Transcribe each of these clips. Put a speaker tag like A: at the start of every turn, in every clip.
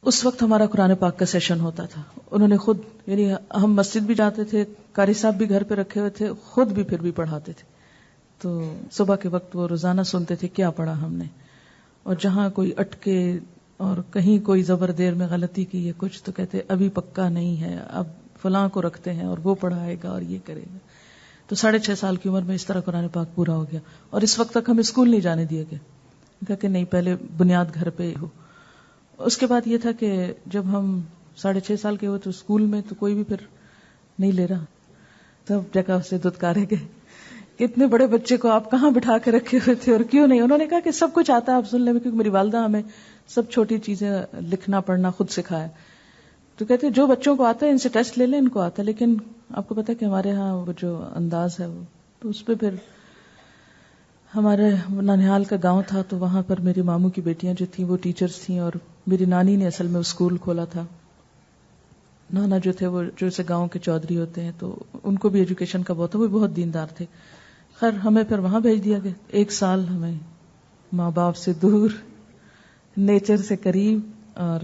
A: اس وقت ہمارا قرآن پاک کا سیشن ہوتا تھا. انہوں نے خود، یعنی ہم مسجد بھی جاتے تھے، قاری صاحب بھی گھر پہ رکھے ہوئے تھے، خود بھی پھر بھی پڑھاتے تھے. تو صبح کے وقت وہ روزانہ سنتے تھے کیا پڑھا ہم نے، اور جہاں کوئی اٹکے اور کہیں کوئی زبر دیر میں غلطی کی ہے کچھ، تو کہتے ابھی پکا نہیں ہے، اب فلاں کو رکھتے ہیں اور وہ پڑھائے گا اور یہ کرے گا. تو 6.5 سال کی عمر میں اس طرح قرآن پاک پورا ہو گیا. اور اس وقت تک ہمیں اسکول نہیں جانے دیا گیا، کہا کہ نہیں، پہلے بنیاد گھر پہ ہو. اس کے بعد یہ تھا کہ جب ہم 6.5 سال کے ہوئے تو اسکول میں تو کوئی بھی پھر نہیں لے رہا. تب جگہ سے دھتکارے گئے کہ اتنے بڑے بچے کو آپ کہاں بٹھا کے رکھے ہوئے تھے اور کیوں نہیں. انہوں نے کہا کہ سب کچھ آتا ہے آپ سن لیں، کیونکہ میری والدہ ہمیں سب چھوٹی چیزیں لکھنا پڑھنا خود سکھایا. تو کہتے جو بچوں کو آتا ہے ان سے ٹیسٹ لے لیں، ان کو آتا ہے. لیکن آپ کو پتا ہے کہ ہمارے ہاں وہ جو انداز ہے وہ، تو اس پہ پھر ہمارے ننیال کا گاؤں تھا، تو وہاں پر میری ماموں کی بیٹیاں جو تھیں وہ ٹیچرز تھیں، اور میری نانی نے اصل میں اسکول کھولا تھا. نانا جو تھے وہ جو سے گاؤں کے چودھری ہوتے ہیں، تو ان کو بھی ایجوکیشن کا بہت، وہ بہت دیندار تھے. خیر ہمیں پھر وہاں بھیج دیا گیا. 1 سال ہمیں ماں باپ سے دور، نیچر سے قریب، اور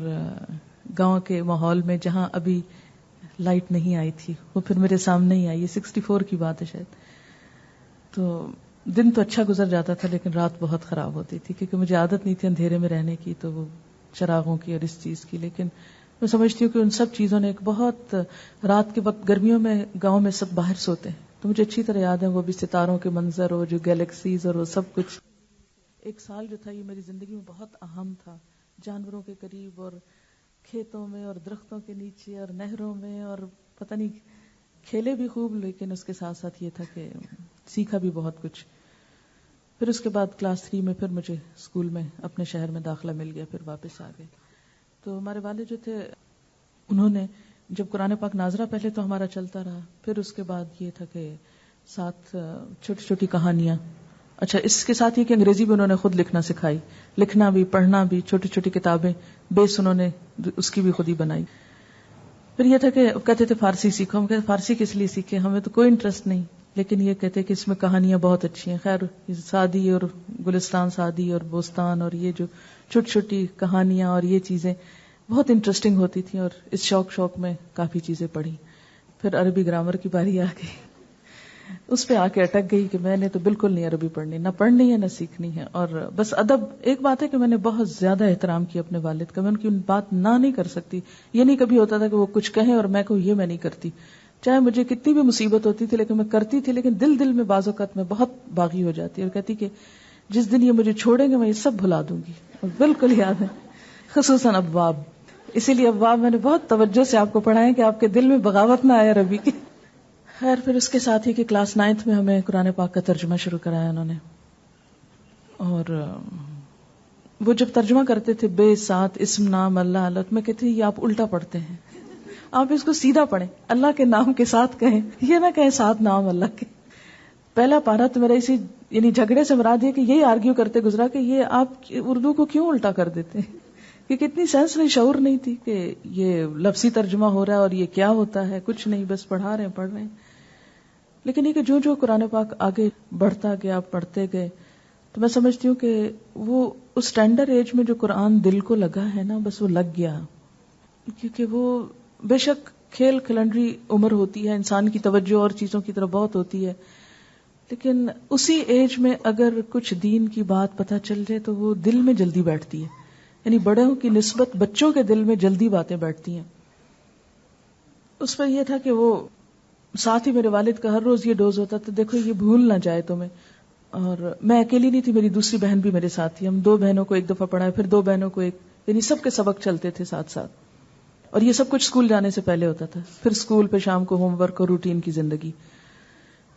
A: گاؤں کے ماحول میں جہاں ابھی لائٹ نہیں آئی تھی، وہ پھر میرے سامنے ہی آئی. یہ 64 کی بات ہے شاید. تو دن تو اچھا گزر جاتا تھا لیکن رات بہت خراب ہوتی تھی، کیونکہ مجھے عادت نہیں تھی اندھیرے میں رہنے کی، تو وہ چراغوں کی اور اس چیز کی. لیکن میں سمجھتی ہوں کہ ان سب چیزوں نے ایک بہت، رات کے وقت گرمیوں میں گاؤں میں سب باہر سوتے ہیں، تو مجھے اچھی طرح یاد ہے وہ بھی ستاروں کے منظر اور جو گیلیکسیز اور وہ سب کچھ. 1 سال جو تھا یہ میری زندگی میں بہت اہم تھا، جانوروں کے قریب اور کھیتوں میں اور درختوں کے نیچے اور نہروں میں، اور پتہ نہیں کھیلے بھی خوب، لیکن اس کے ساتھ ساتھ یہ تھا کہ سیکھا بھی بہت کچھ. پھر اس کے بعد کلاس 3 میں پھر مجھے اسکول میں اپنے شہر میں داخلہ مل گیا، پھر واپس آ گئے. تو ہمارے والد جو تھے انہوں نے جب قرآن پاک ناظرہ پہلے تو ہمارا چلتا رہا، پھر اس کے بعد یہ تھا کہ ساتھ چھوٹی چھوٹی کہانیاں. اچھا، اس کے ساتھ یہ کہ انگریزی بھی انہوں نے خود لکھنا سکھائی، لکھنا بھی پڑھنا بھی، چھوٹی چھوٹی کتابیں بیس انہوں نے اس کی بھی خود ہی بنائی. پھر یہ تھا کہ کہتے تھے فارسی سیکھو. ہم کہتے فارسی کس لیے سیکھیں، ہمیں تو کوئی انٹرسٹ نہیں، لیکن یہ کہتے کہ اس میں کہانیاں بہت اچھی ہیں. خیر سعدی اور گلستان سعدی اور بوستان اور یہ جو چھوٹی چھوٹی کہانیاں اور یہ چیزیں بہت انٹرسٹنگ ہوتی تھیں، اور اس شوق میں کافی چیزیں پڑھی. پھر عربی گرامر کی باری آ گئی، اس پہ آ کے اٹک گئی کہ میں نے تو بالکل نہیں عربی پڑھنی، نہ پڑھنی ہے نہ سیکھنی ہے. اور بس ادب، ایک بات ہے کہ میں نے بہت زیادہ احترام کیا اپنے والد کا، میں ان کی بات نہ نہیں کر سکتی. یہ نہیں کبھی ہوتا تھا کہ وہ کچھ کہیں اور میں کہوں یہ میں نہیں کرتی، چاہے مجھے کتنی بھی مصیبت ہوتی تھی لیکن میں کرتی تھی. لیکن دل میں بعض اوقات میں بہت باغی ہو جاتی اور کہتی کہ جس دن یہ مجھے چھوڑیں گے میں یہ سب بھلا دوں گی. اور بالکل یاد ہے، خصوصاً ابواب. اسی لیے ابواب میں نے بہت توجہ سے آپ کو پڑھائے کہ آپ کے دل میں بغاوت نہ آئے عربی کی. خیر پھر اس کے ساتھ ہی کہ کلاس 9 میں ہمیں قرآن پاک کا ترجمہ شروع کرایا انہوں نے. اور وہ جب ترجمہ کرتے تھے بے ساتھ اسم نام اللہ اللہ، میں کہتی یہ آپ الٹا پڑھتے ہیں، آپ اس کو سیدھا پڑھیں، اللہ کے نام کے ساتھ کہیں، یہ نہ کہیں ساتھ نام اللہ کے. پہلا پارہ تو میرا اسی یعنی جھگڑے سے مراد یہ کہ یہی آرگیو کرتے گزرا کہ یہ آپ اردو کو کیوں الٹا کر دیتے ہیں، کیونکہ اتنی سینس نہیں، شعور نہیں تھی کہ یہ لفظی ترجمہ ہو رہا ہے اور یہ کیا ہوتا ہے. کچھ نہیں، بس پڑھا رہے ہیں پڑھ رہے ہیں. لیکن یہ کہ جو قرآن پاک آگے بڑھتا گیا، پڑھتے گئے، تو میں سمجھتی ہوں کہ وہ اس ٹینڈر ایج میں جو قرآن دل کو لگا ہے نا، بس وہ لگ گیا. کیونکہ وہ بے شک کھیل کھلنڈری عمر ہوتی ہے، انسان کی توجہ اور چیزوں کی طرف بہت ہوتی ہے، لیکن اسی ایج میں اگر کچھ دین کی بات پتہ چل جائے تو وہ دل میں جلدی بیٹھتی ہے. یعنی بڑوں کی نسبت بچوں کے دل میں جلدی باتیں بیٹھتی ہیں. اس پر یہ تھا کہ وہ ساتھ ہی میرے والد کا ہر روز یہ ڈوز ہوتا تھا، دیکھو یہ بھول نہ جائے تمہیں. اور میں اکیلی نہیں تھی، میری دوسری بہن بھی میرے ساتھ تھی. ہم 2 بہنوں کو ایک دفعہ پڑھائے، پھر 2 بہنوں کو ایک، یعنی سب کے سبق چلتے تھے ساتھ ساتھ. اور یہ سب کچھ اسکول جانے سے پہلے ہوتا تھا. پھر اسکول پہ شام کو ہوم ورک اور روٹین کی زندگی.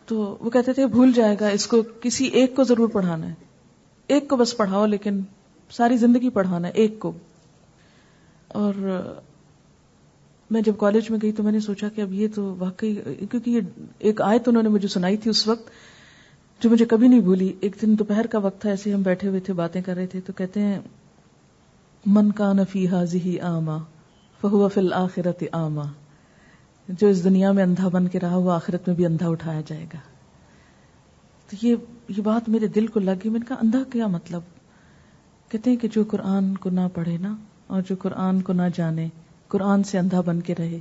A: تو وہ کہتے تھے بھول جائے گا، اس کو کسی ایک کو ضرور پڑھانا ہے، ایک کو بس پڑھاؤ، لیکن ساری زندگی پڑھانا ہے ایک کو. اور میں جب کالج میں گئی تو میں نے سوچا کہ اب یہ تو واقعی، کیونکہ یہ ایک آیت انہوں نے مجھے سنائی تھی اس وقت جو مجھے کبھی نہیں بھولی. ایک دن دوپہر کا وقت تھا، ایسے ہم بیٹھے ہوئے تھے باتیں کر رہے تھے، تو کہتے ہیں من کان فی ہذہ اعمی فہو فی الآخرۃ اعمی، جو اس دنیا میں اندھا بن کے رہا وہ آخرت میں بھی اندھا اٹھایا جائے گا. تو یہ بات میرے دل کو لگ گئی. میں نے کہا اندھا کیا مطلب؟ کہتے ہیں کہ جو قرآن کو نہ پڑھے نا اور جو قرآن کو نہ جانے، قرآن سے اندھا بن کے رہے،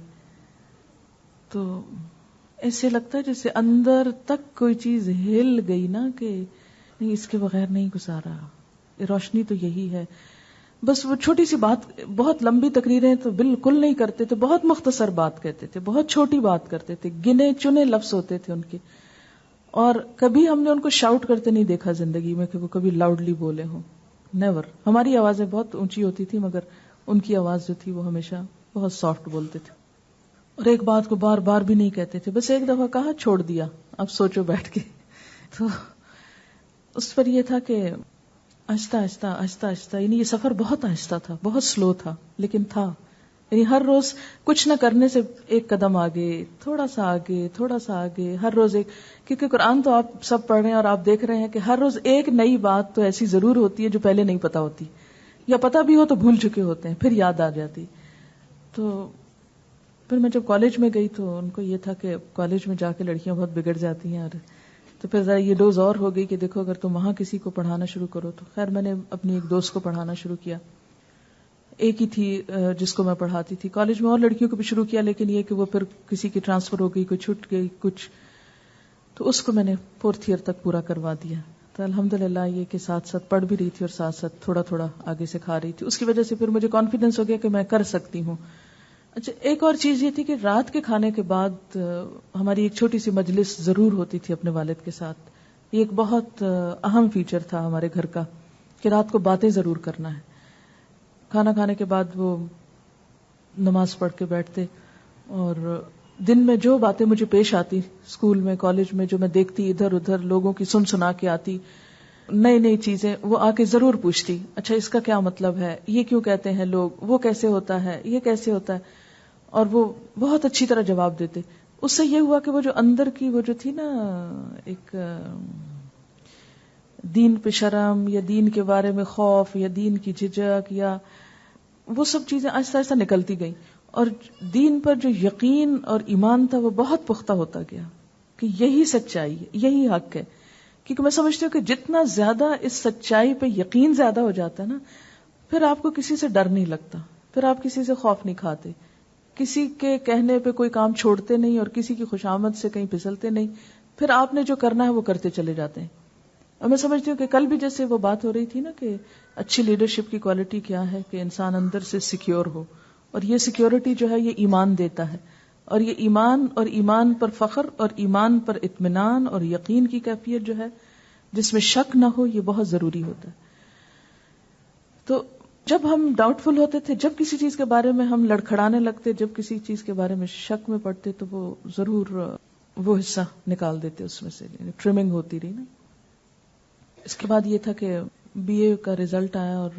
A: تو ایسے لگتا ہے جیسے اندر تک کوئی چیز ہل گئی نا، کہ نہیں اس کے بغیر نہیں گزارا. روشنی تو یہی ہے. بس وہ چھوٹی سی بات، بہت لمبی تقریریں تو بالکل نہیں کرتے تھے، بہت مختصر بات کہتے تھے، بہت چھوٹی بات کرتے تھے، گنے چنے لفظ ہوتے تھے ان کے. اور کبھی ہم نے ان کو شاؤٹ کرتے نہیں دیکھا زندگی میں کہ وہ کبھی لاؤڈلی بولے ہوں. نیور. ہماری آوازیں بہت اونچی ہوتی تھی، مگر ان کی آواز جو تھی وہ ہمیشہ بہت سافٹ بولتے تھے. اور ایک بات کو بار بار بھی نہیں کہتے تھے، بس ایک دفعہ کہا چھوڑ دیا، اب سوچو بیٹھ کے. تو اس پر یہ تھا کہ آہستہ آہستہ آہستہ آہستہ، یعنی یہ سفر بہت آہستہ تھا، بہت سلو تھا، لیکن تھا. یعنی ہر روز کچھ نہ کرنے سے ایک قدم آگے، تھوڑا سا آگے، تھوڑا سا آگے، ہر روز ایک. کیونکہ قرآن تو آپ سب پڑھ رہے ہیں اور آپ دیکھ رہے ہیں کہ ہر روز ایک نئی بات تو ایسی ضرور ہوتی ہے جو پہلے نہیں پتا ہوتی، یا پتا بھی ہو تو بھول چکے ہوتے ہیں، پھر یاد آ جاتی. تو پھر میں جب کالج میں گئی تو ان کو یہ تھا کہ کالج میں جا کے لڑکیاں بہت بگڑ جاتی ہیں، اور تو پھر ذرا یہ ڈوز اور ہو گئی کہ دیکھو اگر تم وہاں کسی کو پڑھانا شروع کرو تو. خیر میں نے اپنی ایک دوست کو پڑھانا شروع کیا، ایک ہی تھی جس کو میں پڑھاتی تھی. کالج میں اور لڑکیوں کو بھی شروع کیا، لیکن یہ کہ وہ پھر کسی کی ٹرانسفر ہو گئی، کوئی چھٹ گئی کچھ، تو اس کو میں نے 4th ایئر تک پورا کروا دیا. تو الحمدللہ یہ کہ ساتھ ساتھ پڑھ بھی رہی تھی اور ساتھ ساتھ تھوڑا تھوڑا آگے سکھا رہی تھی. اس کی وجہ سے پھر مجھے کانفیڈنس ہو گیا کہ میں کر سکتی ہوں. اچھا ایک اور چیز یہ تھی کہ رات کے کھانے کے بعد ہماری ایک چھوٹی سی مجلس ضرور ہوتی تھی اپنے والد کے ساتھ. یہ ایک بہت اہم فیچر تھا ہمارے گھر کا کہ رات کو باتیں ضرور کرنا ہے. کھانا کھانے کے بعد وہ نماز پڑھ کے بیٹھتے، اور دن میں جو باتیں مجھے پیش آتی اسکول میں کالج میں، جو میں دیکھتی ادھر ادھر لوگوں کی سنا کے آتی نئی نئی چیزیں، وہ آ کے ضرور پوچھتی، اچھا اس کا کیا مطلب ہے، یہ کیوں کہتے ہیں لوگ، وہ کیسے ہوتا ہے، یہ کیسے ہوتا ہے. اور وہ بہت اچھی طرح جواب دیتے. اس سے یہ ہوا کہ وہ جو اندر کی وہ جو تھی نا ایک دین پہ شرم، یا دین کے بارے میں خوف، یا دین کی جھجک، یا وہ سب چیزیں آہستہ آہستہ نکلتی گئیں. اور دین پر جو یقین اور ایمان تھا وہ بہت پختہ ہوتا گیا کہ یہی سچائی ہے، یہی حق ہے. کیونکہ میں سمجھتی ہوں کہ جتنا زیادہ اس سچائی پہ یقین زیادہ ہو جاتا ہے نا، پھر آپ کو کسی سے ڈر نہیں لگتا، پھر آپ کسی سے خوف نہیں کھاتے، کسی کے کہنے پہ کوئی کام چھوڑتے نہیں، اور کسی کی خوشامد سے کہیں پھسلتے نہیں. پھر آپ نے جو کرنا ہے وہ کرتے چلے جاتے ہیں. اور میں سمجھتی ہوں کہ کل بھی جیسے وہ بات ہو رہی تھی نا کہ اچھی لیڈرشپ کی کوالٹی کیا ہے، کہ انسان اندر سے سیکیور ہو، اور یہ سیکیورٹی جو ہے یہ ایمان دیتا ہے. اور یہ ایمان اور ایمان پر فخر اور ایمان پر اطمینان اور یقین کی کیفیت جو ہے جس میں شک نہ ہو، یہ بہت ضروری ہوتا ہے. تو جب ہم ڈاؤٹ فل ہوتے تھے، جب کسی چیز کے بارے میں ہم لڑکھڑانے لگتے، جب کسی چیز کے بارے میں شک میں پڑتے، تو وہ ضرور وہ حصہ نکال دیتے اس میں سے، ٹرمنگ ہوتی رہی نا. اس کے بعد یہ تھا کہ BA کا رزلٹ آیا اور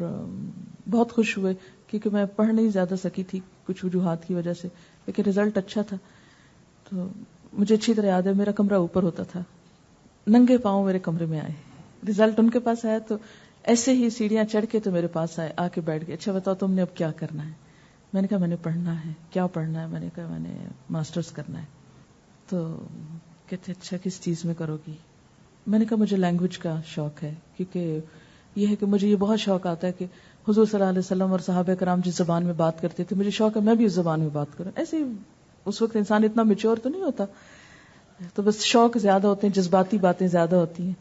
A: بہت خوش ہوئے، کیونکہ میں پڑھ نہیں زیادہ سکی تھی کچھ وجوہات کی وجہ سے، لیکن رزلٹ اچھا تھا. تو مجھے اچھی طرح یاد ہے میرا کمرہ اوپر ہوتا تھا، ننگے پاؤں میرے کمرے میں آئے، رزلٹ ان کے پاس آیا تو ایسے ہی سیڑھیاں چڑھ کے تو میرے پاس آئے، آ کے بیٹھ گئے. اچھا بتاؤ تم نے اب کیا کرنا ہے؟ میں نے کہا میں نے پڑھنا ہے. کیا پڑھنا ہے؟ میں نے کہا میں نے ماسٹرز کرنا ہے. تو کہتے اچھا کس چیز میں کرو گی؟ میں نے کہا مجھے لینگویج کا شوق ہے، کیونکہ یہ ہے کہ مجھے یہ بہت شوق آتا ہے کہ حضور صلی اللہ علیہ وسلم اور صحابہ کرام جس زبان میں بات کرتے تھے، مجھے شوق ہے میں بھی اس زبان میں بات کروں. ایسے ہی اس وقت انسان اتنا میچور تو نہیں ہوتا، تو بس شوق زیادہ ہوتے ہیں، جذباتی باتیں زیادہ ہوتی ہیں.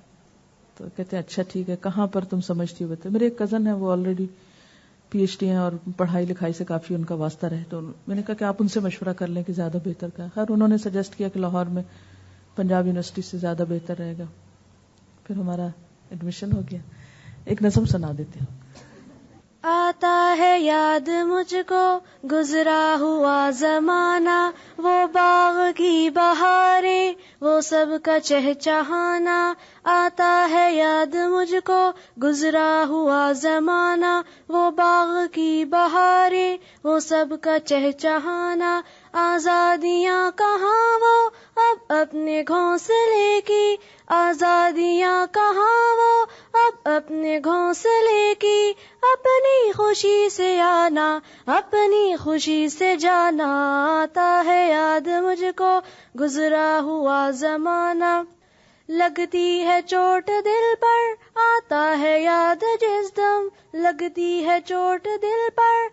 A: تو کہتے ہیں اچھا ٹھیک ہے، کہاں پر تم سمجھتی ہو؟ بتا. میرے ایک کزن ہے، وہ آلریڈی PhD ہیں اور پڑھائی لکھائی سے کافی ان کا واسطہ رہے، تو میں نے کہا کہ آپ ان سے مشورہ کر لیں کہ زیادہ بہتر کا. خیر انہوں نے سجیسٹ کیا کہ لاہور میں پنجاب یونیورسٹی سے زیادہ بہتر رہے گا. پھر ہمارا ایڈمیشن ہو گیا. ایک نظم سنا دیتے ہیں.
B: آتا ہے یاد مجھ کو گزرا ہوا زمانہ، وہ باغ کی بہاریں، وہ سب کا چہچہانا. آتا ہے یاد مجھ کو گزرا ہوا زمانہ، وہ باغ کی بہاریں، وہ سب کا چہچہانا. آزادیاں کہاں وہ اب اپنے گھونسلے کی، آزادیاں کہاں وہ اب اپنے گھونسلے کی. اپنی خوشی سے آنا، اپنی خوشی سے جانا. آتا ہے یاد مجھ کو گزرا ہوا زمانہ. لگتی ہے چوٹ دل پر، آتا ہے یاد جس دم، لگتی ہے چوٹ دل پر،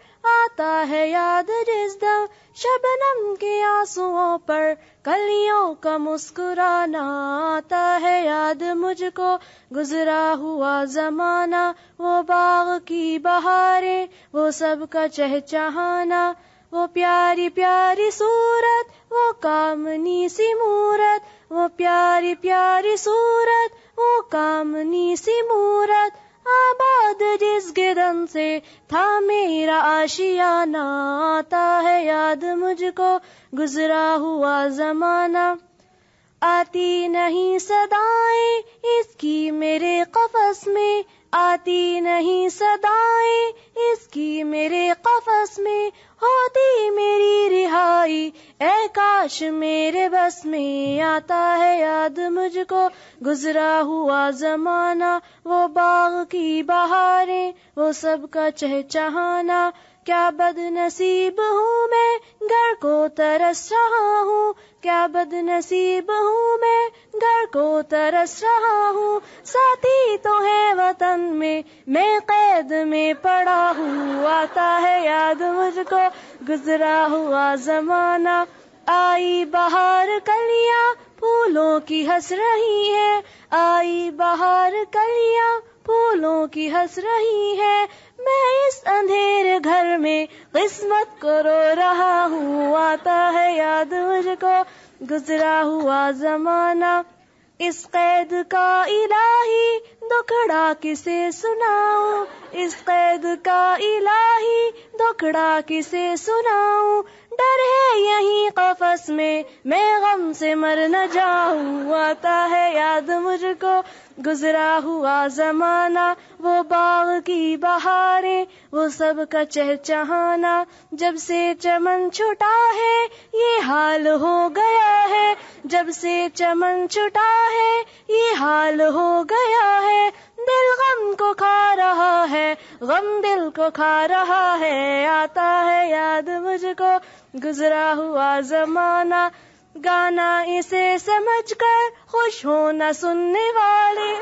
B: شبنم کے آنسوؤں پر کلیوں کا مسکرانا. آتا ہے یاد مجھ کو گزرا ہوا زمانہ، وہ باغ کی بہاریں، وہ سب کا چہچہانا، وہ پیاری پیاری صورت، وہ کامنی سی مورت، وہ پیاری پیاری صورت، وہ کامنی سی مورت. آباد جس گدن سے تھا میرا آشیانہ. آتا ہے یاد مجھ کو گزرا ہوا زمانہ. آتی نہیں صدائیں اس کی میرے قفس میں، آتی نہیں صدائیں اس کی میرے قفس میں. ہوتی میری رہائی اے کاش میرے بس میں. آتا ہے یاد مجھ کو گزرا ہوا زمانہ، وہ باغ کی بہاریں، وہ سب کا چہچہانا. کیا بد نصیب ہوں میں گھر کو ترس رہا ہوں، کیا بد نصیب ہوں میں گھر کو ترس رہا ہوں. ساتھی تو ہے وطن میں قید میں پڑا ہوں. آتا ہے یاد مجھ کو گزرا ہوا زمانہ. آئی بہار کلیاں پھولوں کی ہنس رہی ہے، آئی بہار کلیاں پھولوں کی ہنس رہی ہے. میں اس اندھیرے گھر میں قسمت کو رو رہا ہوں. آتا ہے یاد مجھ کو گزرا ہوا زمانہ. اس قید کا الہی دکھڑا کسے سناؤں، اس قید کا الہی دکھڑا کسے سناؤں. ڈر ہے یہیں قفس میں غم سے مر نہ جاؤں. آتا ہے یاد مجھ کو گزرا ہوا زمانہ، وہ باغ کی بہاریں، وہ سب کا چہچہانا. جب سے چمن چھٹا ہے یہ حال ہو گیا ہے، جب سے چمن چھٹا ہے یہ حال ہو گیا ہے. دل غم کو کھا رہا ہے، غم دل کو کھا رہا ہے. آتا ہے یاد مجھ کو گزرا ہوا زمانہ. گانا اسے سمجھ کر خوش ہونا سننے والے،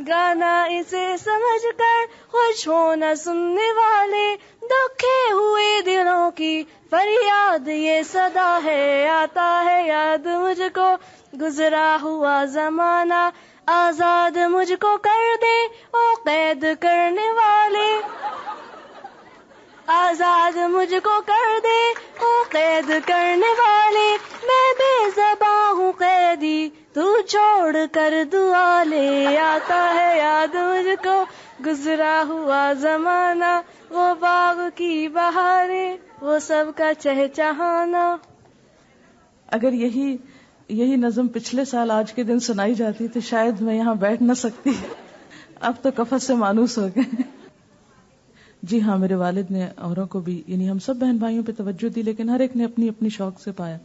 B: گانا اسے سمجھ کر خوش ہونا سننے والے. دکھے ہوئے دلوں کی فریاد یہ صدا ہے. آتا ہے یاد مجھ کو گزرا ہوا زمانہ. آزاد مجھ کو کر دے او قید کرنے والے، آزاد مجھ کو کر دے او قید کرنے والے. میں بے زباں ہوں قیدی تو چھوڑ کر دعا لے. آتا ہے یاد مجھ کو گزرا ہوا زمانہ، وہ باغ کی بہاریں، وہ سب کا چہچہانا.
A: اگر یہی نظم پچھلے سال آج کے دن سنائی جاتی تو شاید میں یہاں بیٹھ نہ سکتی. اب تو کفت سے مانوس ہو گئے. جی ہاں، میرے والد نے اوروں کو بھی، یعنی ہم سب بہن بھائیوں پہ توجہ دی، لیکن ہر ایک نے اپنی اپنی شوق سے پایا.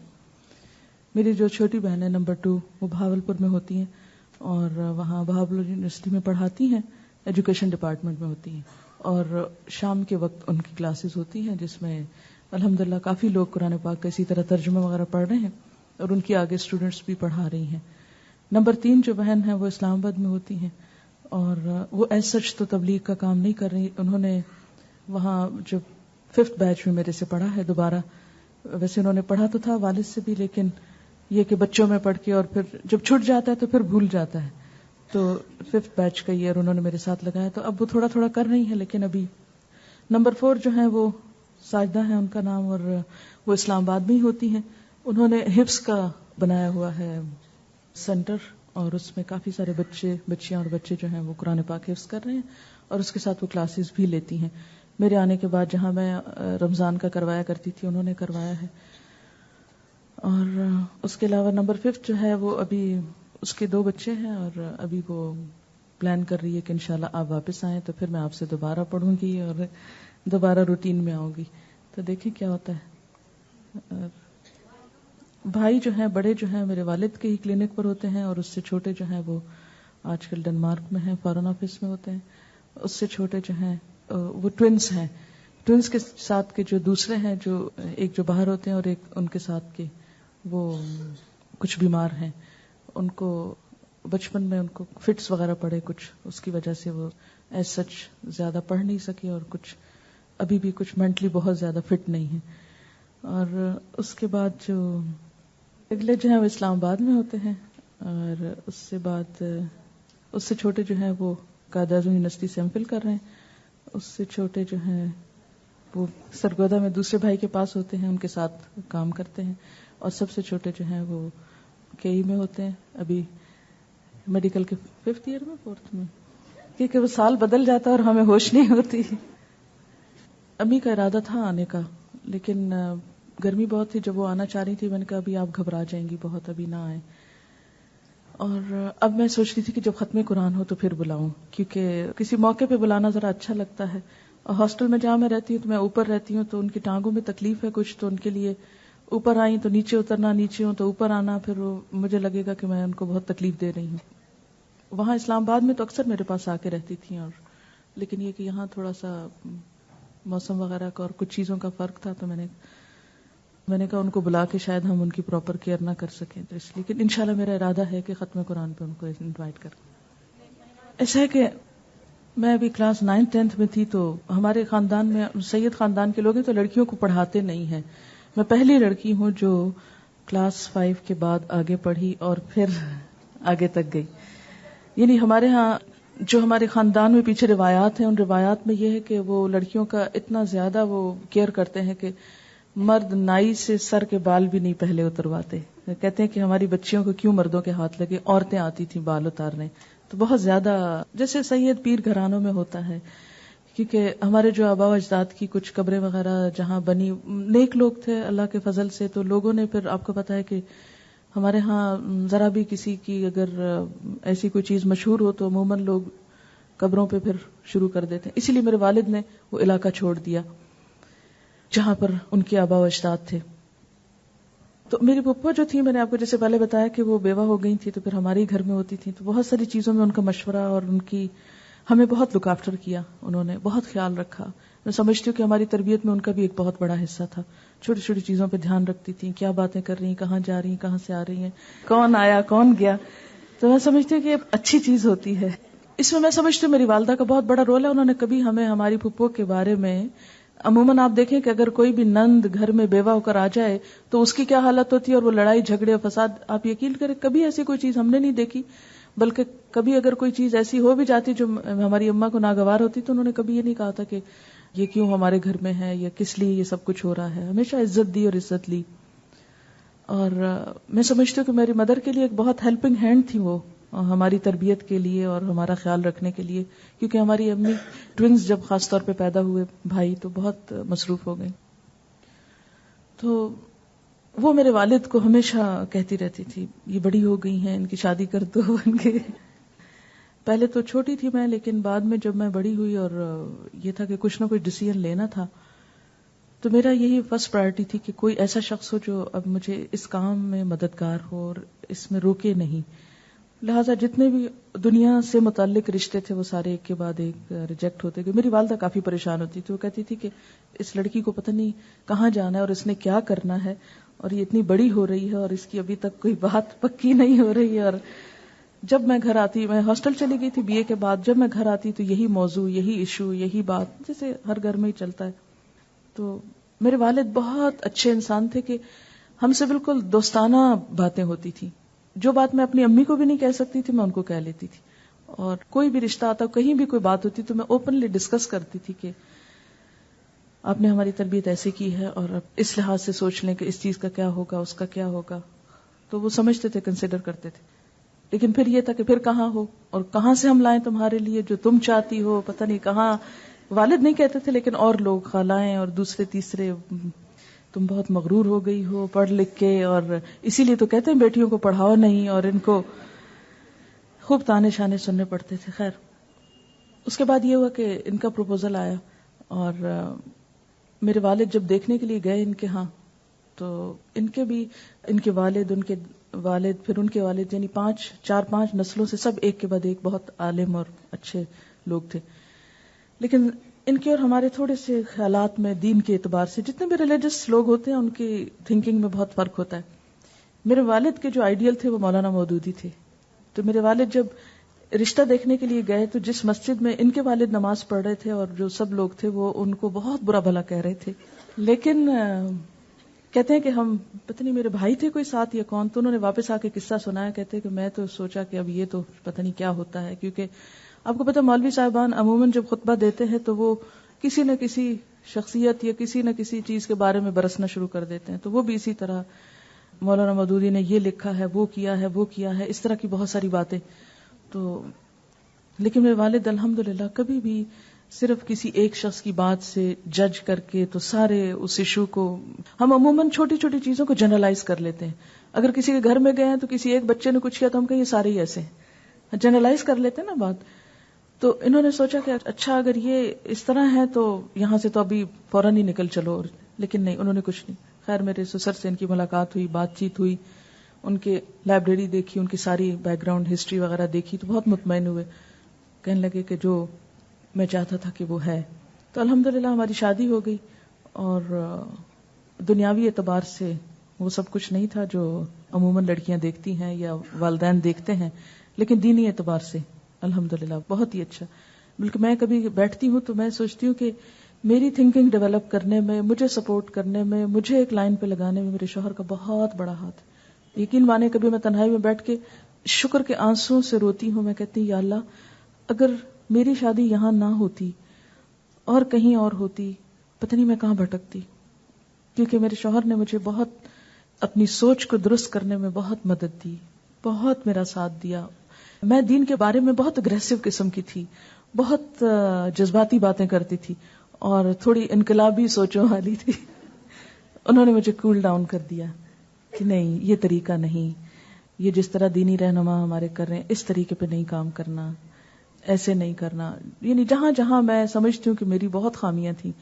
A: میری جو چھوٹی بہن ہے نمبر 2، وہ بہاولپور میں ہوتی ہیں اور وہاں بہاولپور یونیورسٹی میں پڑھاتی ہیں، ایجوکیشن ڈپارٹمنٹ میں ہوتی ہیں. اور شام کے وقت ان کی کلاسز ہوتی ہیں جس میں الحمدللہ کافی لوگ قرآن پاک کا اسی طرح ترجمہ وغیرہ پڑھ رہے ہیں اور ان کی آگے اسٹوڈنٹس بھی پڑھا رہی ہیں. نمبر 3 جو بہن ہے وہ اسلام آباد میں ہوتی ہیں اور وہ ایز سچ تو تبلیغ کا کام نہیں کر رہی. انہوں نے وہاں جب 5th بیچ میں میرے سے پڑھا ہے دوبارہ. ویسے انہوں نے پڑھا تو تھا والد سے بھی، لیکن یہ کہ بچوں میں پڑھ کے اور پھر جب چھٹ جاتا ہے تو پھر بھول جاتا ہے. تو 5th بیچ کا ایئر انہوں نے میرے ساتھ لگایا، تو اب وہ تھوڑا تھوڑا کر رہی ہیں. لیکن ابھی نمبر 4 جو ہے وہ ساجدہ ہے ان کا نام، اور وہ اسلام آباد میں ہی ہوتی ہیں. انہوں نے حفظ کا بنایا ہوا ہے سینٹر، اور اس میں کافی سارے بچیاں اور بچے جو ہیں وہ قرآن پاک حفظ کر رہے ہیں اور اس کے ساتھ وہ کلاسز بھی لیتی ہیں. میرے آنے کے بعد جہاں میں رمضان کا کروایا کرتی تھی انہوں نے کروایا ہے. اور اس کے علاوہ نمبر 5 جو ہے وہ ابھی اس کے 2 بچے ہیں اور ابھی وہ پلان کر رہی ہے کہ انشاءاللہ آپ واپس آئیں تو پھر میں آپ سے دوبارہ پڑھوں گی اور دوبارہ روٹین میں آؤں گی. تو دیکھیں کیا ہوتا ہے. بھائی جو ہیں بڑے جو ہیں میرے والد کے ہی کلینک پر ہوتے ہیں، اور اس سے چھوٹے جو ہیں وہ آج کل ڈنمارک میں ہیں، فارن آفس میں ہوتے ہیں. اس سے چھوٹے جو ہیں وہ ٹوینس ہیں. ٹوینس کے ساتھ کے جو دوسرے ہیں، جو ایک جو باہر ہوتے ہیں اور ایک ان کے ساتھ کے وہ کچھ بیمار ہیں. ان کو بچپن میں ان کو فٹس وغیرہ پڑے کچھ، اس کی وجہ سے وہ ایز سچ زیادہ پڑھ نہیں سکے، اور کچھ ابھی بھی کچھ مینٹلی بہت زیادہ فٹ نہیں ہے. اور اس کے بعد جو اگلے جو ہیں وہ اسلام آباد میں ہوتے ہیں، اور اس سے بعد اس سے چھوٹے جو ہیں وہ قائد اعظم یونیورسٹی سے ایم فل کر رہے ہیں، اس سے چھوٹے جو ہیں وہ سرگودا میں دوسرے بھائی کے پاس ہوتے ہیں، ان کے ساتھ کام کرتے ہیں، اور سب سے چھوٹے جو ہیں وہ کے میں ہوتے ہیں، ابھی میڈیکل کے 5th ایئر میں 4th میں، کیونکہ وہ سال بدل جاتا ہے اور ہمیں ہوش نہیں ہوتی. امی کا ارادہ تھا آنے کا، لیکن گرمی بہت تھی. جب وہ آنا چاہ رہی تھی میں نے کہا ابھی آپ گھبرا جائیں گی بہت، ابھی نہ آئیں. اور اب میں سوچ رہی تھی کہ جب ختم قرآن ہو تو پھر بلاؤں، کیونکہ کسی موقع پہ بلانا ذرا اچھا لگتا ہے. اور ہاسٹل میں جہاں میں رہتی ہوں تو میں اوپر رہتی ہوں، تو ان کی ٹانگوں میں تکلیف ہے کچھ، تو ان کے لیے اوپر آئی تو نیچے اترنا، نیچے ہوں تو اوپر آنا، پھر مجھے لگے گا کہ میں ان کو بہت تکلیف دے رہی ہوں. وہاں اسلام آباد میں تو اکثر میرے پاس آ کے رہتی تھیں، اور لیکن یہ کہ یہاں تھوڑا سا موسم وغیرہ کا اور کچھ چیزوں کا فرق تھا، تو میں نے کہا ان کو بلا کے شاید ہم ان کی پراپر کیئر نہ کر سکیں، تو اس لیے کہ انشاءاللہ میرا ارادہ ہے کہ ختم قرآن پہ ان کو انوائٹ کریں. ایسا ہے کہ میں ابھی کلاس 9th 10th میں تھی، تو ہمارے خاندان میں سید خاندان کے لوگ ہیں تو لڑکیوں کو پڑھاتے نہیں ہیں. میں پہلی لڑکی ہوں جو کلاس 5 کے بعد آگے پڑھی اور پھر آگے تک گئی. یعنی ہمارے ہاں جو ہمارے خاندان میں پیچھے روایات ہیں، ان روایات میں یہ ہے کہ وہ لڑکیوں کا اتنا زیادہ وہ کیئر کرتے ہیں کہ مرد نائی سے سر کے بال بھی نہیں پہلے اترواتے. کہتے ہیں کہ ہماری بچیوں کو کیوں مردوں کے ہاتھ لگے، عورتیں آتی تھیں بال اتارنے. تو بہت زیادہ جیسے سید پیر گھرانوں میں ہوتا ہے، کیونکہ ہمارے جو آبا و اجداد کی کچھ قبریں وغیرہ جہاں بنی، نیک لوگ تھے اللہ کے فضل سے، تو لوگوں نے پھر آپ کو پتا ہے کہ ہمارے ہاں ذرا بھی کسی کی اگر ایسی کوئی چیز مشہور ہو تو عموماً لوگ قبروں پہ پھر شروع کر دیتے ہیں. اسی لیے میرے والد نے وہ علاقہ چھوڑ دیا جہاں پر ان کے آبا و اجداد تھے. تو میری پھپھا جو تھی، میں نے آپ کو جیسے پہلے بتایا کہ وہ بیوہ ہو گئی تھی، تو پھر ہمارے ہی گھر میں ہوتی تھی، تو بہت ساری چیزوں میں ان کا مشورہ اور ان کی ہمیں بہت لک آفٹر کیا، انہوں نے بہت خیال رکھا. میں سمجھتی ہوں کہ ہماری تربیت میں ان کا بھی ایک بہت بڑا حصہ تھا. چھوٹی چھوٹی چیزوں پہ دھیان رکھتی تھیں، کیا باتیں کر رہی ہیں، کہاں جا رہی ہیں، کہاں سے آ رہی ہیں، کون آیا کون گیا. تو میں سمجھتی ہوں کہ یہ اچھی چیز ہوتی ہے. اس میں سمجھتی ہوں میری والدہ کا بہت بڑا رول ہے. انہوں نے کبھی ہمیں ہماری پھپھو کے بارے میں، عموماً آپ دیکھیں کہ اگر کوئی بھی نند گھر میں بیوہ ہو کر آ جائے تو اس کی کیا حالت ہوتی ہے، اور وہ لڑائی جھگڑے فساد، آپ یقین کریں کبھی ایسی کوئی چیز ہم نے نہیں دیکھی. بلکہ کبھی اگر کوئی چیز ایسی ہو بھی جاتی جو ہماری اماں کو ناگوار ہوتی تو انہوں نے کبھی یہ نہیں کہا تھا کہ یہ کیوں ہمارے گھر میں ہے یا کس لیے یہ سب کچھ ہو رہا ہے. ہمیشہ عزت دی اور عزت لی. اور میں سمجھتی ہوں کہ میری مدر کے لیے ایک بہت ہیلپنگ ہینڈ تھی وہ، ہماری تربیت کے لیے اور ہمارا خیال رکھنے کے لیے، کیونکہ ہماری امی ٹوینز جب خاص طور پہ پیدا ہوئے بھائی تو بہت مصروف ہو گئی. تو وہ میرے والد کو ہمیشہ کہتی رہتی تھی یہ بڑی ہو گئی ہیں، ان کی شادی کر دو. ان کے پہلے تو چھوٹی تھی میں، لیکن بعد میں جب میں بڑی ہوئی اور یہ تھا کہ کچھ نہ کچھ ڈیسیژن لینا تھا، تو میرا یہی فرسٹ پرائرٹی تھی کہ کوئی ایسا شخص ہو جو اب مجھے اس کام میں مددگار ہو اور اس میں روکے نہیں. لہٰذا جتنے بھی دنیا سے متعلق رشتے تھے وہ سارے ایک کے بعد ایک ریجیکٹ ہوتے گئے. میری والدہ کافی پریشان ہوتی تھی. وہ کہتی تھی کہ اس لڑکی کو پتہ نہیں کہاں جانا ہے اور اس نے کیا کرنا ہے، اور یہ اتنی بڑی ہو رہی ہے اور اس کی ابھی تک کوئی بات پکی نہیں ہو رہی ہے. اور جب میں گھر آتی، میں ہاسٹل چلی گئی تھی BA کے بعد، جب میں گھر آتی تو یہی موضوع، یہی ایشو، یہی بات، جیسے ہر گھر میں ہی چلتا ہے. تو میرے والد بہت اچھے انسان تھے کہ ہم سے بالکل دوستانہ باتیں ہوتی تھی. جو بات میں اپنی امی کو بھی نہیں کہہ سکتی تھی میں ان کو کہہ لیتی تھی. اور کوئی بھی رشتہ آتا، کہیں بھی کوئی بات ہوتی تو میں اوپنلی ڈسکس کرتی تھی کہ آپ نے ہماری تربیت ایسے کی ہے اور اب اس لحاظ سے سوچ لیں کہ اس چیز کا کیا ہوگا، اس کا کیا ہوگا. تو وہ سمجھتے تھے، کنسیڈر کرتے تھے. لیکن پھر یہ تھا کہ پھر کہاں ہو اور کہاں سے ہم لائیں تمہارے لیے جو تم چاہتی ہو، پتہ نہیں کہاں. والد نہیں کہتے تھے لیکن اور لوگ، خالائیں اور دوسرے تیسرے، تم بہت مغرور ہو گئی ہو پڑھ لکھ کے، اور اسی لیے تو کہتے ہیں بیٹیوں کو پڑھاؤ نہیں، اور ان کو خوب تانے شانے سننے پڑتے تھے. خیر اس کے بعد یہ ہوا کہ ان کا پروپوزل آیا، اور میرے والد جب دیکھنے کے لیے گئے ان کے ہاں، تو ان کے بھی، ان کے والد، ان کے والد، پھر ان کے والد، یعنی 4-5 نسلوں سے سب ایک کے بعد ایک بہت عالم اور اچھے لوگ تھے. لیکن ان کے اور ہمارے تھوڑے سے خیالات میں دین کے اعتبار سے، جتنے بھی ریلیجس لوگ ہوتے ہیں ان کی تھنکنگ میں بہت فرق ہوتا ہے. میرے والد کے جو آئیڈیل تھے وہ مولانا مودودی تھے. تو میرے والد جب رشتہ دیکھنے کے لیے گئے تو جس مسجد میں ان کے والد نماز پڑھ رہے تھے اور جو سب لوگ تھے وہ ان کو بہت برا بھلا کہہ رہے تھے. لیکن کہتے ہیں کہ ہم پتہ نہیں میرے بھائی تھے کوئی ساتھ یا کون، تو انہوں نے واپس آ کے قصہ سنایا. کہتے ہیں کہ میں تو سوچا کہ اب یہ تو پتہ نہیں کیا ہوتا ہے، کیونکہ آپ کو پتہ مولوی صاحبان عموماً جب خطبہ دیتے ہیں تو وہ کسی نہ کسی شخصیت یا کسی نہ کسی چیز کے بارے میں برسنا شروع کر دیتے ہیں. تو وہ بھی اسی طرح مولانا مودودی نے یہ لکھا ہے، وہ کیا ہے، وہ کیا ہے، اس طرح کی بہت ساری باتیں. تو لیکن میرے والد الحمدللہ کبھی بھی صرف کسی ایک شخص کی بات سے جج کر کے تو سارے اس ایشو کو، ہم عموماً چھوٹی چھوٹی چیزوں کو جنرلائز کر لیتے ہیں. اگر کسی کے گھر میں گئے ہیں تو کسی ایک بچے نے کچھ کیا تو ہم کہیں یہ سارے ہی ایسے ہیں، جنرلائز کر لیتے ہیں نا بات. تو انہوں نے سوچا کہ اچھا اگر یہ اس طرح ہے تو یہاں سے تو ابھی فوراً ہی نکل چلو، لیکن نہیں، انہوں نے کچھ نہیں. خیر میرے سسر سے ان کی ملاقات ہوئی، بات چیت ہوئی، ان کے لائبریری دیکھی، ان کی ساری بیک گراؤنڈ ہسٹری وغیرہ دیکھی تو بہت مطمئن ہوئے. کہنے لگے کہ جو میں چاہتا تھا کہ وہ ہے. تو الحمدللہ ہماری شادی ہو گئی، اور دنیاوی اعتبار سے وہ سب کچھ نہیں تھا جو عموماً لڑکیاں دیکھتی ہیں یا والدین دیکھتے ہیں، لیکن دینی اعتبار سے الحمدللہ بہت ہی اچھا. بلکہ میں کبھی بیٹھتی ہوں تو میں سوچتی ہوں کہ میری تھنکنگ ڈیولپ کرنے میں، مجھے سپورٹ کرنے میں، مجھے ایک لائن پہ لگانے میں میرے شوہر کا بہت بڑا ہاتھ ہے. یقین مانے کبھی میں تنہائی میں بیٹھ کے شکر کے آنسوں سے روتی ہوں. میں کہتی یا اللہ، اگر میری شادی یہاں نہ ہوتی اور کہیں اور ہوتی، پتہ نہیں میں کہاں بھٹکتی. کیونکہ میرے شوہر نے مجھے بہت اپنی سوچ کو درست کرنے میں بہت مدد دی، بہت میرا ساتھ دیا. میں دین کے بارے میں بہت اگریسو قسم کی تھی، بہت جذباتی باتیں کرتی تھی اور تھوڑی انقلابی سوچوں والی تھی. انہوں نے مجھے کول ڈاؤن کر دیا کہ نہیں، یہ طریقہ نہیں، یہ جس طرح دینی رہنما ہمارے کر رہے ہیں اس طریقے پہ نہیں کام کرنا، ایسے نہیں کرنا. یعنی جہاں جہاں میں سمجھتی ہوں کہ میری بہت خامیاں تھیں،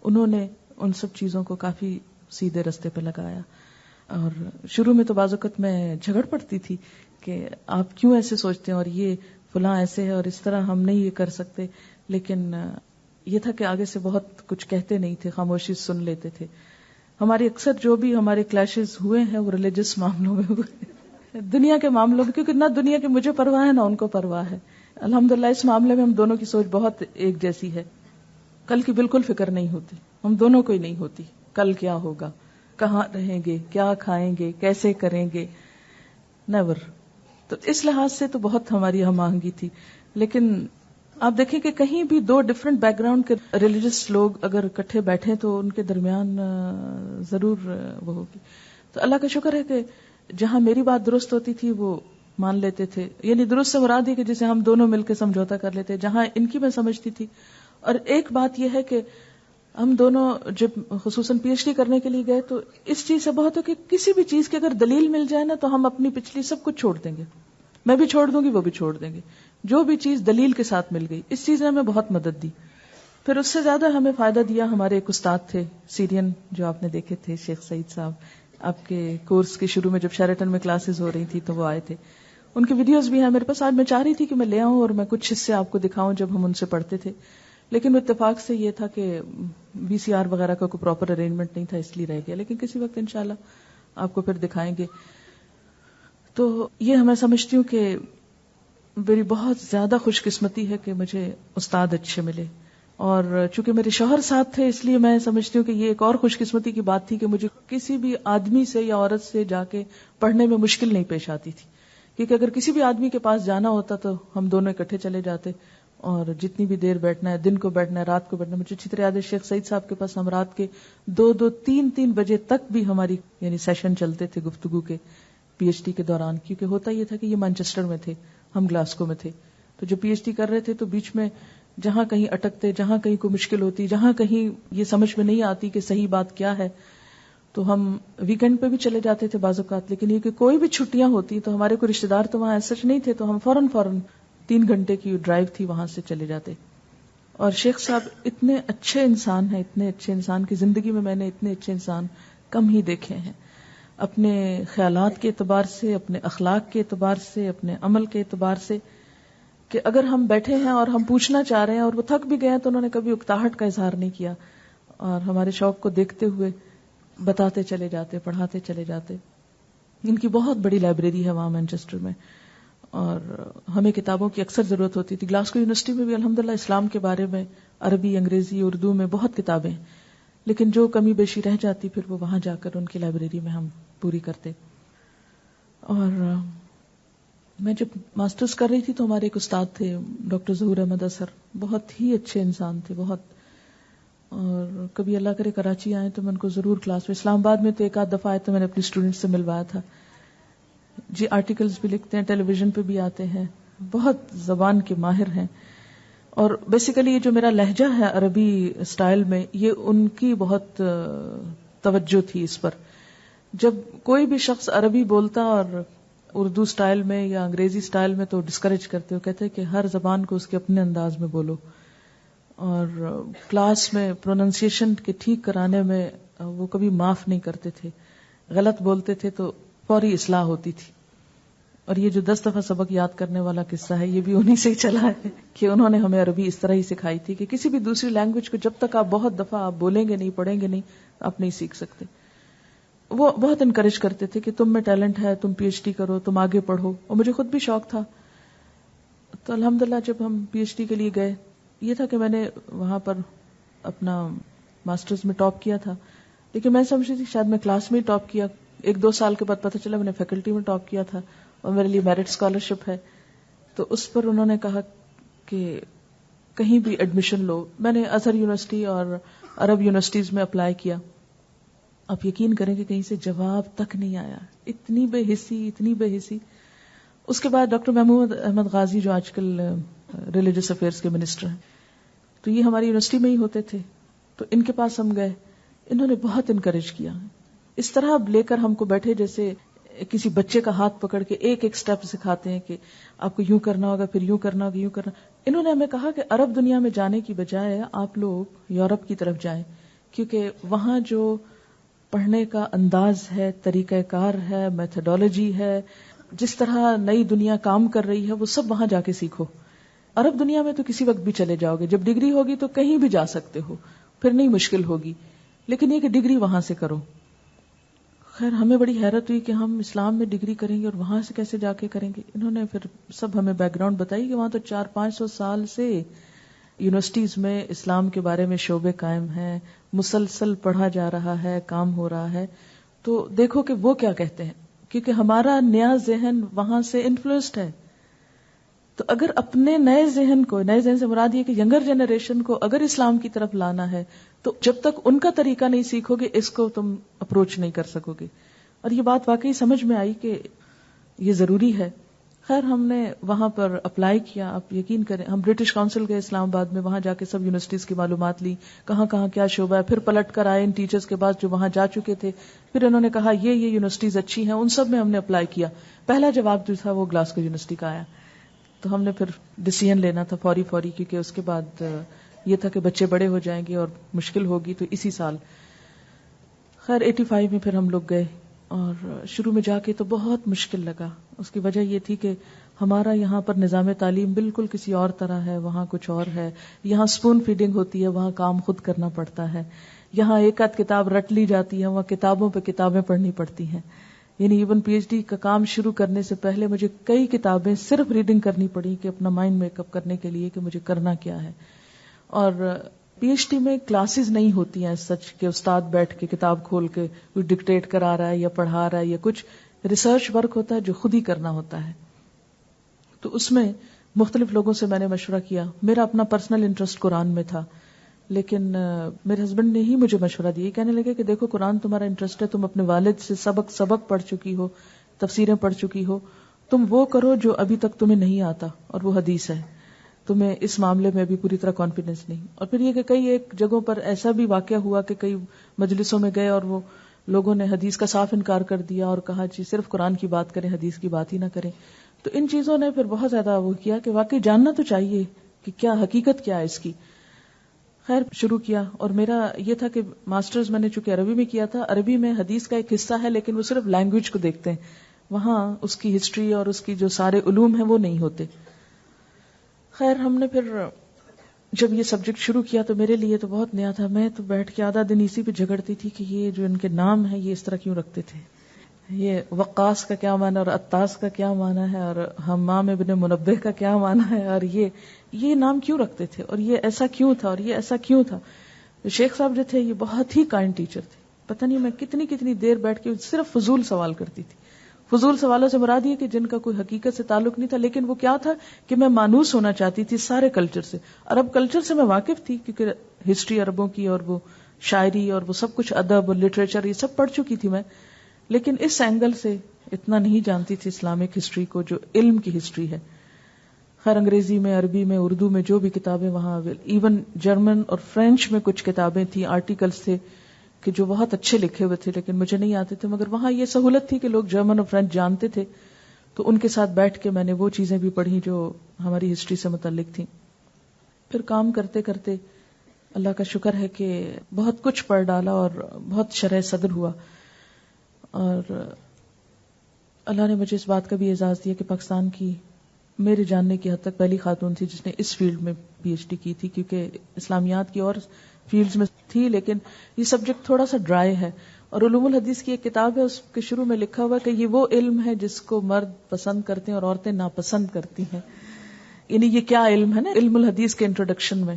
A: انہوں نے ان سب چیزوں کو کافی سیدھے رستے پہ لگایا. اور شروع میں تو بعض اوقات میں جھگڑ پڑتی تھی کہ آپ کیوں ایسے سوچتے ہیں اور یہ فلاں ایسے ہے اور اس طرح ہم نہیں یہ کر سکتے. لیکن یہ تھا کہ آگے سے بہت کچھ کہتے نہیں تھے، خاموشی سن لیتے تھے. ہماری اکثر جو بھی ہمارے کلیشز ہوئے ہیں وہ ریلیجس معاملوں میں ہوئے، دنیا کے معاملوں میں، کیونکہ نہ دنیا کی مجھے پرواہ ہے نہ ان کو پرواہ ہے. الحمدللہ اس معاملے میں ہم دونوں کی سوچ بہت ایک جیسی ہے. کل کی بالکل فکر نہیں ہوتی، ہم دونوں کو ہی نہیں ہوتی. کل کیا ہوگا، کہاں رہیں گے، کیا کھائیں گے، کیسے کریں گے، نیور. تو اس لحاظ سے تو بہت ہماری ہم آہنگی تھی. لیکن آپ دیکھیں کہ کہیں بھی دو ڈفرینٹ بیک گراؤنڈ کے ریلیجس لوگ اگر اکٹھے بیٹھے تو ان کے درمیان ضرور وہ ہوگی. تو اللہ کا شکر ہے کہ جہاں میری بات درست ہوتی تھی وہ مان لیتے تھے. یعنی درست سے مراد ہے کہ جسے ہم دونوں مل کے سمجھوتا کر لیتے. جہاں ان کی میں سمجھتی تھی. اور ایک بات یہ ہے کہ ہم دونوں جب خصوصاً پی ایچ ڈی کرنے کے لیے گئے تو اس چیز سے بہت ہو کہ کسی بھی چیز کی اگر دلیل مل جائے نا تو ہم اپنی پچھلی سب کچھ چھوڑ دیں گے. میں بھی چھوڑ دوں گی، وہ بھی چھوڑ دیں گے. جو بھی چیز دلیل کے ساتھ مل گئی، اس چیز نے ہمیں بہت مدد دی. پھر اس سے زیادہ ہمیں فائدہ دیا ہمارے ایک استاد تھے سیرین، جو آپ نے دیکھے تھے، شیخ سعید صاحب. آپ کے کورس کے شروع میں جب شیرٹن میں کلاسز ہو رہی تھی تو وہ آئے تھے. ان کی ویڈیوز بھی ہیں میرے پاس. آج میں چاہ رہی تھی کہ میں لے آؤں اور میں کچھ حصے آپ کو دکھاؤں جب ہم ان سے پڑھتے تھے، لیکن اتفاق سے یہ تھا کہ وی سی آر وغیرہ کا کوئی پراپر ارینجمنٹ نہیں تھا، اس لیے رہ گیا. لیکن کسی وقت انشاءاللہ آپ کو پھر دکھائیں گے. تو یہ میں سمجھتی ہوں کہ میری بہت زیادہ خوش قسمتی ہے کہ مجھے استاد اچھے ملے. اور چونکہ میرے شوہر ساتھ تھے اس لیے میں سمجھتی ہوں کہ یہ ایک اور خوش قسمتی کی بات تھی کہ مجھے کسی بھی آدمی سے یا عورت سے جا کے پڑھنے میں مشکل نہیں پیش آتی تھی. کیونکہ اگر کسی بھی آدمی کے پاس جانا ہوتا تو ہم دونوں اکٹھے چلے جاتے، اور جتنی بھی دیر بیٹھنا ہے، دن کو بیٹھنا ہے، رات کو بیٹھنا ہے. مجھے اچھی طرح یاد ہے شیخ سعید صاحب کے پاس ہم رات کے 2-2, 3-3 بجے تک بھی ہماری یعنی سیشن چلتے تھے گفتگو کے پی ایچ ڈی کے دوران. کیونکہ ہوتا یہ تھا کہ یہ مانچسٹر میں تھے، ہم گلاسکو میں تھے. تو جو پی ایچ ڈی کر رہے تھے تو بیچ میں جہاں کہیں اٹکتے، جہاں کہیں کوئی مشکل ہوتی، جہاں کہیں یہ سمجھ میں نہیں آتی کہ صحیح بات کیا ہے، تو ہم ویکینڈ پہ بھی چلے جاتے تھے بعض اوقات. لیکن یہ کہ کوئی بھی چھٹیاں ہوتی تو ہمارے کوئی رشتے دار تو وہاں ایسا نہیں تھے، تو ہم فوراً 3 گھنٹے کی ڈرائیو تھی، وہاں سے چلے جاتے. اور شیخ صاحب اتنے اچھے انسان ہیں، اتنے اچھے انسان کی زندگی میں نے اتنے اچھے انسان کم ہی دیکھے ہیں. اپنے خیالات کے اعتبار سے، اپنے اخلاق کے اعتبار سے، اپنے عمل کے اعتبار سے، کہ اگر ہم بیٹھے ہیں اور ہم پوچھنا چاہ رہے ہیں اور وہ تھک بھی گئے ہیں تو انہوں نے کبھی اکتاہٹ کا اظہار نہیں کیا، اور ہمارے شوق کو دیکھتے ہوئے بتاتے چلے جاتے، پڑھاتے چلے جاتے. ان کی بہت بڑی لائبریری ہے وہاں مانچسٹر میں، اور ہمیں کتابوں کی اکثر ضرورت ہوتی تھی. گلاسکو یونیورسٹی میں بھی الحمدللہ اسلام کے بارے میں عربی، انگریزی، اردو میں بہت کتابیں ہیں. لیکن جو کمی بیشی رہ جاتی پھر وہ وہاں جا کر ان کی لائبریری میں ہم پوری کرتے. اور میں جب ماسٹرز کر رہی تھی تو ہمارے ایک استاد تھے ڈاکٹر ظہور احمد اظہر, بہت ہی اچھے انسان تھے بہت, اور کبھی اللہ کرے کراچی آئے تو میں ان کو ضرور کلاس میں, اسلام آباد میں تو ایک آدھ دفعہ آئے تو میں نے اپنی اسٹوڈنٹ سے ملوایا تھا. جی آرٹیکلز بھی لکھتے ہیں, ٹیلی ویژن پہ بھی آتے ہیں, بہت زبان کے ماہر ہیں. اور بیسیکلی یہ جو میرا لہجہ ہے عربی اسٹائل میں, یہ ان کی بہت توجہ تھی اس پر. جب کوئی بھی شخص عربی بولتا اور اردو اسٹائل میں یا انگریزی اسٹائل میں تو ڈسکریج کرتے ہو, کہتے ہیں کہ ہر زبان کو اس کے اپنے انداز میں بولو. اور کلاس میں پروننسیشن کے ٹھیک کرانے میں وہ کبھی معاف نہیں کرتے تھے, غلط بولتے تھے تو فوری اصلاح ہوتی تھی. اور یہ جو 10 دفعہ سبق یاد کرنے والا قصہ ہے یہ بھی انہی سے ہی چلا ہے کہ انہوں نے ہمیں عربی اس طرح ہی سکھائی تھی کہ کسی بھی دوسری لینگویج کو جب تک آپ بہت دفعہ آپ بولیں گے نہیں, پڑھیں گے نہیں, آپ نہیں سیکھ سکتے. وہ بہت انکریج کرتے تھے کہ تم میں ٹیلنٹ ہے, تم پی ایچ ڈی کرو, تم آگے پڑھو. اور مجھے خود بھی شوق تھا. تو الحمدللہ جب ہم پی ایچ ڈی کے لیے گئے, یہ تھا کہ میں نے وہاں پر اپنا ماسٹرز میں ٹاپ کیا تھا, لیکن میں سمجھ رہی تھی شاید میں کلاس میں ہی ٹاپ کیا. 1-2 سال کے بعد پتہ چلا میں نے فیکلٹی میں ٹاپ کیا تھا اور میرے لیے میرٹ اسکالرشپ ہے. تو اس پر انہوں نے کہا کہ کہیں بھی ایڈمیشن لو. میں نے ازہر یونیورسٹی اور عرب یونیورسٹیز میں اپلائی کیا. آپ یقین کریں کہ کہیں سے جواب تک نہیں آیا, اتنی بے حسی, اتنی بے حسی. اس کے بعد ڈاکٹر محمود احمد غازی جو آج کل ریلیجس افیئرس کے منسٹر ہیں, تو یہ ہماری یونیورسٹی میں ہی ہوتے تھے, تو ان کے پاس ہم گئے. انہوں نے بہت انکریج کیا, اس طرح لے کر ہم کو بیٹھے جیسے کسی بچے کا ہاتھ پکڑ کے ایک ایک سٹیپ سکھاتے ہیں کہ آپ کو یوں کرنا ہوگا, پھر یوں کرنا ہوگا, یوں کرنا. انہوں نے ہمیں کہا کہ عرب دنیا میں جانے کی بجائے آپ لوگ یورپ کی طرف جائیں, کیونکہ وہاں جو پڑھنے کا انداز ہے, طریقہ کار ہے, میتھڈولوجی ہے, جس طرح نئی دنیا کام کر رہی ہے, وہ سب وہاں جا کے سیکھو. عرب دنیا میں تو کسی وقت بھی چلے جاؤ گے, جب ڈگری ہوگی تو کہیں بھی جا سکتے ہو, پھر نہیں مشکل ہوگی, لیکن یہ کہ ڈگری وہاں سے کرو. خیر ہمیں بڑی حیرت ہوئی کہ ہم اسلام میں ڈگری کریں گے اور وہاں سے کیسے جا کے کریں گے. انہوں نے پھر سب ہمیں بیک گراؤنڈ بتائی کہ وہاں تو 400-500 سال سے یونیورسٹیز میں اسلام کے بارے میں شعبے قائم ہیں, مسلسل پڑھا جا رہا ہے, کام ہو رہا ہے. تو دیکھو کہ وہ کیا کہتے ہیں, کیونکہ ہمارا نیا ذہن وہاں سے انفلوئنسڈ ہے. تو اگر اپنے نئے ذہن سے مراد یہ کہ ینگر جنریشن کو اگر اسلام کی طرف لانا ہے تو جب تک ان کا طریقہ نہیں سیکھو گے اس کو تم اپروچ نہیں کر سکو گے. اور یہ بات واقعی سمجھ میں آئی کہ یہ ضروری ہے. خیر ہم نے وہاں پر اپلائی کیا. آپ یقین کریں ہم برٹش کونسل گئے اسلام آباد میں, وہاں جا کے سب یونیورسٹیز کی معلومات لی, کہاں کہاں کیا شعبہ ہے. پھر پلٹ کر آئے ان ٹیچرز کے پاس جو وہاں جا چکے تھے, پھر انہوں نے کہا یہ یونیورسٹیز اچھی ہیں, ان سب میں ہم نے اپلائی کیا. پہلا جواب جو تھا وہ گلاسکو یونیورسٹی کا آیا. تو ہم نے پھر ڈیسیژن لینا تھا فوری, کیونکہ اس کے بعد یہ تھا کہ بچے بڑے ہو جائیں گے اور مشکل ہوگی, تو اسی سال. خیر 85 میں پھر ہم لوگ گئے, اور شروع میں جا کے تو بہت مشکل لگا. اس کی وجہ یہ تھی کہ ہمارا یہاں پر نظام تعلیم بالکل کسی اور طرح ہے, وہاں کچھ اور ہے. یہاں سپون فیڈنگ ہوتی ہے, وہاں کام خود کرنا پڑتا ہے. یہاں ایک آدھ کتاب رٹ لی جاتی ہے, وہاں کتابوں پہ کتابیں پڑھنی پڑتی ہیں. یعنی ایون پی ایچ ڈی کا کام شروع کرنے سے پہلے مجھے کئی کتابیں صرف ریڈنگ کرنی پڑی کہ اپنا مائنڈ میک اپ کرنے کے لیے کہ مجھے کرنا کیا ہے. اور پی ایچ ڈی میں کلاسز نہیں ہوتی ہیں سچ کہ استاد بیٹھ کے کتاب کھول کے کوئی ڈکٹیٹ کرا رہا ہے یا پڑھا رہا ہے, یا کچھ ریسرچ ورک ہوتا ہے جو خود ہی کرنا ہوتا ہے. تو اس میں مختلف لوگوں سے میں نے مشورہ کیا. میرا اپنا پرسنل انٹرسٹ قرآن میں تھا, لیکن میرے ہسبینڈ نے ہی مجھے مشورہ دیا, کہنے لگے کہ دیکھو قرآن تمہارا انٹرسٹ ہے, تم اپنے والد سے سبق پڑھ چکی ہو, تفسیریں پڑھ چکی ہو, تم وہ کرو جو ابھی تک تمہیں نہیں آتا, اور وہ حدیث ہے. تمہیں اس معاملے میں ابھی پوری طرح کانفیڈنس نہیں. اور پھر یہ کہ کئی ایک جگہوں پر ایسا بھی واقعہ ہوا کہ کئی مجلسوں میں گئے اور وہ لوگوں نے حدیث کا صاف انکار کر دیا اور کہا جی صرف قرآن کی بات کریں, حدیث کی بات ہی نہ کریں. تو ان چیزوں نے پھر بہت زیادہ وہ کیا کہ واقعی جاننا تو چاہیے کہ کیا حقیقت کیا ہے اس کی. خیر شروع کیا, اور میرا یہ تھا کہ ماسٹرز میں نے چونکہ عربی میں کیا تھا, عربی میں حدیث کا ایک حصہ ہے لیکن وہ صرف لینگویج کو دیکھتے ہیں, وہاں اس کی ہسٹری اور اس کی جو سارے علوم ہیں وہ نہیں ہوتے. خیر ہم نے پھر جب یہ سبجیکٹ شروع کیا تو میرے لیے تو بہت نیا تھا. میں تو بیٹھ کے آدھا دن اسی پہ جھگڑتی تھی کہ یہ جو ان کے نام ہیں یہ اس طرح کیوں رکھتے تھے, یہ وقاص کا کیا معنی اور عطاس کا کیا معنی ہے, اور حمام ابن منبہ کا کیا معنی ہے, اور یہ نام کیوں رکھتے تھے, اور یہ ایسا کیوں تھا, اور یہ ایسا کیوں تھا. شیخ صاحب جو تھے یہ بہت ہی کائنڈ ٹیچر تھے. پتہ نہیں میں کتنی دیر بیٹھ کے صرف فضول سوال کرتی تھی. فضول سوالوں سے مراد یہ کہ جن کا کوئی حقیقت سے تعلق نہیں تھا, لیکن وہ کیا تھا کہ میں مانوس ہونا چاہتی تھی سارے کلچر سے. عرب کلچر سے میں واقف تھی کیونکہ ہسٹری عربوں کی اور وہ شاعری اور وہ سب کچھ ادب اور لٹریچر یہ سب پڑھ چکی تھی میں, لیکن اس اینگل سے اتنا نہیں جانتی تھی اسلامک ہسٹری کو جو علم کی ہسٹری ہے. خیر انگریزی میں, عربی میں, اردو میں جو بھی کتابیں وہاں, ایون جرمن اور فرینچ میں کچھ کتابیں تھیں, آرٹیکلز تھے کہ جو بہت اچھے لکھے ہوئے تھے لیکن مجھے نہیں آتے تھے. مگر وہاں یہ سہولت تھی کہ لوگ جرمن اور فرینچ جانتے تھے, تو ان کے ساتھ بیٹھ کے میں نے وہ چیزیں بھی پڑھی جو ہماری ہسٹری سے متعلق تھیں. پھر کام کرتے کرتے اللہ کا شکر ہے کہ بہت کچھ پڑھ ڈالا اور بہت شرح صدر ہوا, اور اللہ نے مجھے اس بات کا بھی اعزاز دیا کہ پاکستان کی میرے جاننے کی حد تک پہلی خاتون تھی جس نے اس فیلڈ میں پی ایچ ڈی کی تھی, کیونکہ اسلامیات کی اور فیلڈز میں تھی لیکن یہ سبجیکٹ تھوڑا سا ڈرائی ہے. اور علوم الحدیث کی ایک کتاب ہے, اس کے شروع میں لکھا ہوا کہ یہ وہ علم ہے جس کو مرد پسند کرتے ہیں اور عورتیں ناپسند کرتی ہیں. یعنی یہ کیا علم ہے نا, علم الحدیث کے انٹروڈکشن میں.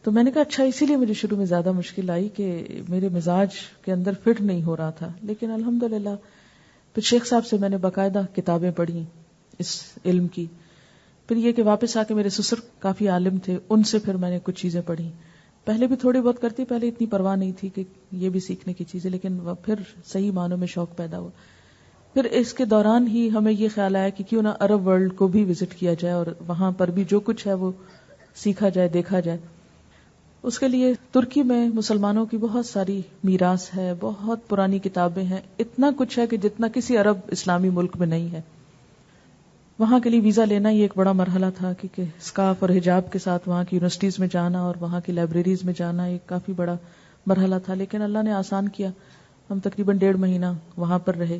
A: تو میں نے کہا اچھا, اسی لیے مجھے شروع میں زیادہ مشکل آئی کہ میرے مزاج کے اندر فٹ نہیں ہو رہا تھا. لیکن الحمدللہ پھر شیخ صاحب سے میں نے باقاعدہ کتابیں پڑھی اس علم کی. پھر یہ کہ واپس آ کے میرے سسر کافی عالم تھے, ان سے پھر میں نے کچھ چیزیں پڑھی. پہلے بھی تھوڑی بہت کرتی, پہلے اتنی پرواہ نہیں تھی کہ یہ بھی سیکھنے کی چیز ہے, لیکن پھر صحیح معنوں میں شوق پیدا ہوا. پھر اس کے دوران ہی ہمیں یہ خیال آیا کہ کیوں نہ عرب ورلڈ کو بھی وزٹ کیا جائے اور وہاں پر بھی جو کچھ ہے وہ سیکھا جائے, دیکھا جائے. اس کے لیے ترکی میں مسلمانوں کی بہت ساری میراث ہے, بہت پرانی کتابیں ہیں, اتنا کچھ ہے کہ جتنا کسی عرب اسلامی ملک میں نہیں ہے. وہاں کے لیے ویزا لینا یہ ایک بڑا مرحلہ تھا, کیونکہ اسکارف اور حجاب کے ساتھ وہاں کی یونیورسٹیز میں جانا اور وہاں کی لائبریریز میں جانا ایک کافی بڑا مرحلہ تھا. لیکن اللہ نے آسان کیا, ہم تقریباً 1.5 مہینہ وہاں پر رہے,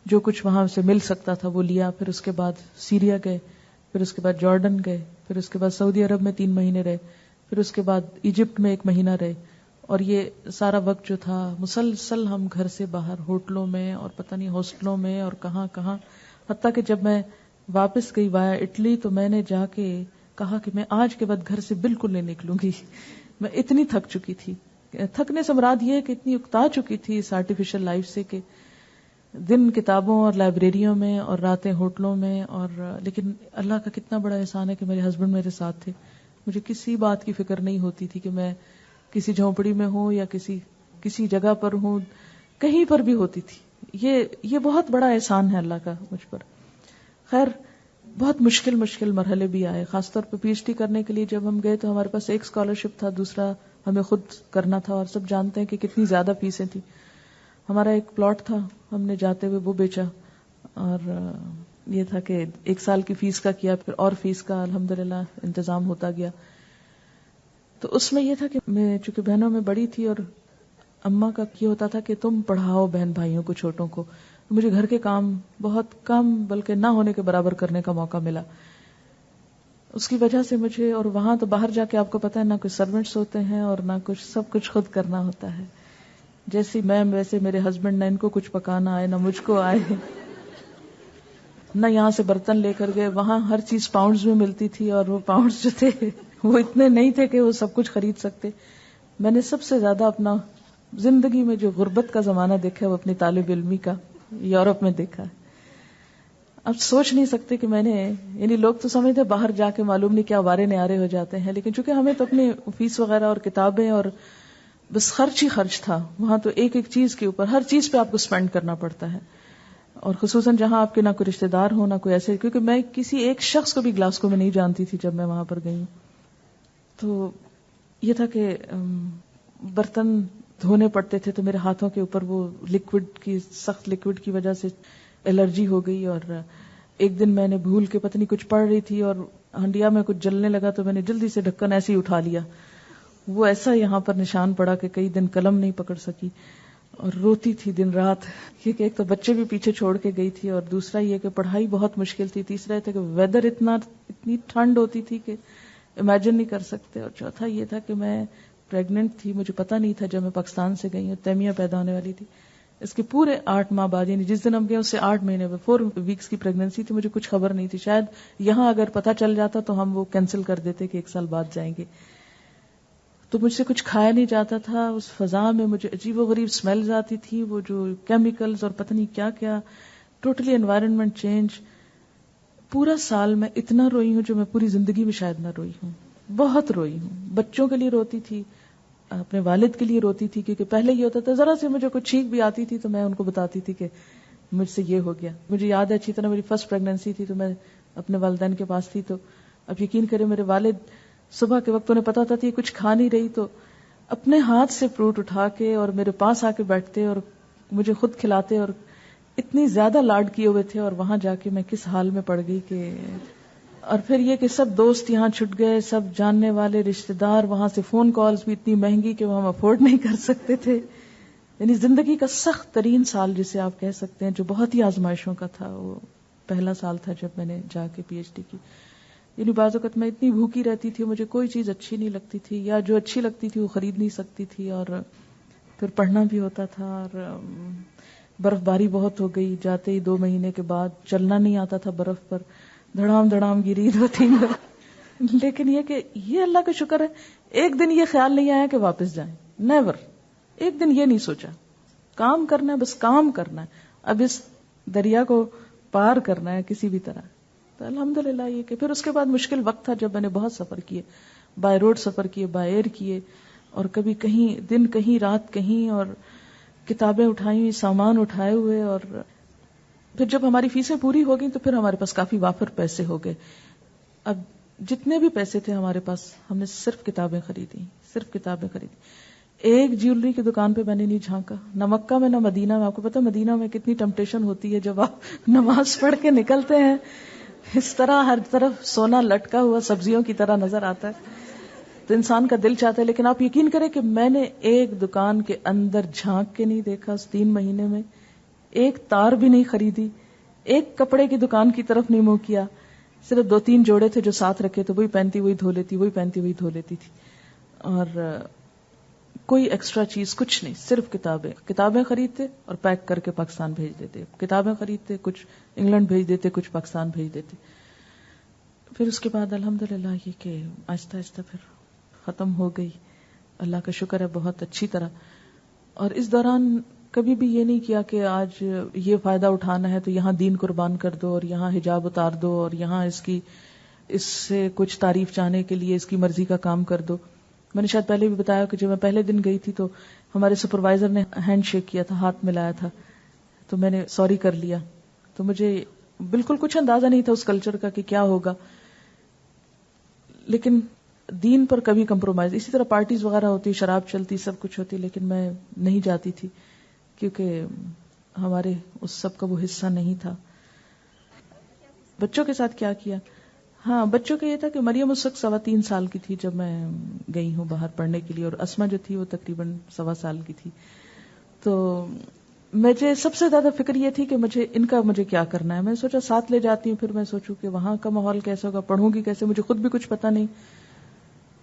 A: جو کچھ وہاں سے مل سکتا تھا وہ لیا. پھر اس کے بعد سیریا گئے, پھر اس کے بعد جارڈن گئے, پھر اس کے بعد سعودی عرب میں 3 مہینے رہے, پھر اس کے بعد ایجپٹ میں 1 مہینہ رہے. اور یہ سارا وقت جو تھا مسلسل ہم گھر سے باہر ہوٹلوں میں اور پتہ نہیں ہاسٹلوں میں اور کہاں کہاں, حتیٰ کہ جب میں واپس گئی وایا اٹلی تو میں نے جا کے کہا کہ میں آج کے بعد گھر سے بالکل نہیں نکلوں گی. میں اتنی تھک چکی تھی, تھکنے سے مراد یہ ہے کہ اتنی اکتا چکی تھی اس آرٹیفیشل لائف سے کہ دن کتابوں اور لائبریریوں میں اور راتیں ہوٹلوں میں. اور لیکن اللہ کا کتنا بڑا احسان ہے کہ میرے ہسبینڈ میرے ساتھ تھے. مجھے کسی بات کی فکر نہیں ہوتی تھی کہ میں کسی جھونپڑی میں ہوں یا کسی جگہ پر ہوں, کہیں پر بھی ہوتی تھی. یہ بہت بڑا احسان ہے اللہ کا مجھ پر. خیر بہت مشکل مرحلے بھی آئے, خاص طور پہ پی ایچ ڈی کرنے کے لیے جب ہم گئے تو ہمارے پاس ایک اسکالرشپ تھا, دوسرا ہمیں خود کرنا تھا, اور سب جانتے ہیں کہ کتنی زیادہ فیسیں تھیں. ہمارا ایک پلاٹ تھا, ہم نے جاتے ہوئے وہ بیچا, اور یہ تھا کہ 1 سال کی فیس کا کیا, پھر اور فیس کا الحمدللہ انتظام ہوتا گیا. تو اس میں یہ تھا کہ میں چونکہ بہنوں میں بڑی تھی اور اماں کا یہ ہوتا تھا کہ تم پڑھاؤ بہن بھائیوں کو, چھوٹوں کو. مجھے گھر کے کام بہت کم بلکہ نہ ہونے کے برابر کرنے کا موقع ملا. اس کی وجہ سے مجھے, اور وہاں تو باہر جا کے آپ کو پتا ہے نہ کوئی سرونٹس ہوتے ہیں اور نہ کچھ, سب کچھ خود کرنا ہوتا ہے. جیسی میں ویسے میرے ہسبینڈ, نہ ان کو کچھ پکانا آئے نہ مجھ کو آئے, نہ یہاں سے برتن لے کر گئے. وہاں ہر چیز پاؤنڈز میں ملتی تھی اور وہ پاؤنڈز جو تھے وہ اتنے نہیں تھے کہ وہ سب کچھ خرید سکتے. میں نے سب سے زیادہ اپنا زندگی میں جو غربت کا زمانہ دیکھا ہے وہ اپنی طالب علمی کا یورپ میں دیکھا ہے. اب سوچ نہیں سکتے کہ میں نے, یعنی لوگ تو سمجھتے باہر جا کے معلوم نہیں کیا وارے نعرے ہو جاتے ہیں, لیکن چونکہ ہمیں تو اپنی فیس وغیرہ اور کتابیں اور بس خرچ ہی خرچ تھا. وہاں تو ایک چیز کے اوپر, ہر چیز پہ آپ کو سپینڈ کرنا پڑتا ہے, اور خصوصاً جہاں آپ کے نہ کوئی رشتے دار ہو نہ کوئی ایسے, کیونکہ میں کسی ایک شخص کو بھی گلاسکو میں نہیں جانتی تھی جب میں وہاں پر گئی. تو یہ تھا کہ برتن دھونے پڑتے تھے تو میرے ہاتھوں کے اوپر وہ سخت لکوڈ کی وجہ سے الرجی ہو گئی. اور ایک دن میں نے بھول کے پتہ نہیں کچھ پڑھ رہی تھی اور ہنڈیا میں کچھ جلنے لگا تو میں نے جلدی سے ڈھکن ایسے ہی اٹھا لیا. وہ ایسا یہاں پر نشان پڑا کہ کئی دن قلم نہیں پکڑ سکی اور روتی تھی دن رات, کیونکہ ایک تو بچے بھی پیچھے چھوڑ کے گئی تھی, اور دوسرا یہ کہ پڑھائی بہت مشکل تھی, تیسرا یہ تھا کہ ویدر اتنی ٹھنڈ ہوتی تھی کہ امیجن نہیں کر سکتے, اور چوتھا یہ تھا کہ میں پریگننٹ تھی. مجھے پتا نہیں تھا جب میں پاکستان سے گئی ہوں, تیمیہ پیدا ہونے والی تھی. اس کے پورے 8 ماہ بعد, یعنی جس دن ہم گئے اس سے 8 مہینے 4 ویکس کی پریگننسی تھی. مجھے کچھ خبر نہیں تھی. شاید یہاں اگر پتا چل جاتا تو ہم وہ کینسل کر دیتے کہ 1 سال بعد جائیں گے. تو مجھ سے کچھ کھایا نہیں جاتا تھا. اس فضا میں مجھے عجیب و غریب سمیلز آتی تھی, وہ جو کیمیکلز اور پتہ نہیں کیا کیا, ٹوٹلی انوائرنمنٹ چینج. پورا سال میں اتنا روئی ہوں جو میں پوری زندگی میں شاید نہ روئی ہوں. بہت روئی ہوں. بچوں کے لیے روتی تھی, اپنے والد کے لیے روتی تھی, کیونکہ پہلے یہ ہوتا تھا ذرا سے مجھے کوئی چھینک بھی آتی تھی تو میں ان کو بتاتی تھی کہ مجھ سے یہ ہو گیا. مجھے یاد ہے اچھی طرح میری فرسٹ پریگنینسی تھی تو میں اپنے والدین کے پاس تھی, تو اب یقین کریں میرے والد صبح کے وقت انہیں پتا تھا کہ کچھ کھا نہیں رہی تو اپنے ہاتھ سے فروٹ اٹھا کے اور میرے پاس آ کے بیٹھتے اور مجھے خود کھلاتے, اور اتنی زیادہ لاڈ کیے ہوئے تھے. اور وہاں جا کے میں کس حال میں پڑ گئی کہ, اور پھر یہ کہ سب دوست یہاں چھٹ گئے, سب جاننے والے رشتے دار, وہاں سے فون کالز بھی اتنی مہنگی کہ وہ ہم افورڈ نہیں کر سکتے تھے. یعنی زندگی کا سخت ترین سال جسے آپ کہہ سکتے ہیں, جو بہت ہی آزمائشوں کا تھا, وہ پہلا سال تھا جب میں نے جا کے پی ایچ ڈی کی. یعنی بعض اوقات میں اتنی بھوکی رہتی تھی, مجھے کوئی چیز اچھی نہیں لگتی تھی, یا جو اچھی لگتی تھی وہ خرید نہیں سکتی تھی, اور پھر پڑھنا بھی ہوتا تھا. اور برف باری بہت ہو گئی, جاتے ہی 2 مہینے کے بعد چلنا نہیں آتا تھا برف پر, دھڑام گری 2-3 بار. لیکن یہ کہ یہ اللہ کا شکر ہے, ایک دن یہ خیال نہیں آیا کہ واپس جائیں, نیور. ایک دن یہ نہیں سوچا, کام کرنا ہے, بس کام کرنا ہے, اب اس دریا کو پار کرنا ہے کسی بھی طرح. تو الحمدللہ یہ کہ پھر اس کے بعد مشکل وقت تھا جب میں نے بہت سفر کیے, بائی روڈ سفر کیے, بائی ایئر کیے, اور کبھی کہیں دن کہیں رات کہیں, اور کتابیں اٹھائی ہوئی, سامان اٹھائے ہوئے. اور پھر جب ہماری فیسیں پوری ہو گئی تو پھر ہمارے پاس کافی وافر پیسے ہو گئے. اب جتنے بھی پیسے تھے ہمارے پاس, ہم نے صرف کتابیں خریدی, صرف کتابیں خریدی. ایک جیولری کی دکان پہ میں نے نہیں جھانکا, نہ مکہ میں نہ مدینہ میں. آپ کو پتا مدینہ میں کتنی ٹمپٹیشن ہوتی ہے جب آپ نماز پڑھ کے نکلتے ہیں, اس طرح ہر طرف سونا لٹکا ہوا سبزیوں کی طرح نظر آتا ہے, تو انسان کا دل چاہتا ہے. لیکن آپ یقین کریں کہ میں نے ایک دکان کے اندر جھانک کے نہیں دیکھا اس 3 مہینے میں, ایک تار بھی نہیں خریدی, ایک کپڑے کی دکان کی طرف نہیں منہ کیا. صرف 2-3 جوڑے تھے جو ساتھ رکھے تو وہی پہنتی وہی دھو لیتی, وہی پہنتی وہی دھو لیتی تھی. اور کوئی ایکسٹرا چیز کچھ نہیں, صرف کتابیں خریدتے اور پیک کر کے پاکستان بھیج دیتے. کتابیں خریدتے, کچھ انگلینڈ بھیج دیتے, کچھ پاکستان بھیج دیتے. پھر اس کے بعد الحمدللہ یہ کہ آہستہ آہستہ پھر ختم ہو گئی, اللہ کا شکر ہے بہت اچھی طرح. اور اس دوران کبھی بھی یہ نہیں کیا کہ آج یہ فائدہ اٹھانا ہے تو یہاں دین قربان کر دو, اور یہاں حجاب اتار دو, اور یہاں اس سے کچھ تعریف چاہنے کے لیے اس کی مرضی کا کام کر دو. میں نے شاید پہلے بھی بتایا کہ جب میں پہلے دن گئی تھی تو ہمارے سپروائزر نے ہینڈ شیک کیا تھا, ہاتھ ملایا تھا, تو میں نے سوری کر لیا. تو مجھے بالکل کچھ اندازہ نہیں تھا اس کلچر کا کہ کیا ہوگا, لیکن دین پر کبھی کمپرومائز. اسی طرح پارٹیز وغیرہ ہوتی, شراب چلتی, سب کچھ ہوتی, لیکن میں نہیں جاتی تھی کیونکہ ہمارے اس سب کا وہ حصہ نہیں تھا. بچوں کے ساتھ کیا کیا؟ ہاں, بچوں کا یہ تھا کہ مریم اس وقت 3.25 سال کی تھی جب میں گئی ہوں باہر پڑھنے کے لیے, اور اسما جو تھی وہ تقریباً 1.25 سال کی تھی. تو مجھے سب سے زیادہ فکر یہ تھی کہ مجھے کیا کرنا ہے. میں نے سوچا ساتھ لے جاتی ہوں, پھر میں سوچوں کہ وہاں کا ماحول کیسا ہوگا, پڑھوں گی کیسے, مجھے خود بھی کچھ پتا نہیں.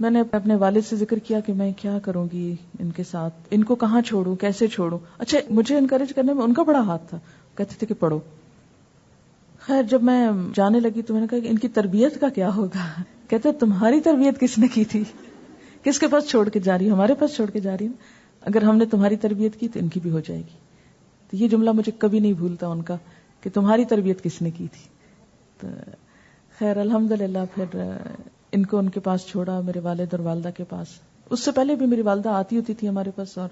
A: میں نے اپنے والد سے ذکر کیا کہ میں کیا کروں گی ان کے ساتھ, ان کو کہاں چھوڑوں, کیسے چھوڑوں. اچھا, مجھے انکریج کرنے میں ان کا بڑا ہاتھ تھا, کہتے تھے کہ پڑھو. خیر جب میں جانے لگی تو میں نے کہا کہ ان کی تربیت کا کیا ہوگا. کہتے تمہاری تربیت کس نے کی تھی, کس کے پاس چھوڑ کے جا رہی, ہمارے پاس چھوڑ کے جا رہی, اگر ہم نے تمہاری تربیت کی تو ان کی بھی ہو جائے گی. تو یہ جملہ مجھے کبھی نہیں بھولتا ان کا کہ تمہاری تربیت کس نے کی تھی. تو خیر الحمدللہ پھر ان کو ان کے پاس چھوڑا, میرے والد اور والدہ کے پاس. اس سے پہلے بھی میری والدہ آتی ہوتی تھی ہمارے پاس, اور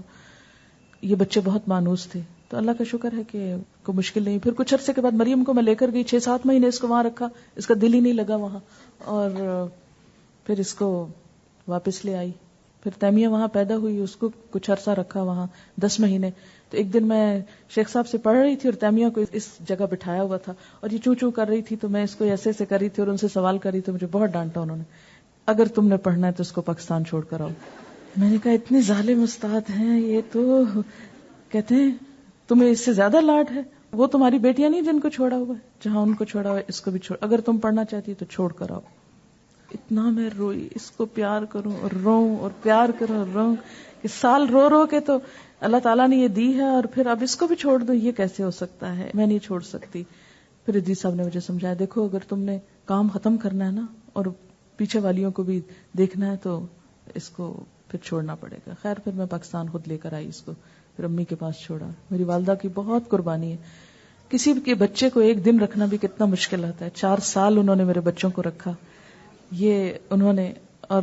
A: یہ بچے بہت مانوس تھے, تو اللہ کا شکر ہے کہ کوئی مشکل نہیں. پھر کچھ عرصے کے بعد مریم کو میں لے کر گئی, 6-7 مہینے اس کو وہاں رکھا, اس کا دل ہی نہیں لگا وہاں, اور پھر اس کو واپس لے آئی. پھر تیمیہ وہاں پیدا ہوئی, اس کو کچھ عرصہ رکھا وہاں 10 مہینے. تو ایک دن میں شیخ صاحب سے پڑھ رہی تھی اور تیمیہ کو اس جگہ بٹھایا ہوا تھا, اور یہ چوں چوں کر رہی تھی, تو میں اس کو ایسے ایسے کر رہی تھی اور ان سے سوال کر رہی تھی. مجھے بہت ڈانٹا انہوں نے, اگر تم نے پڑھنا ہے تو اس کو پاکستان چھوڑ کر آؤ. میں نے کہا اتنے ظالم استاد ہیں یہ, تو کہتے ہیں تمہیں اس سے زیادہ لاڈ ہے, وہ تمہاری بیٹیاں نہیں جن کو چھوڑا ہوا ہے, جہاں ان کو چھوڑا ہوا ہے اس کو بھی چھوڑ, اگر تم پڑھنا چاہتی ہے تو چھوڑ کر آؤ. اتنا میں روئی, اس کو پیار کروں اور روؤں اور پیار کروں اور روؤں, کہ سال رو رو کے تو اللہ تعالیٰ نے یہ دی ہے, اور پھر اب اس کو بھی چھوڑ دو, یہ کیسے ہو سکتا ہے, میں نہیں چھوڑ سکتی. پھر عزیز صاحب نے مجھے سمجھایا, دیکھو اگر تم نے کام ختم کرنا ہے نا اور پیچھے والیوں کو بھی دیکھنا ہے تو اس کو پھر چھوڑنا پڑے گا. خیر پھر میں پاکستان خود لے کر آئی اس کو, پھر امی کے پاس چھوڑا. میری والدہ کی بہت قربانی ہے. کسی کے بچے کو ایک دن رکھنا بھی کتنا مشکل ہوتا ہے. 4 سال انہوں نے میرے بچوں کو رکھا. یہ انہوں نے, اور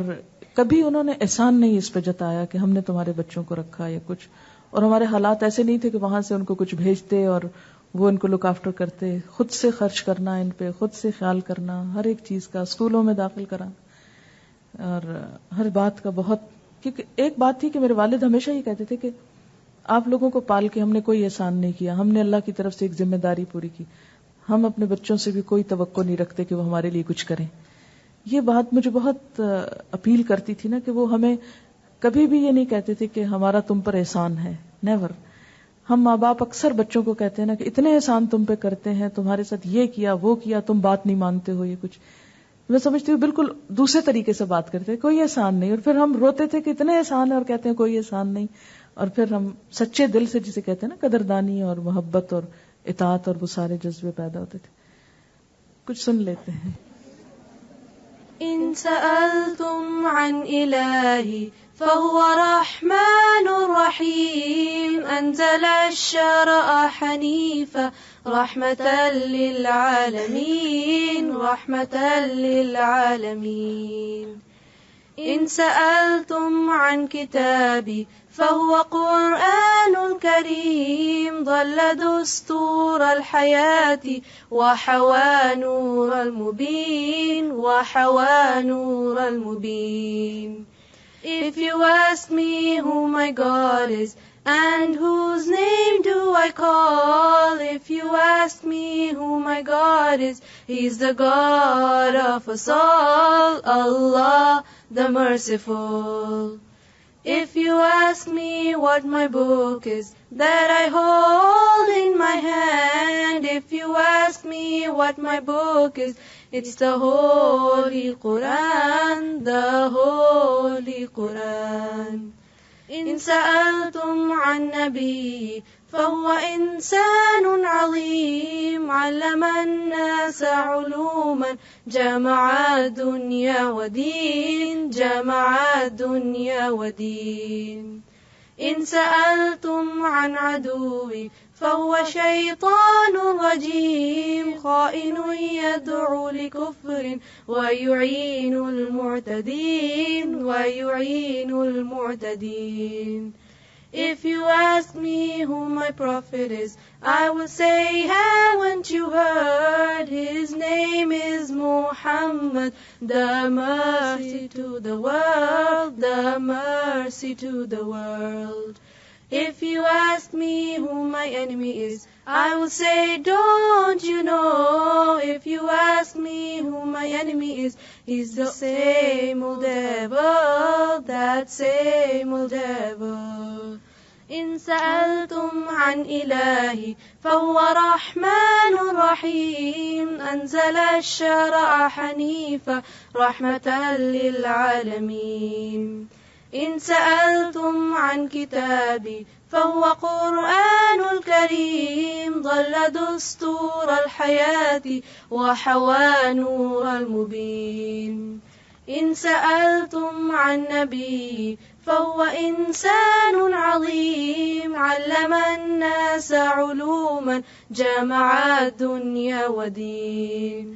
A: کبھی انہوں نے احسان نہیں اس پہ جتایا کہ ہم نے تمہارے بچوں کو رکھا یا کچھ. اور ہمارے حالات ایسے نہیں تھے کہ وہاں سے ان کو کچھ بھیجتے اور وہ ان کو لک آفٹر کرتے. خود سے خرچ کرنا ان پہ, خود سے خیال کرنا ہر ایک چیز کا, اسکولوں میں داخل کرا, اور ہر بات کا بہت. کیونکہ ایک بات تھی کہ میرے والد ہمیشہ یہ کہتے تھے کہ آپ لوگوں کو پال کے ہم نے کوئی احسان نہیں کیا, ہم نے اللہ کی طرف سے ایک ذمہ داری پوری کی. ہم اپنے بچوں سے بھی کوئی توقع نہیں رکھتے کہ وہ ہمارے لیے کچھ کریں. یہ بات مجھے بہت اپیل کرتی تھی نا, کہ وہ ہمیں کبھی بھی یہ نہیں کہتے تھے کہ ہمارا تم پر احسان ہے. نیور. ہم ماں باپ اکثر بچوں کو کہتے ہیں نا کہ اتنے احسان تم پہ کرتے ہیں, تمہارے ساتھ یہ کیا وہ کیا, تم بات نہیں مانتے ہو, یہ کچھ. میں سمجھتی ہوں بالکل دوسرے طریقے سے بات کرتے ہیں, کوئی احسان نہیں. اور پھر ہم روتے تھے کہ اتنے احسان ہے اور کہتے ہیں کوئی احسان نہیں. اور پھر ہم سچے دل سے, جسے کہتے ہیں نا قدردانی اور محبت اور اطاعت اور وہ سارے جذبے پیدا ہوتے تھے. کچھ سن لیتے ہیں.
B: إن سألتم عن إلهي فهو رحمن رحيم أنزل الشرع حنيفا رحمة للعالمين رحمة للعالمين. إن سألتم عن كتابي فهو قرآن كريم ظل دستور الحياة وحوى نور المبين وحوى نور المبين. If you ask me who my God is and whose name do I call, if you ask me who my God is, He's the God of us all, Allah the Merciful. If you ask me what my book is that I hold in my hand, if you ask me what my book is, it's the Holy Quran, the Holy Quran. إن سألتم عن نبي فهو إنسان عظيم علم الناس علوما جمع الدنيا ودين جمع الدنيا ودين. إن سألتم عن عدوي فهو شيطان رجيم خائن يدعو لكفر ويعين المعتدين ويعين المعتدين. If you ask me who my prophet is, I will say, haven't you heard? His name is Muhammad, the mercy to the world, the mercy to the world. If you ask me who my enemy is, I will say, don't you know? If you ask me who my enemy is, he's the same old devil, that same old devil. إن سألتم عن إلهي فهو رحمن رحيم أنزل الشرع حنيفا رحمة للعالمين. إن سألتم عن كتابي فهو قرآن كريم ظل دستور الحياة وحوى نور المبين. إن سألتم عن نبي فهو إنسان عظيم علم الناس علوما جمع الدنيا ودين.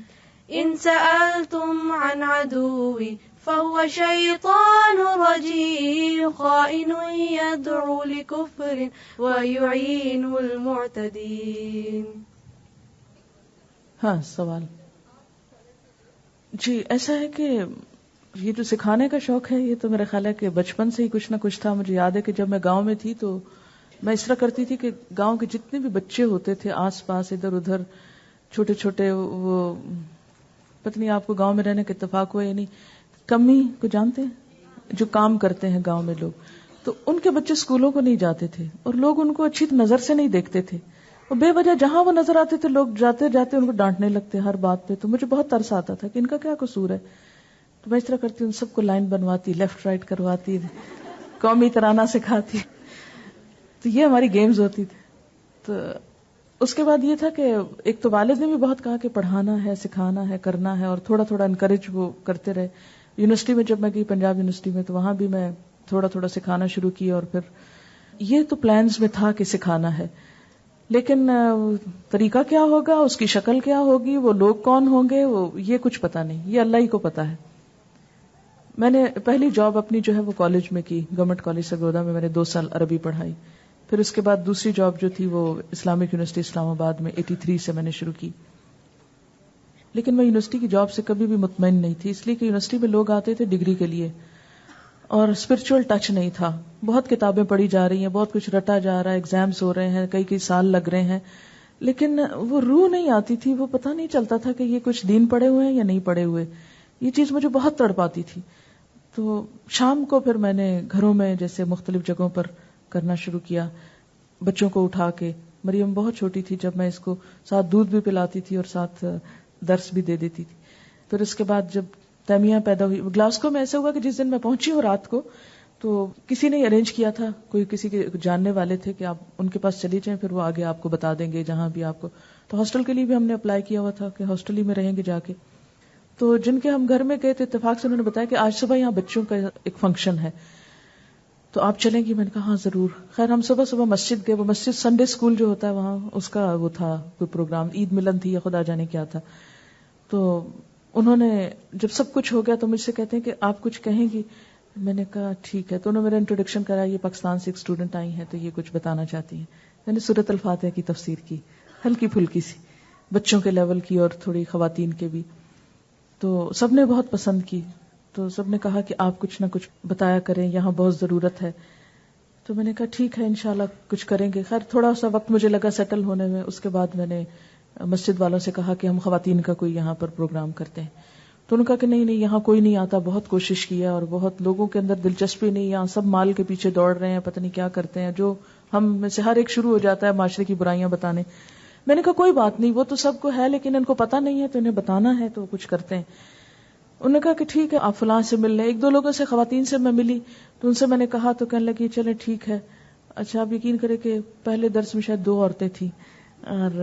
B: إن سألتم عن عدوي فهو شيطان رجيم خائن يدعو لكفر ويعين المعتدين.
A: ہاں سوال جی ایسا ہے کہ یہ جو سکھانے کا شوق ہے یہ تو میرا خیال ہے کہ بچپن سے ہی کچھ نہ کچھ تھا. مجھے یاد ہے کہ جب میں گاؤں میں تھی تو میں اس طرح کرتی تھی کہ گاؤں کے جتنے بھی بچے ہوتے تھے آس پاس ادھر ادھر چھوٹے چھوٹے, وہ پتہ نہیں آپ کو گاؤں میں رہنے کا اتفاق ہوا یا نہیں, کمی کو جانتے ہیں جو کام کرتے ہیں گاؤں میں لوگ, تو ان کے بچے اسکولوں کو نہیں جاتے تھے اور لوگ ان کو اچھی نظر سے نہیں دیکھتے تھے, اور بے وجہ جہاں وہ نظر آتے تھے لوگ جاتے جاتے ان کو ڈانٹنے لگتے ہر بات پہ. تو مجھے بہت ترس آتا تھا کہ ان کا کیا قصور ہے. تو میں اس طرح کرتی ہوں, سب کو لائن بنواتی, لیفٹ رائٹ کرواتی, قومی ترانہ سکھاتی. تو یہ ہماری گیمز ہوتی تھی. تو اس کے بعد یہ تھا کہ ایک تو والد نے بھی بہت کہا کہ پڑھانا ہے, سکھانا ہے, کرنا ہے, اور تھوڑا تھوڑا انکریج وہ کرتے رہے. یونیورسٹی میں جب میں گئی پنجاب یونیورسٹی میں تو وہاں بھی میں تھوڑا تھوڑا سکھانا شروع کی، اور پھر یہ تو پلانز میں تھا کہ سکھانا ہے، لیکن طریقہ کیا ہوگا، اس کی شکل کیا ہوگی، وہ لوگ کون ہوں گے، وہ یہ کچھ پتا نہیں، یہ اللہ ہی کو پتا ہے. میں نے پہلی جاب اپنی جو ہے وہ کالج میں کی، گورنمنٹ کالج سرگودا میں. میں نے 2 سال عربی پڑھائی. پھر اس کے بعد دوسری جاب جو تھی وہ اسلامک یونیورسٹی اسلام آباد میں 83 سے میں نے شروع کی. لیکن میں یونیورسٹی کی جاب سے کبھی بھی مطمئن نہیں تھی، اس لیے کہ یونیورسٹی میں لوگ آتے تھے ڈگری کے لیے اور اسپرچل ٹچ نہیں تھا. بہت کتابیں پڑھی جا رہی ہیں، بہت کچھ رٹا جا رہا ہے، ایگزامز ہو رہے ہیں، کئی سال لگ رہے ہیں، لیکن وہ روح نہیں آتی تھی، وہ پتہ نہیں چلتا تھا کہ یہ کچھ دین پڑھے ہوئے ہیں یا نہیں پڑھے ہوئے. یہ چیز مجھے بہت تڑپاتی تھی. تو شام کو پھر میں نے گھروں میں جیسے مختلف جگہوں پر کرنا شروع کیا، بچوں کو اٹھا کے. مریم بہت چھوٹی تھی جب میں اس کو ساتھ دودھ بھی پلاتی تھی اور ساتھ درس بھی دے دیتی تھی. پھر اس کے بعد جب تیمیہ پیدا ہوئی، گلاسکو میں ایسا ہوا کہ جس دن میں پہنچی ہوں رات کو، تو کسی نے ارینج کیا تھا، کوئی کسی کے جاننے والے تھے کہ آپ ان کے پاس چلی جائیں، پھر وہ آگے آپ کو بتا دیں گے جہاں بھی آپ کو. تو ہاسٹل کے لیے بھی ہم نے اپلائی کیا ہوا تھا کہ ہاسٹل ہی میں رہیں گے جا کے. تو جن کے ہم گھر میں گئے تھے اتفاق سے انہوں نے بتایا کہ آج صبح یہاں بچوں کا ایک فنکشن ہے، تو آپ چلیں گی؟ میں نے کہا ہاں ضرور. خیر ہم صبح مسجد گئے. وہ مسجد سنڈے اسکول جو ہوتا ہے وہاں اس کا وہ تھا کوئی پروگرام، عید ملن تھی یا خدا جانے کیا تھا. تو انہوں نے جب سب کچھ ہو گیا تو مجھ سے کہتے ہیں کہ آپ کچھ کہیں گی؟ میں نے کہا ٹھیک ہے. تو انہوں نے میرا انٹروڈکشن کرا، یہ پاکستان سے ایک اسٹوڈنٹ آئی ہیں تو یہ کچھ بتانا چاہتی ہیں. میں نے سورۃ الفاتحہ کی تفسیر کی، ہلکی پھلکی سی، بچوں کے لیول کی اور تھوڑی خواتین کے بھی. تو سب نے بہت پسند کی. تو سب نے کہا کہ آپ کچھ نہ کچھ بتایا کریں، یہاں بہت ضرورت ہے. تو میں نے کہا ٹھیک ہے انشاءاللہ کچھ کریں گے. خیر تھوڑا سا وقت مجھے لگا سیٹل ہونے میں. اس کے بعد میں نے مسجد والوں سے کہا کہ ہم خواتین کا کوئی یہاں پر پروگرام کرتے ہیں. تو انہوں نے کہا کہ نہیں یہاں کوئی نہیں آتا. بہت کوشش کیا اور بہت لوگوں کے اندر دلچسپی نہیں، یہاں سب مال کے پیچھے دوڑ رہے ہیں، پتہ نہیں کیا کرتے ہیں. جو ہم میں سے ہر ایک شروع ہو جاتا ہے معاشرے کی برائیاں بتانے. میں نے کہا کوئی بات نہیں، وہ تو سب کو ہے لیکن ان کو پتہ نہیں ہے تو انہیں بتانا ہے تو کچھ کرتے ہیں. انہوں نے کہا کہ ٹھیک ہے آپ فلاں سے مل لیں. 1-2 لوگوں سے خواتین سے میں ملی تو ان سے میں نے کہا تو کہنے لگی چلیں ٹھیک ہے. اچھا آپ یقین کریں کہ پہلے درس میں شاید 2 عورتیں تھیں اور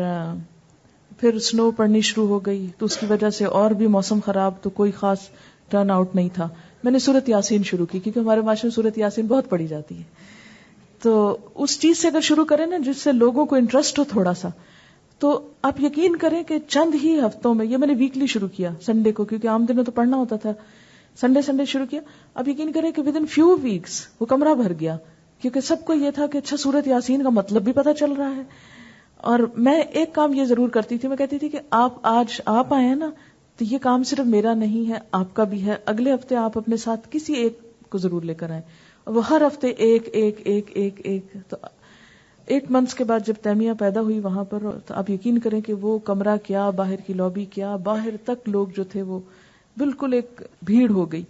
A: پھر سنو پڑنی شروع ہو گئی تو اس کی وجہ سے اور بھی موسم خراب، تو کوئی خاص ٹرن آؤٹ نہیں تھا. میں نے سورۃ یاسین شروع کی کیونکہ ہمارے معاشرے میں سورۃ یاسین بہت پڑھی جاتی ہے. تو اس چیز سے اگر شروع کریں نا جس سے لوگوں کو انٹرسٹ ہو تھوڑا سا، تو آپ یقین کریں کہ چند ہی ہفتوں میں، یہ میں نے ویکلی شروع کیا سنڈے کو کیونکہ عام دنوں تو پڑھنا ہوتا تھا، سنڈے شروع کیا. آپ یقین کریں کہ ود ان فیو ویکس وہ کمرہ بھر گیا کیونکہ سب کو یہ تھا کہ اچھا سورۃ یاسین کا مطلب بھی پتہ چل رہا ہے. اور میں ایک کام یہ ضرور کرتی تھی، میں کہتی تھی کہ آج آپ آئے ہیں نا تو یہ کام صرف میرا نہیں ہے، آپ کا بھی ہے. اگلے ہفتے آپ اپنے ساتھ کسی ایک کو ضرور لے کر آئیں. اور وہ ہر ہفتے ایک تو 8 months کے بعد جب تیمیہ پیدا ہوئی وہاں پر، تو آپ یقین کریں کہ وہ کمرہ کیا، باہر کی لابی کیا، باہر تک لوگ جو تھے وہ بالکل ایک بھیڑ ہو گئی.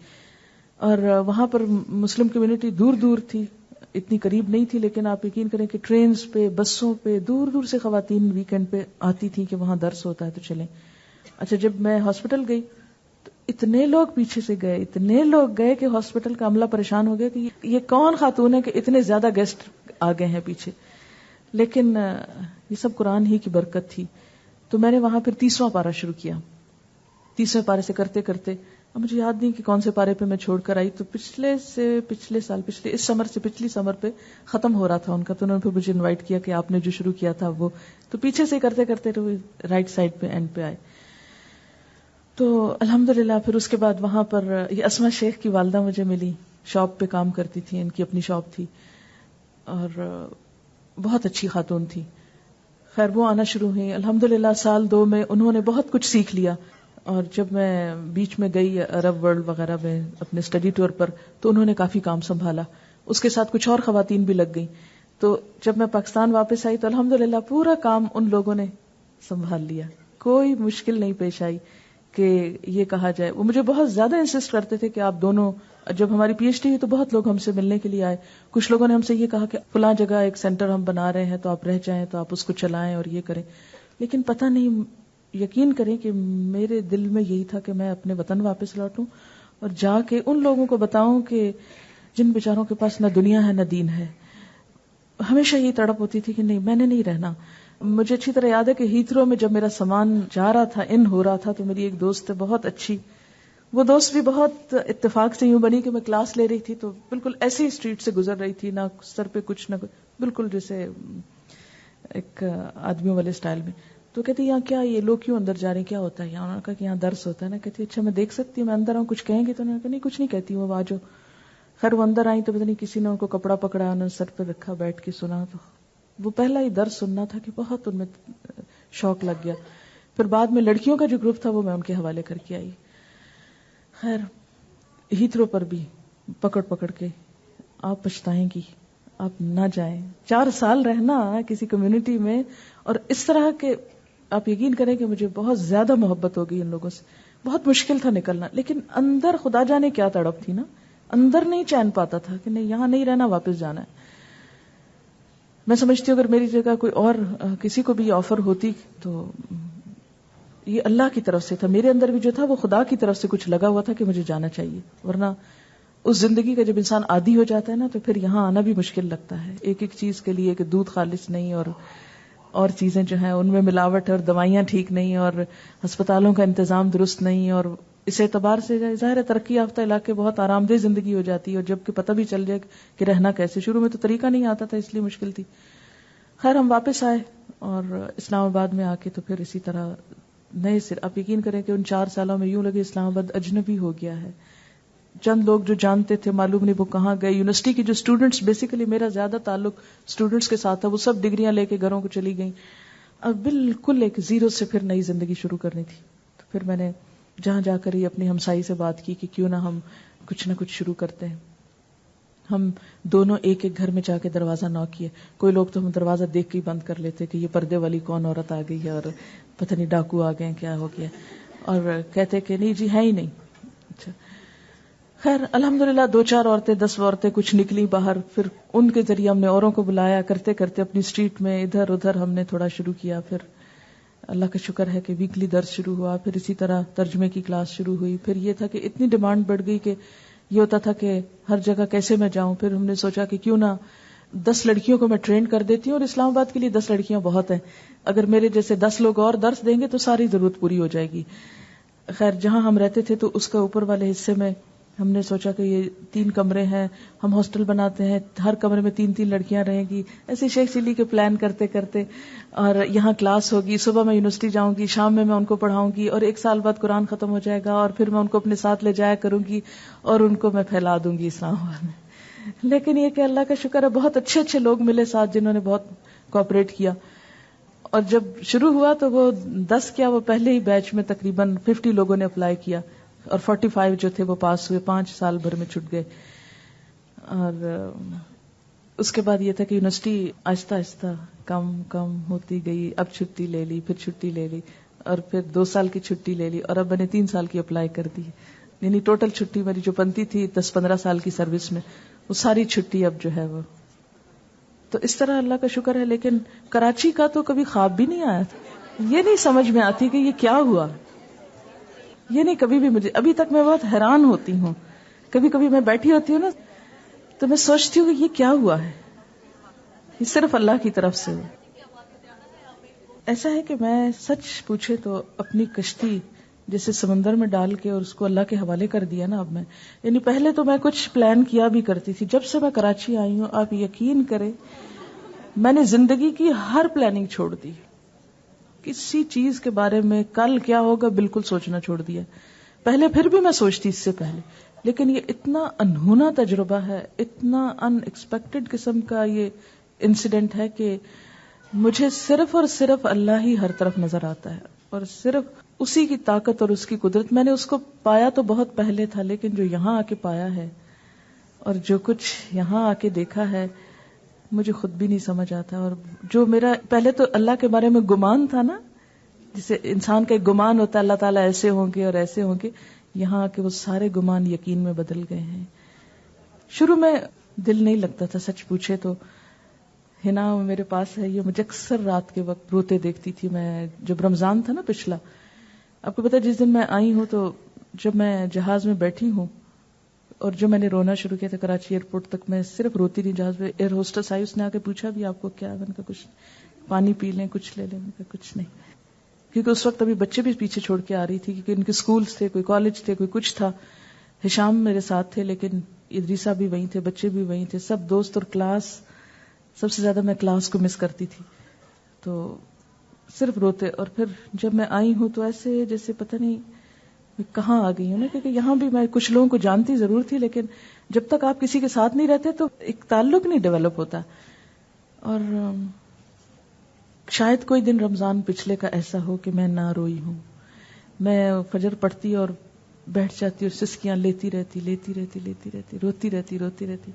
A: اور وہاں پر مسلم کمیونٹی دور دور تھی، اتنی قریب نہیں تھی، لیکن آپ یقین کریں کہ ٹرینز پہ، بسوں پہ دور دور سے خواتین ویکینڈ پہ آتی تھی کہ وہاں درس ہوتا ہے تو چلیں. اچھا جب میں ہاسپٹل گئی تو اتنے لوگ پیچھے سے گئے، اتنے لوگ گئے کہ ہاسپٹل کا عملہ پریشان ہو گیا کہ یہ کون خاتون ہے کہ اتنے زیادہ گیسٹ آ گئے ہیں پیچھے. لیکن یہ سب قرآن ہی کی برکت تھی. تو میں نے وہاں پھر 30واں پارہ شروع کیا. 30ویں پارے سے کرتے کرتے اب مجھے یاد نہیں کہ کون سے پارے پہ میں چھوڑ کر آئی، تو پچھلے سال اس سمر سے پچھلی سمر پہ ختم ہو رہا تھا ان کا. تو انہوں نے پھر مجھے انوائٹ کیا کہ آپ نے جو شروع کیا تھا وہ، تو پیچھے سے کرتے کرتے رائٹ سائڈ پہ اینڈ پہ آئے. تو الحمدللہ پھر اس کے بعد وہاں پر یہ اسما شیخ کی والدہ مجھے ملی، شاپ پہ کام کرتی تھی، ان کی اپنی شاپ تھی اور بہت اچھی خاتون تھی. خیر وہ آنا شروع ہوئی. الحمدللہ سال 2 میں انہوں نے بہت کچھ سیکھ لیا. اور جب میں بیچ میں گئی عرب ورلڈ وغیرہ میں اپنے اسٹڈی ٹور پر تو انہوں نے کافی کام سنبھالا. اس کے ساتھ کچھ اور خواتین بھی لگ گئیں. تو جب میں پاکستان واپس آئی تو الحمدللہ پورا کام ان لوگوں نے سنبھال لیا. کوئی مشکل نہیں پیش آئی کہ یہ کہا جائے. وہ مجھے بہت زیادہ انسسٹ کرتے تھے کہ آپ دونوں، جب ہماری پی ایچ ڈی ہوئی تو بہت لوگ ہم سے ملنے کے لیے آئے. کچھ لوگوں نے ہم سے یہ کہا کہ فلاں جگہ ایک سینٹر ہم بنا رہے ہیں تو آپ رہ جائیں، تو آپ اس کو چلائیں اور یہ کریں. لیکن پتہ نہیں، یقین کریں کہ میرے دل میں یہی تھا کہ میں اپنے وطن واپس لوٹوں اور جا کے ان لوگوں کو بتاؤں کہ جن بیچاروں کے پاس نہ دنیا ہے نہ دین ہے. ہمیشہ یہی تڑپ ہوتی تھی کہ نہیں میں نے نہیں رہنا. مجھے اچھی طرح یاد ہے کہ ہیتھرو میں جب میرا سامان جا رہا تھا، ان ہو رہا تھا، تو میری ایک دوست ہے بہت اچھی، وہ دوست بھی بہت اتفاق سے یوں بنی کہ میں کلاس لے رہی تھی تو بالکل ایسی اسٹریٹ سے گزر رہی تھی، نہ سر پہ کچھ نہ بالکل جیسے ایک آدمیوں والے سٹائل میں. تو کہتی یہاں کیا یہ لوگ کیوں اندر جا رہے ہیں، کیا ہوتا ہے یہاں؟ انہوں نے کہا کہ یہاں درس ہوتا ہے نا. کہتی اچھا میں دیکھ سکتی ہوں، میں اندر آؤں، کچھ کہیں گے؟ تو انہوں نے کہا نہیں کچھ نہیں کہتی وہ آجو. خیر وہ اندر آئی تو پتہ نہیں کسی نے ان کو کپڑا پکڑا، انہوں نے سر پہ رکھا، بیٹھ کے سنا. تو وہ پہلا ہی درس سننا تھا کہ بہت ان میں شوق لگ گیا. پھر بعد میں لڑکیوں کا جو گروپ تھا وہ میں ان کے حوالے کر کے آئی. خیر ہیتھرو پر بھی پکڑ کے آپ پچھتائیں گی، آپ نہ جائیں. 4 سال رہنا کسی کمیونٹی میں، اور اس طرح کے آپ یقین کریں کہ مجھے بہت زیادہ محبت ہو گئی ان لوگوں سے. بہت مشکل تھا نکلنا، لیکن اندر خدا جانے کیا تڑپ تھی نا، اندر نہیں چین پاتا تھا کہ نہیں یہاں نہیں رہنا، واپس جانا ہے. میں سمجھتی ہوں اگر میری جگہ کوئی اور کسی کو بھی آفر ہوتی تو یہ اللہ کی طرف سے تھا. میرے اندر بھی جو تھا وہ خدا کی طرف سے کچھ لگا ہوا تھا کہ مجھے جانا چاہیے. ورنہ اس زندگی کا جب انسان عادی ہو جاتا ہے نا تو پھر یہاں آنا بھی مشکل لگتا ہے. ایک ایک چیز کے لیے کہ دودھ خالص نہیں، اور چیزیں جو ہیں ان میں ملاوٹ، اور دوائیاں ٹھیک نہیں، اور ہسپتالوں کا انتظام درست نہیں. اور اس اعتبار سے ظاہر ہے ترقی یافتہ علاقے بہت آرام دہ زندگی ہو جاتی ہے، اور جب کہ پتہ بھی چل جائے کہ رہنا کیسے. شروع میں تو طریقہ نہیں آتا تھا اس لیے مشکل تھی. خیر ہم واپس آئے اور اسلام آباد میں آ کے تو پھر اسی طرح نئے سر. آپ یقین کریں کہ ان 4 سالوں میں یوں لگے اسلام آباد اجنبی ہو گیا ہے. چند لوگ جو جانتے تھے معلوم نہیں وہ کہاں گئے. یونیورسٹی کی جو اسٹوڈنٹس، بیسیکلی میرا زیادہ تعلق اسٹوڈنٹس کے ساتھ تھا، وہ سب ڈگریاں لے کے گھروں کو چلی گئیں. اب بالکل ایک زیرو سے پھر نئی زندگی شروع کرنی تھی. تو پھر میں نے جہاں جا کر ہی اپنی ہمسائی سے بات کی کہ کیوں نہ ہم کچھ نہ کچھ شروع کرتے ہیں. ہم دونوں ایک ایک گھر میں جا کے دروازہ نوک کیے. کوئی لوگ تو ہم دروازہ دیکھ کے ہی بند کر لیتے کہ یہ پردے والی کون عورت آ گئی ہے، اور پتہ نہیں ڈاکو آ گئے کیا ہو گیا، اور کہتے کہ نہیں جی ہے ہی نہیں. اچھا خیر الحمدللہ 2-4 عورتیں 10 عورتیں کچھ نکلی باہر. پھر ان کے ذریعے ہم نے اوروں کو بلایا، کرتے کرتے اپنی اسٹریٹ میں ادھر ادھر ہم نے تھوڑا شروع کیا. پھر اللہ کا شکر ہے کہ ویکلی درس شروع ہوا. پھر اسی طرح ترجمے کی کلاس شروع ہوئی. پھر یہ تھا کہ اتنی ڈیمانڈ بڑھ گئی کہ یہ ہوتا تھا کہ ہر جگہ کیسے میں جاؤں. پھر ہم نے سوچا کہ کیوں نہ 10 لڑکیوں کو میں ٹرین کر دیتی ہوں، اور اسلام آباد کے لیے 10 لڑکیاں بہت ہیں. اگر میرے جیسے 10 لوگ اور درس دیں گے تو ساری ضرورت پوری ہو جائے گی. خیر جہاں ہم رہتے تھے تو اس کا اوپر والے حصے میں ہم نے سوچا کہ یہ 3 کمرے ہیں، ہم ہاسٹل بناتے ہیں، ہر کمرے میں 3 لڑکیاں رہیں گی. ایسے شیخ چلی کے پلان کرتے کرتے، اور یہاں کلاس ہوگی، صبح میں یونیورسٹی جاؤں گی، شام میں ان کو پڑھاؤں گی، اور 1 سال بعد قرآن ختم ہو جائے گا، اور پھر میں ان کو اپنے ساتھ لے جایا کروں گی اور ان کو میں پھیلا دوں گی اسلام آباد میں. لیکن یہ کہ اللہ کا شکر ہے بہت اچھے اچھے لوگ ملے ساتھ جنہوں نے بہت کوآپریٹ کیا. اور جب شروع ہوا تو وہ 10 کیا، وہ پہلے ہی بیچ میں تقریباً 50 لوگوں نے اپلائی کیا، اور 45 جو تھے وہ پاس ہوئے. 5 سال بھر میں چھٹ گئے. اور اس کے بعد یہ تھا کہ یونیورسٹی آہستہ آہستہ کم کم ہوتی گئی. اب چھٹی لے لی، پھر چھٹی لے لی، اور پھر 2 سال کی چھٹی لے لی، اور اب میں نے 3 سال کی اپلائی کر دی. یعنی ٹوٹل چھٹی میری جو بنتی تھی 10-15 سال کی سروس میں، وہ ساری چھٹی اب جو ہے وہ. تو اس طرح اللہ کا شکر ہے. لیکن کراچی کا تو کبھی خواب بھی نہیں آیا تھا. یہ نہیں سمجھ میں آتی کہ یہ کیا ہوا. یہ نہیں کبھی بھی مجھے ابھی تک میں بہت حیران ہوتی ہوں. کبھی کبھی میں بیٹھی ہوتی ہوں نا تو میں سوچتی ہوں کہ یہ کیا ہوا ہے. یہ صرف اللہ کی طرف سے. ایسا ہے کہ میں سچ پوچھے تو اپنی کشتی جیسے سمندر میں ڈال کے اور اس کو اللہ کے حوالے کر دیا نا اب میں. یعنی پہلے تو میں کچھ پلان کیا بھی کرتی تھی. جب سے میں کراچی آئی ہوں آپ یقین کریں میں نے زندگی کی ہر پلاننگ چھوڑ دی. کسی چیز کے بارے میں کل کیا ہوگا بالکل سوچنا چھوڑ دیا. پہلے پھر بھی میں سوچتی اس سے پہلے، لیکن یہ اتنا انہونا تجربہ ہے، اتنا ان ایکسپیکٹڈ قسم کا یہ انسیڈنٹ ہے کہ مجھے صرف اور صرف اللہ ہی ہر طرف نظر آتا ہے، اور صرف اسی کی طاقت اور اس کی قدرت. میں نے اس کو پایا تو بہت پہلے تھا، لیکن جو یہاں آ کے پایا ہے اور جو کچھ یہاں آ کے دیکھا ہے مجھے خود بھی نہیں سمجھ آتا. اور جو میرا پہلے تو اللہ کے بارے میں گمان تھا نا، جسے انسان کا ایک گمان ہوتا ہے اللہ تعالیٰ ایسے ہوں گے اور ایسے ہوں گے، یہاں آ کے وہ سارے گمان یقین میں بدل گئے ہیں. شروع میں دل نہیں لگتا تھا سچ پوچھے تو. ہنا میرے پاس ہے، یہ مجھے اکثر رات کے وقت روتے دیکھتی تھی. میں جب رمضان تھا نا پچھلا، آپ کو پتا جس دن میں آئی ہوں تو جب میں جہاز میں بیٹھی ہوں اور جو میں نے رونا شروع کیا تھا کراچی ایئرپورٹ تک، میں صرف روتی رہی. جہاز میں ایئر ہوسٹس آئی، اس نے آ کے پوچھا بھی آپ کو کیا؟ میں نے کہا کچھ پانی پی لیں، کچھ لے لیں. میں نے کہا کچھ نہیں. کیونکہ اس وقت ابھی بچے بھی پیچھے چھوڑ کے آ رہی تھی، کیونکہ ان کے سکولز تھے، کوئی کالج تھے، کوئی کچھ تھا. ہشام میرے ساتھ تھے لیکن ادریسہ بھی وہیں تھے، بچے بھی وہیں تھے، سب دوست اور کلاس. سب سے زیادہ میں کلاس کو مس کرتی تھی، تو صرف روتے. اور پھر جب میں آئی ہوں تو ایسے جیسے پتہ نہیں میں کہاں آ گئی ہوں نا، کیونکہ یہاں بھی میں کچھ لوگوں کو جانتی ضرور تھی لیکن جب تک آپ کسی کے ساتھ نہیں رہتے تو ایک تعلق نہیں ڈیولپ ہوتا. اور شاید کوئی دن رمضان پچھلے کا ایسا ہو کہ میں نہ روئی ہوں. میں فجر پڑھتی اور بیٹھ جاتی اور سسکیاں لیتی رہتی، روتی رہتی.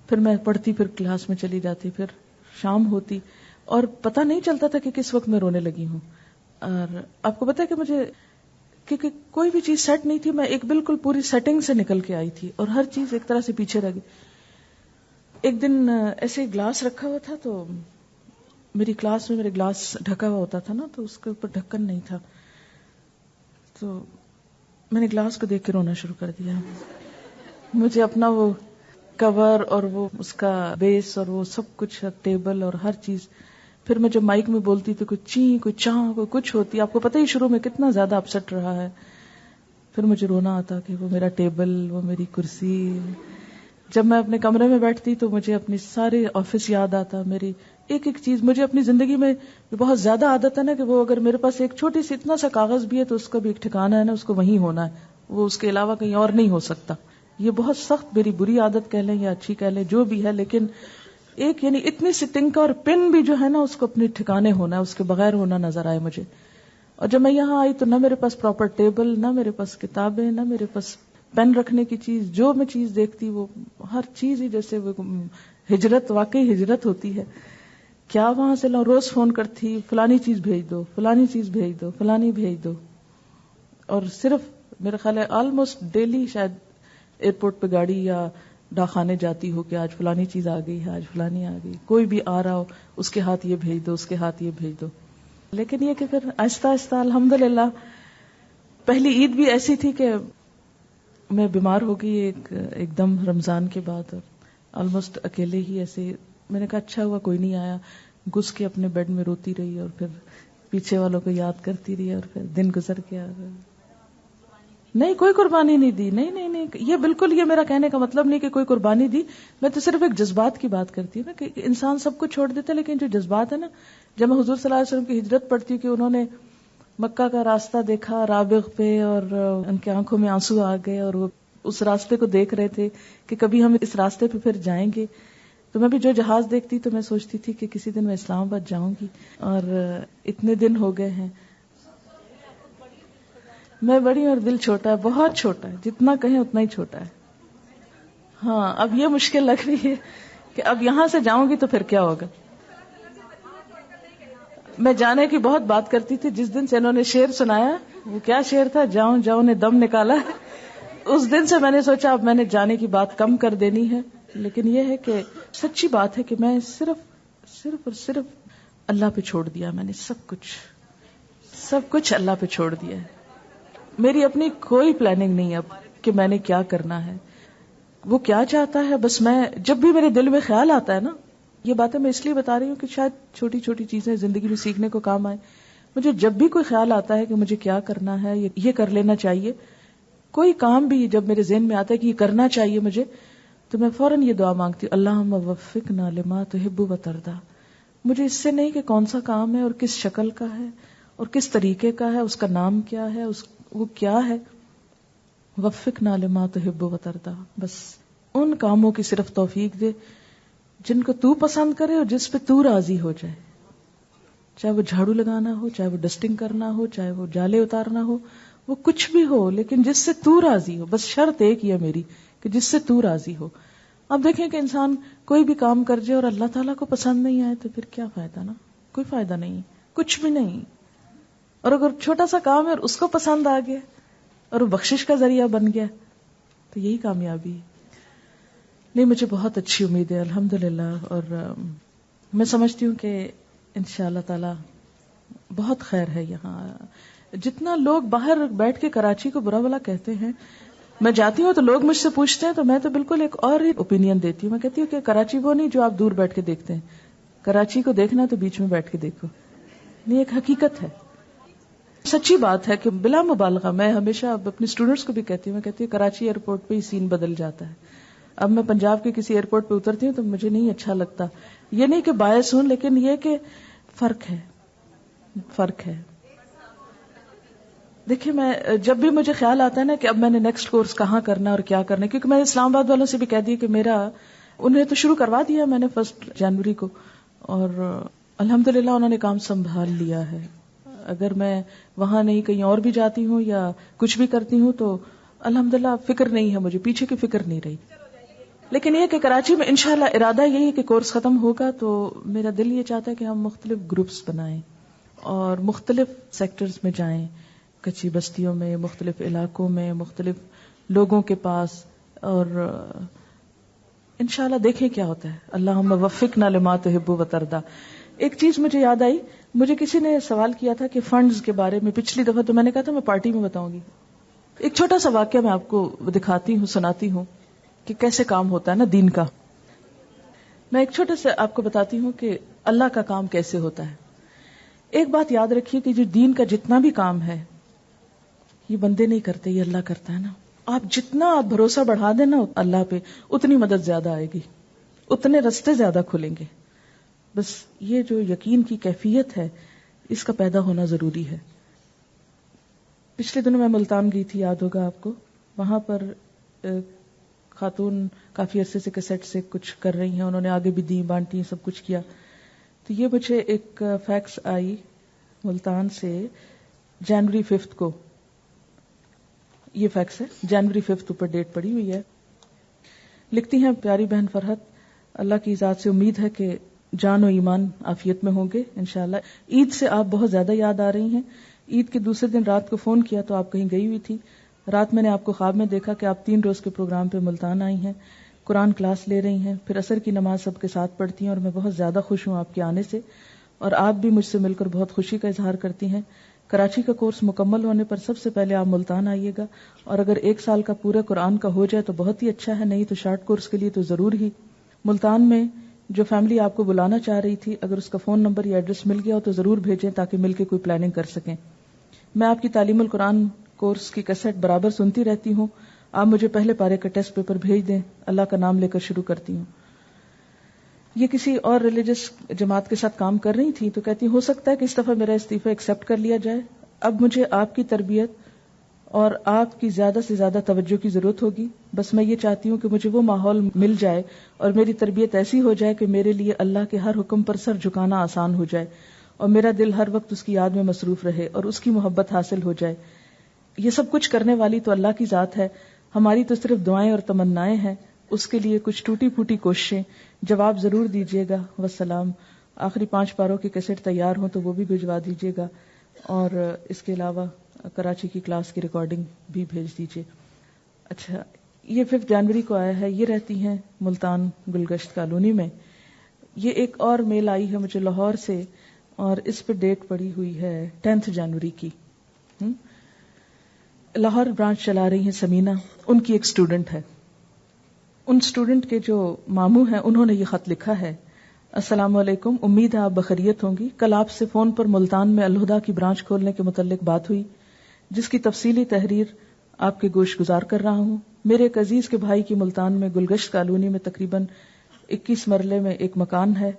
A: پھر میں پڑھتی، پھر کلاس میں چلی جاتی، پھر شام ہوتی اور پتہ نہیں چلتا تھا کہ کس وقت میں رونے لگی ہوں. اور آپ کو پتا ہے کہ مجھے کیونکہ کوئی بھی چیز سیٹ نہیں تھی، میں ایک بالکل پوری سیٹنگ سے نکل کے آئی تھی اور ہر چیز ایک طرح سے پیچھے رہ گئی. ایک دن ایسے گلاس رکھا ہوا تھا، تو میری کلاس میں میرے گلاس ڈھکا ہوا ہوتا تھا نا، تو اس کے اوپر ڈھکن نہیں تھا، تو میں نے گلاس کو دیکھ کے رونا شروع کر دیا. مجھے اپنا وہ کور اور وہ اس کا بیس اور وہ سب کچھ، ٹیبل اور ہر چیز. پھر میں جب مائک میں بولتی تو کوئی چین، کوئی چاں، کوئی کچھ ہوتی. آپ کو پتہ ہی شروع میں کتنا زیادہ اپسٹ رہا ہے. پھر مجھے رونا آتا کہ وہ میرا ٹیبل، وہ میری کرسی. جب میں اپنے کمرے میں بیٹھتی تو مجھے اپنی سارے آفس یاد آتا، میری ایک ایک چیز. مجھے اپنی زندگی میں بہت زیادہ عادت ہے نا کہ وہ اگر میرے پاس ایک چھوٹی سی اتنا سا کاغذ بھی ہے تو اس کا بھی ایک ٹھکانہ ہے نا، اس کو وہیں ہونا ہے، وہ اس کے علاوہ کہیں اور نہیں ہو سکتا. یہ بہت سخت میری بری عادت کہہ لیں یا اچھی کہہ لیں، جو بھی ہے، لیکن ایک یعنی اتنی سی تنکا اور پن بھی جو ہے نا اس کو اپنے ٹھکانے ہونا ہے، اس کے بغیر ہونا نظر آئے مجھے. اور جب میں یہاں آئی تو نہ میرے پاس پراپر ٹیبل، نہ میرے پاس کتابیں، نہ میرے پاس پین رکھنے کی چیز. جو میں چیز دیکھتی وہ ہر چیز ہی جیسے وہ ہجرت، واقعی ہجرت ہوتی ہے. کیا وہاں سے لاؤں؟ روز فون کرتی، فلانی چیز بھیج دو، فلانی چیز بھیج دو، فلانی بھیج دو. اور صرف میرا خیال ہے آلموسٹ ڈیلی شاید ایئرپورٹ پہ گاڑی یا ڈاکخانے جاتی ہو کہ آج فلانی چیز آ گئی ہے، آج فلانی آ گئی. کوئی بھی آ رہا ہو اس کے ہاتھ یہ بھیج دو، اس کے ہاتھ یہ بھیج دو. لیکن یہ کہ پھر آہستہ آہستہ الحمدللہ پہلی عید بھی ایسی تھی کہ میں بیمار ہو گئی ایک دم رمضان کے بعد، اور آلموسٹ اکیلے ہی ایسے. میں نے کہا اچھا ہوا کوئی نہیں آیا. گھس کے اپنے بیڈ میں روتی رہی اور پھر پیچھے والوں کو یاد کرتی رہی اور پھر دن گزر گیا. نہیں، کوئی قربانی نہیں دی. نہیں، یہ بالکل یہ میرا کہنے کا مطلب نہیں کہ کوئی قربانی دی. میں تو صرف ایک جذبات کی بات کرتی ہوں نا کہ انسان سب کچھ چھوڑ دیتا ہے، لیکن جو جذبات ہے نا، جب میں حضور صلی اللہ علیہ وسلم کی ہجرت پڑھتی ہوں کہ انہوں نے مکہ کا راستہ دیکھا رابغ پہ اور ان کی آنکھوں میں آنسو آ گئے اور وہ اس راستے کو دیکھ رہے تھے کہ کبھی ہم اس راستے پہ پھر جائیں گے. تو میں بھی جو جہاز دیکھتی تو میں سوچتی تھی کہ کسی دن میں اسلام آباد جاؤں گی. اور اتنے دن ہو گئے ہیں. میں بڑی اور دل چھوٹا ہے، بہت چھوٹا ہے، جتنا کہیں اتنا ہی چھوٹا ہے. ہاں، اب یہ مشکل لگ رہی ہے کہ اب یہاں سے جاؤں گی تو پھر کیا ہوگا. میں جانے کی بہت بات کرتی تھی. جس دن سے انہوں نے شعر سنایا، وہ کیا شعر تھا، جاؤں جاؤں نے دم نکالا، اس دن سے میں نے سوچا اب میں نے جانے کی بات کم کر دینی ہے. لیکن یہ ہے کہ سچی بات ہے کہ میں صرف اللہ پہ چھوڑ دیا. میں نے سب کچھ اللہ پہ چھوڑ دیا ہے. میری اپنی کوئی پلاننگ نہیں اب کہ میں نے کیا کرنا ہے، وہ کیا چاہتا ہے. بس میں جب بھی میرے دل میں خیال آتا ہے نا، یہ باتیں میں اس لیے بتا رہی ہوں کہ شاید چھوٹی چھوٹی چیزیں زندگی میں سیکھنے کو کام آئے. مجھے جب بھی کوئی خیال آتا ہے کہ مجھے کیا کرنا ہے، یہ کر لینا چاہیے، کوئی کام بھی جب میرے ذہن میں آتا ہے کہ یہ کرنا چاہیے مجھے، تو میں فوراً یہ دعا مانگتی ہوں، اللہم وفقنا لما تحب و ترضی. مجھے اس سے نہیں کہ کون سا کام ہے اور کس شکل کا ہے اور کس طریقے کا ہے، اس کا نام کیا ہے، وہ کیا ہے. وفقنا لما تحب و ترضی. بس ان کاموں کی صرف توفیق دے جن کو تو پسند کرے اور جس پہ تو راضی ہو جائے. چاہے وہ جھاڑو لگانا ہو، چاہے وہ ڈسٹنگ کرنا ہو، چاہے وہ جالے اتارنا ہو، وہ کچھ بھی ہو، لیکن جس سے تو راضی ہو. بس شرط ایک ہی ہے میری کہ جس سے تو راضی ہو. اب دیکھیں کہ انسان کوئی بھی کام کر جائے اور اللہ تعالیٰ کو پسند نہیں آئے تو پھر کیا فائدہ نا، کوئی فائدہ نہیں، کچھ بھی نہیں. اور اگر چھوٹا سا کام ہے اور اس کو پسند آ گیا اور وہ بخشش کا ذریعہ بن گیا تو یہی کامیابی ہے. نہیں، مجھے بہت اچھی امید ہے الحمدللہ. اور میں سمجھتی ہوں کہ انشاءاللہ تعالی بہت خیر ہے یہاں. جتنا لوگ باہر بیٹھ کے کراچی کو برا بلا کہتے ہیں، میں جاتی ہوں تو لوگ مجھ سے پوچھتے ہیں تو میں تو بالکل ایک اور ہی اوپینین دیتی ہوں. میں کہتی ہوں کہ کراچی وہ نہیں جو آپ دور بیٹھ کے دیکھتے ہیں. کراچی کو دیکھنا تو بیچ میں بیٹھ کے دیکھو. یہ ایک حقیقت ہے. سچی بات ہے کہ بلا مبالغہ میں ہمیشہ اپنے اسٹوڈنٹس کو بھی کہتی ہوں، میں کہتی ہوں کراچی ایئرپورٹ پہ ہی سین بدل جاتا ہے. اب میں پنجاب کے کسی ایئرپورٹ پہ اترتی ہوں تو مجھے نہیں اچھا لگتا. یہ نہیں کہ باعث ہوں، لیکن یہ کہ فرق ہے. دیکھیے میں جب بھی مجھے خیال آتا ہے نا کہ اب میں نے نیکسٹ کورس کہاں کرنا اور کیا کرنا، کیونکہ میں اسلام آباد والوں سے بھی کہہ دی کہ میرا انہیں تو شروع کروا دیا میں نے 1 جنوری کو، اور الحمدللہ انہوں نے کام سنبھال لیا ہے. اگر میں وہاں نہیں کہیں اور بھی جاتی ہوں یا کچھ بھی کرتی ہوں تو الحمدللہ فکر نہیں ہے، مجھے پیچھے کی فکر نہیں رہی. لیکن یہ کہ کراچی میں انشاءاللہ ارادہ یہی ہے کہ کورس ختم ہوگا تو میرا دل یہ چاہتا ہے کہ ہم مختلف گروپس بنائیں اور مختلف سیکٹرز میں جائیں، کچی بستیوں میں، مختلف علاقوں میں، مختلف لوگوں کے پاس، اور انشاءاللہ دیکھیں کیا ہوتا ہے. اللہم وفقنا لما تحب و ترضی. ایک چیز مجھے یاد آئی، مجھے کسی نے سوال کیا تھا کہ فنڈز کے بارے میں پچھلی دفعہ، تو میں نے کہا تھا میں پارٹی میں بتاؤں گی. ایک چھوٹا سا واقعہ میں آپ کو دکھاتی ہوں، سناتی ہوں کہ کیسے کام ہوتا ہے نا دین کا. میں ایک چھوٹے سے آپ کو بتاتی ہوں کہ اللہ کا کام کیسے ہوتا ہے. ایک بات یاد رکھیے کہ جو دین کا جتنا بھی کام ہے یہ بندے نہیں کرتے، یہ اللہ کرتا ہے نا. جتنا آپ بھروسہ بڑھا دیں نا اللہ پہ، اتنی مدد زیادہ آئے گی، اتنے رستے زیادہ کھلیں گے. بس یہ جو یقین کی کیفیت ہے اس کا پیدا ہونا ضروری ہے. پچھلے دنوں میں ملتان گئی تھی، یاد ہوگا آپ کو. وہاں پر خاتون کافی عرصے سے کیسٹ سے کچھ کر رہی ہیں، انہوں نے آگے بھی دی، بانٹی، سب کچھ کیا. تو یہ مجھے ایک فیکس آئی ملتان سے جنوری 5 کو. یہ فیکس ہے، جنوری 5 اوپر ڈیٹ پڑی ہوئی ہے. لکھتی ہیں پیاری بہن فرحت، اللہ کی ذات سے امید ہے کہ جان و ایمان عافیت میں ہوں گے انشاءاللہ. عید سے آپ بہت زیادہ یاد آ رہی ہیں. عید کے دوسرے دن رات کو فون کیا تو آپ کہیں گئی ہوئی تھی. رات میں نے آپ کو خواب میں دیکھا کہ آپ 3 روز کے پروگرام پہ ملتان آئی ہیں، قرآن کلاس لے رہی ہیں، پھر عصر کی نماز سب کے ساتھ پڑھتی ہیں، اور میں بہت زیادہ خوش ہوں آپ کے آنے سے، اور آپ بھی مجھ سے مل کر بہت خوشی کا اظہار کرتی ہیں. کراچی کا کورس مکمل ہونے پر سب سے پہلے آپ ملتان آئیے گا، اور اگر 1 سال کا پورا قرآن کا ہو جائے تو بہت ہی اچھا ہے، نہیں تو شارٹ کورس کے لیے تو ضرور ہی. ملتان میں جو فیملی آپ کو بلانا چاہ رہی تھی، اگر اس کا فون نمبر یا ایڈریس مل گیا ہو تو ضرور بھیجیں تاکہ مل کے کوئی پلاننگ کر سکیں. میں آپ کی تعلیم القرآن کورس کی کیسٹ برابر سنتی رہتی ہوں. آپ مجھے پہلے پارے کا ٹیسٹ پیپر بھیج دیں، اللہ کا نام لے کر شروع کرتی ہوں. یہ کسی اور ریلیجس جماعت کے ساتھ کام کر رہی تھی تو کہتی ہو سکتا ہے کہ اس دفعہ میرا استعفیٰ ایکسپٹ کر لیا جائے. اب مجھے آپ کی تربیت اور آپ کی زیادہ سے زیادہ توجہ کی ضرورت ہوگی. بس میں یہ چاہتی ہوں کہ مجھے وہ ماحول مل جائے اور میری تربیت ایسی ہو جائے کہ میرے لیے اللہ کے ہر حکم پر سر جھکانا آسان ہو جائے اور میرا دل ہر وقت اس کی یاد میں مصروف رہے اور اس کی محبت حاصل ہو جائے. یہ سب کچھ کرنے والی تو اللہ کی ذات ہے، ہماری تو صرف دعائیں اور تمنائیں ہیں. اس کے لیے کچھ ٹوٹی پھوٹی کوششیں. جواب ضرور دیجیے گا. والسلام. آخری 5 پاروں کی کیسٹ تیار ہوں تو وہ بھی بھجوا دیجیے گا، اور اس کے علاوہ کراچی کی کلاس کی ریکارڈنگ بھی بھیج دیجیے. اچھا، یہ 5 جنوری کو آیا ہے. یہ رہتی ہیں ملتان گلگشت کالونی میں. یہ ایک اور میل آئی ہے مجھے لاہور سے، اور اس پہ ڈیٹ پڑی ہوئی ہے 10 جنوری کی. لاہور برانچ چلا رہی ہیں سمینہ، ان کی ایک سٹوڈنٹ ہے. ان سٹوڈنٹ کے جو ماموں ہیں انہوں نے یہ خط لکھا ہے. السلام علیکم، امید ہے آپ بخیریت ہوں گی. کل آپ سے فون پر ملتان میں الہدیٰ کی برانچ کھولنے کے متعلق بات ہوئی، جس کی تفصیلی تحریر آپ کے گوش گزار کر رہا ہوں. میرے ایک عزیز کے بھائی کی ملتان میں گلگشت کالونی میں تقریباً 21 مرلے میں ایک مکان ہے.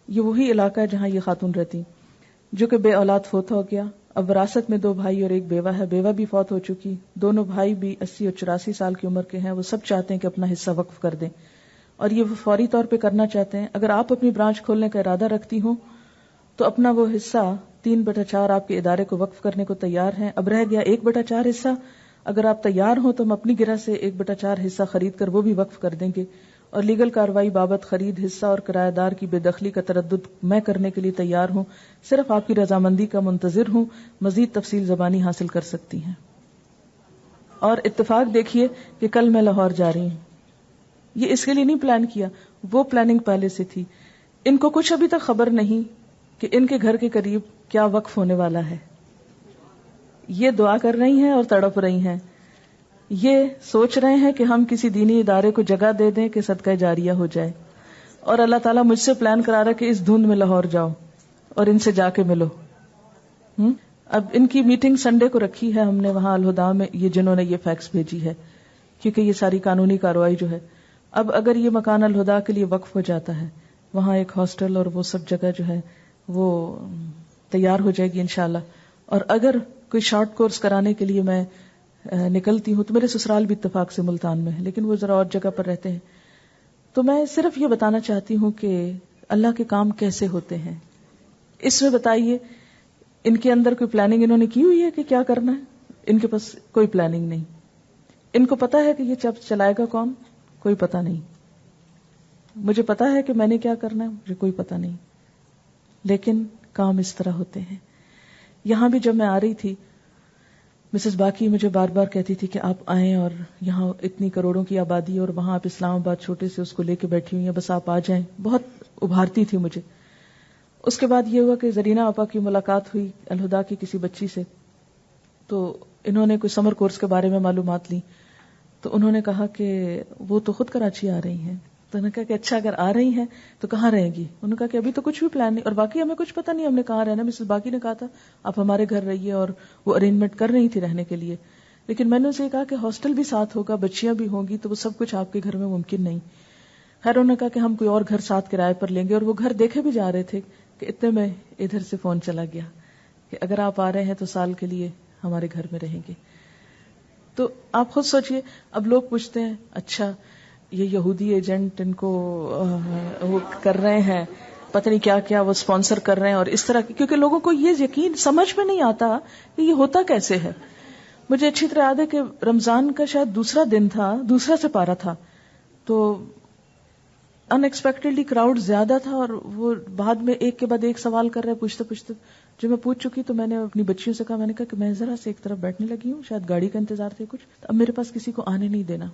A: یہ وہی علاقہ ہے جہاں یہ خاتون رہتی، جو کہ بے اولاد فوت ہو گیا. اب وراثت میں 2 بھائی اور ایک بیوہ ہے. بیوہ بھی فوت ہو چکی. دونوں بھائی بھی 80 اور 84 سال کی عمر کے ہیں. وہ سب چاہتے ہیں کہ اپنا حصہ وقف کر دیں، اور یہ وہ فوری طور پہ کرنا چاہتے ہیں. اگر آپ اپنی برانچ کھولنے کا ارادہ رکھتی ہوں تو اپنا وہ حصہ 3/4 آپ کے ادارے کو وقف کرنے کو تیار ہیں. اب رہ گیا 1/4 حصہ. اگر آپ تیار ہوں تو ہم اپنی گرہ سے 1/4 حصہ خرید کر وہ بھی وقف کر دیں گے، اور لیگل کارروائی بابت خرید، حصہ اور کرایہ دار کی بے دخلی کا تردد میں کرنے کے لیے تیار ہوں. صرف آپ کی رضامندی کا منتظر ہوں. مزید تفصیل زبانی حاصل کر سکتی ہیں. اور اتفاق دیکھیے کہ کل میں لاہور جا رہی ہوں. یہ اس کے لیے نہیں پلان کیا، وہ پلاننگ پہلے سے تھی. ان کو کچھ ابھی تک خبر نہیں کہ ان کے گھر کے قریب کیا وقف ہونے والا ہے. یہ دعا کر رہی ہیں اور تڑپ رہی ہیں. یہ سوچ رہے ہیں کہ ہم کسی دینی ادارے کو جگہ دے دیں کہ صدقہ جاریہ ہو جائے، اور اللہ تعالیٰ مجھ سے پلان کرا رہا ہے کہ اس دھند میں لاہور جاؤ اور ان سے جا کے ملو. اب ان کی میٹنگ سنڈے کو رکھی ہے ہم نے وہاں الہدا میں، یہ جنہوں نے یہ فیکس بھیجی ہے، کیونکہ یہ ساری قانونی کارروائی جو ہے، اب اگر یہ مکان الہدا کے لیے وقف ہو جاتا ہے، وہاں ایک ہاسٹل اور وہ سب جگہ جو ہے وہ تیار ہو جائے گی انشاءاللہ. اور اگر کوئی شارٹ کورس کرانے کے لیے میں نکلتی ہوں تو میرے سسرال بھی اتفاق سے ملتان میں ہے، لیکن وہ ذرا اور جگہ پر رہتے ہیں، تو میں صرف یہ بتانا چاہتی ہوں کہ اللہ کے کام کیسے ہوتے ہیں. اس میں بتائیے ان کے اندر کوئی پلاننگ انہوں نے کی ہوئی ہے کہ کیا کرنا ہے؟ ان کے پاس کوئی پلاننگ نہیں. ان کو پتا ہے کہ یہ چلائے گا کون؟ کوئی پتا نہیں. مجھے پتا ہے کہ میں نے کیا کرنا ہے، مجھے کوئی پتا نہیں. لیکن کام اس طرح ہوتے ہیں. یہاں بھی جب میں آ رہی تھی، مسز باقی مجھے بار بار کہتی تھی کہ آپ آئیں، اور یہاں اتنی کروڑوں کی آبادی اور وہاں آپ اسلام آباد چھوٹے سے اس کو لے کے بیٹھی ہوئی ہیں، بس آپ آ جائیں. بہت ابھارتی تھی مجھے. اس کے بعد یہ ہوا کہ زرینہ آپا کی ملاقات ہوئی الہدا کی کسی بچی سے، تو انہوں نے کوئی سمر کورس کے بارے میں معلومات لی، تو انہوں نے کہا کہ وہ تو خود کراچی آ رہی ہیں. تو انہوں نے کہا کہ اچھا اگر آ رہی ہیں تو کہاں رہیں گی؟ انہوں نے کہا کہ ابھی تو کچھ بھی پلان نہیں، اور باقی ہمیں کچھ پتہ نہیں ہم نے کہاں رہنا. مسز باقی نے کہا تھا آپ ہمارے گھر رہیے، اور وہ ارینجمنٹ کر رہی تھی رہنے کے لیے. لیکن میں نے اسے کہا کہ ہاسٹل بھی ساتھ ہوگا، بچیاں بھی ہوں گی، تو وہ سب کچھ آپ کے گھر میں ممکن نہیں. خیر انہوں نے کہا کہ ہم کوئی اور گھر ساتھ کرائے پر لیں گے، اور وہ گھر دیکھے بھی جا رہے تھے کہ اتنے میں ادھر سے فون چلا گیا کہ اگر آپ آ رہے ہیں تو سال کے لیے ہمارے گھر میں رہیں گے. تو آپ خود سوچئے، اب لوگ پوچھتے ہیں اچھا یہ یہودی ایجنٹ ان کو وہ کر رہے ہیں، پتہ نہیں کیا کیا وہ سپانسر کر رہے ہیں، اور اس طرح کی، کیونکہ لوگوں کو یہ یقین سمجھ میں نہیں آتا کہ یہ ہوتا کیسے ہے. مجھے اچھی طرح یاد ہے کہ رمضان کا شاید دوسرا دن تھا، دوسرا سپارہ تھا، تو ان ایکسپیکٹڈلی کراؤڈ زیادہ تھا، اور وہ بعد میں ایک کے بعد ایک سوال کر رہے پوچھتے پوچھتے. جو میں پوچھ چکی تو میں نے اپنی بچیوں سے کہا، میں نے کہا کہ میں ذرا سے ایک طرف بیٹھنے لگی ہوں، شاید گاڑی کا انتظار تھے کچھ، تو اب میرے پاس کسی کو آنے نہیں دینا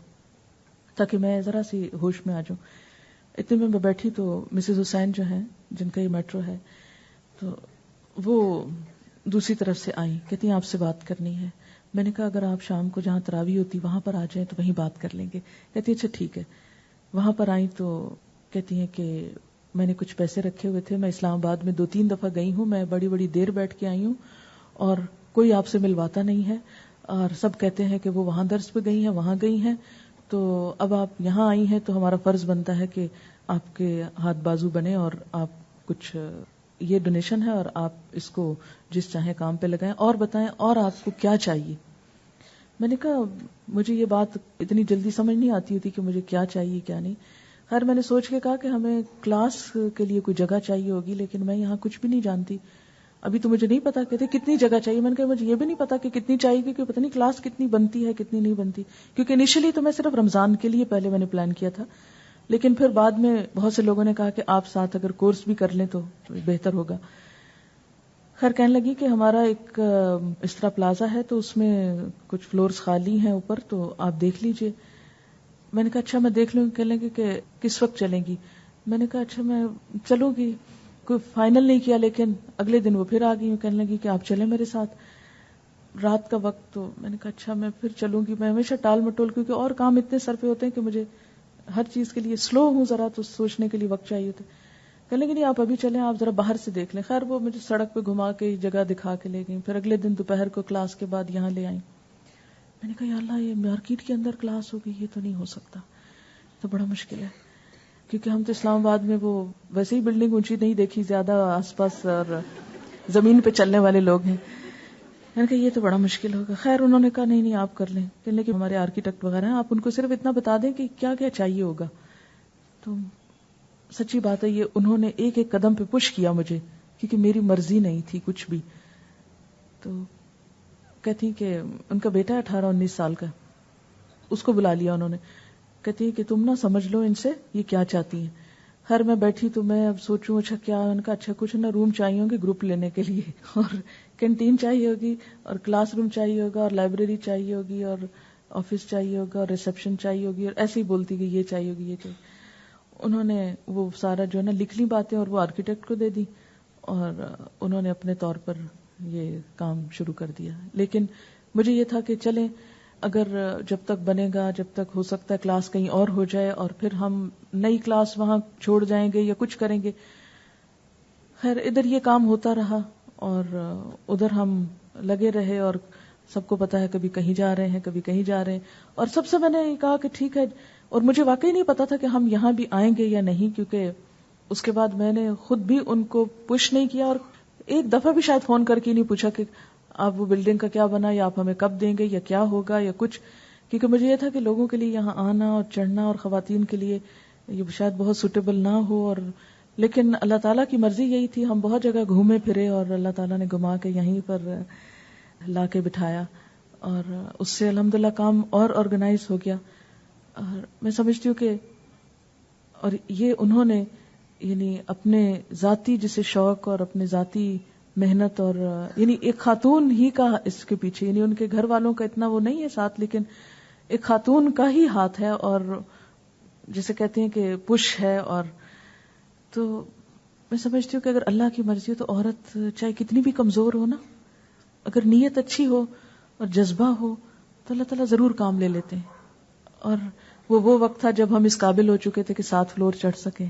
A: تاکہ میں ذرا سی ہوش میں آ جاؤں. اتنے میں بیٹھی تو مسز حسین جو ہیں جن کا یہ میٹرو ہے، تو وہ دوسری طرف سے آئیں، کہتی ہیں آپ سے بات کرنی ہے. میں نے کہا اگر آپ شام کو جہاں تراویح ہوتی وہاں پر آ جائیں تو وہیں بات کر لیں گے. کہتی اچھا ٹھیک ہے. وہاں پر آئیں تو کہتی ہیں کہ میں نے کچھ پیسے رکھے ہوئے تھے، میں اسلام آباد میں 2-3 دفعہ گئی ہوں، میں بڑی بڑی دیر بیٹھ کے آئی ہوں اور کوئی آپ سے ملواتا نہیں ہے، اور سب کہتے ہیں کہ وہ وہاں درس پہ گئی ہیں، وہاں گئی ہیں، تو اب آپ یہاں آئی ہیں تو ہمارا فرض بنتا ہے کہ آپ کے ہاتھ بازو بنے اور آپ کچھ یہ ڈونیشن ہے اور آپ اس کو جس چاہیں کام پہ لگائیں، اور بتائیں اور آپ کو کیا چاہیے. میں نے کہا مجھے یہ بات اتنی جلدی سمجھ نہیں آتی ہوتی کہ مجھے کیا چاہیے کیا نہیں. خیر میں نے سوچ کے کہا کہ ہمیں کلاس کے لیے کوئی جگہ چاہیے ہوگی، لیکن میں یہاں کچھ بھی نہیں جانتی، ابھی تو مجھے نہیں پتا کہتے کتنی جگہ چاہیے. میں نے کہا مجھے یہ بھی نہیں پتا کہ کتنی چاہیے، کیونکہ پتہ نہیں کلاس کتنی بنتی ہے کتنی نہیں بنتی، کیونکہ انیشلی تو میں صرف رمضان کے لیے پہلے میں نے پلان کیا تھا، لیکن پھر بعد میں بہت سے لوگوں نے کہا کہ آپ ساتھ اگر کورس بھی کر لیں تو بہتر ہوگا. خیر کہنے لگی کہ ہمارا ایک اس طرح پلازا ہے تو اس میں کچھ فلورز خالی ہیں اوپر، تو آپ دیکھ لیجئے. میں نے کہا اچھا میں دیکھ لوں گی. کہنے لگی کہ کس وقت چلیں گی؟ میں نے کہا اچھا میں چلوں گی. کوئی فائنل نہیں کیا، لیکن اگلے دن وہ پھر آ گئی، کہنے لگی کہ آپ چلیں میرے ساتھ رات کا وقت. تو میں نے کہا اچھا میں پھر چلوں گی. میں ہمیشہ ٹال مٹول، کیونکہ اور کام اتنے سر پہ ہوتے ہیں کہ مجھے ہر چیز کے لیے سلو ہوں ذرا، تو سوچنے کے لیے وقت چاہیے ہوتا ہے. کہنے لگی نہیں آپ ابھی چلیں، آپ ذرا باہر سے دیکھ لیں. خیر وہ مجھے سڑک پہ گھما کے جگہ دکھا کے لے گئی. پھر اگلے دن دوپہر کو کلاس کے بعد یہاں لے آئیں. میں نے کہا یا اللہ یہ مارکیٹ کے اندر کلاس ہوگی، یہ تو نہیں ہو سکتا، تو بڑا مشکل ہے، کیونکہ ہم تو اسلام آباد میں وہ ویسے ہی بلڈنگ اونچی نہیں دیکھی زیادہ، آس پاس اور زمین پہ چلنے والے لوگ ہیں. میں نے کہا یہ تو بڑا مشکل ہوگا. خیر انہوں نے کہا نہیں آپ کر لیں. کہنے کہ ہمارے آرکیٹیکٹ وغیرہ ہیں، آپ ان کو صرف اتنا بتا دیں کہ کیا کیا چاہیے ہوگا. تو سچی بات ہے یہ انہوں نے ایک ایک قدم پہ پش کیا مجھے، کیونکہ میری مرضی نہیں تھی کچھ بھی. تو کہتی کہ ان کا بیٹا 18-19 سال کا، اس کو بلا لیا انہوں نے. کہتی کہ تم نہ سمجھ لو ان سے یہ کیا چاہتی ہیں. خیر میں بیٹھی تو میں اب سوچوں اچھا کیا. ان کا اچھا کچھ نہ روم چاہیے ہوں گے گروپ لینے کے لیے، اور کینٹین چاہیے ہوگی، اور کلاس روم چاہیے ہوگا، اور لائبریری چاہیے ہوگی، اور آفس چاہیے ہوگا، اور ریسپشن چاہیے ہوگی، اور ایسے ہی بولتی کہ یہ چاہیے ہوگی یہ چاہیے. انہوں نے وہ سارا جو ہے نا لکھ لی باتیں اور وہ آرکیٹیکٹ کو دے دی، اور انہوں نے اپنے طور پر یہ کام شروع کر دیا. لیکن مجھے یہ تھا کہ چلیں اگر جب تک بنے گا، جب تک ہو سکتا ہے کلاس کہیں اور ہو جائے اور پھر ہم نئی کلاس وہاں چھوڑ جائیں گے یا کچھ کریں گے. خیر ادھر یہ کام ہوتا رہا اور ادھر ہم لگے رہے اور سب کو پتا ہے کبھی کہیں جا رہے ہیں کبھی کہیں جا رہے ہیں. اور سب سے میں نے کہا کہ ٹھیک ہے, اور مجھے واقعی نہیں پتا تھا کہ ہم یہاں بھی آئیں گے یا نہیں, کیونکہ اس کے بعد میں نے خود بھی ان کو پش نہیں کیا, اور ایک دفعہ بھی شاید فون کر کے نہیں پوچھا کہ آپ وہ بلڈنگ کا کیا بنا, یا آپ ہمیں کب دیں گے, یا کیا ہوگا یا کچھ, کیونکہ مجھے یہ تھا کہ لوگوں کے لیے یہاں آنا اور چڑھنا اور خواتین کے لیے یہ شاید بہت سوٹیبل نہ ہو. اور لیکن اللہ تعالیٰ کی مرضی یہی تھی. ہم بہت جگہ گھومے پھرے اور اللہ تعالیٰ نے گھما کے یہیں پر لا کے بٹھایا, اور اس سے الحمدللہ کام اور آرگنائز ہو گیا. اور میں سمجھتی ہوں کہ اور یہ انہوں نے یعنی اپنے ذاتی جسے شوق اور اپنے ذاتی محنت, اور یعنی ایک خاتون ہی کا اس کے پیچھے, یعنی ان کے گھر والوں کا اتنا وہ نہیں ہے ساتھ, لیکن ایک خاتون کا ہی ہاتھ ہے, اور جسے کہتے ہیں کہ پش ہے. اور تو میں سمجھتی ہوں کہ اگر اللہ کی مرضی ہو تو عورت چاہے کتنی بھی کمزور ہو نا, اگر نیت اچھی ہو اور جذبہ ہو تو اللہ تعالیٰ ضرور کام لے لیتے ہیں. اور وہ وقت تھا جب ہم اس قابل ہو چکے تھے کہ 7 فلور چڑھ سکیں.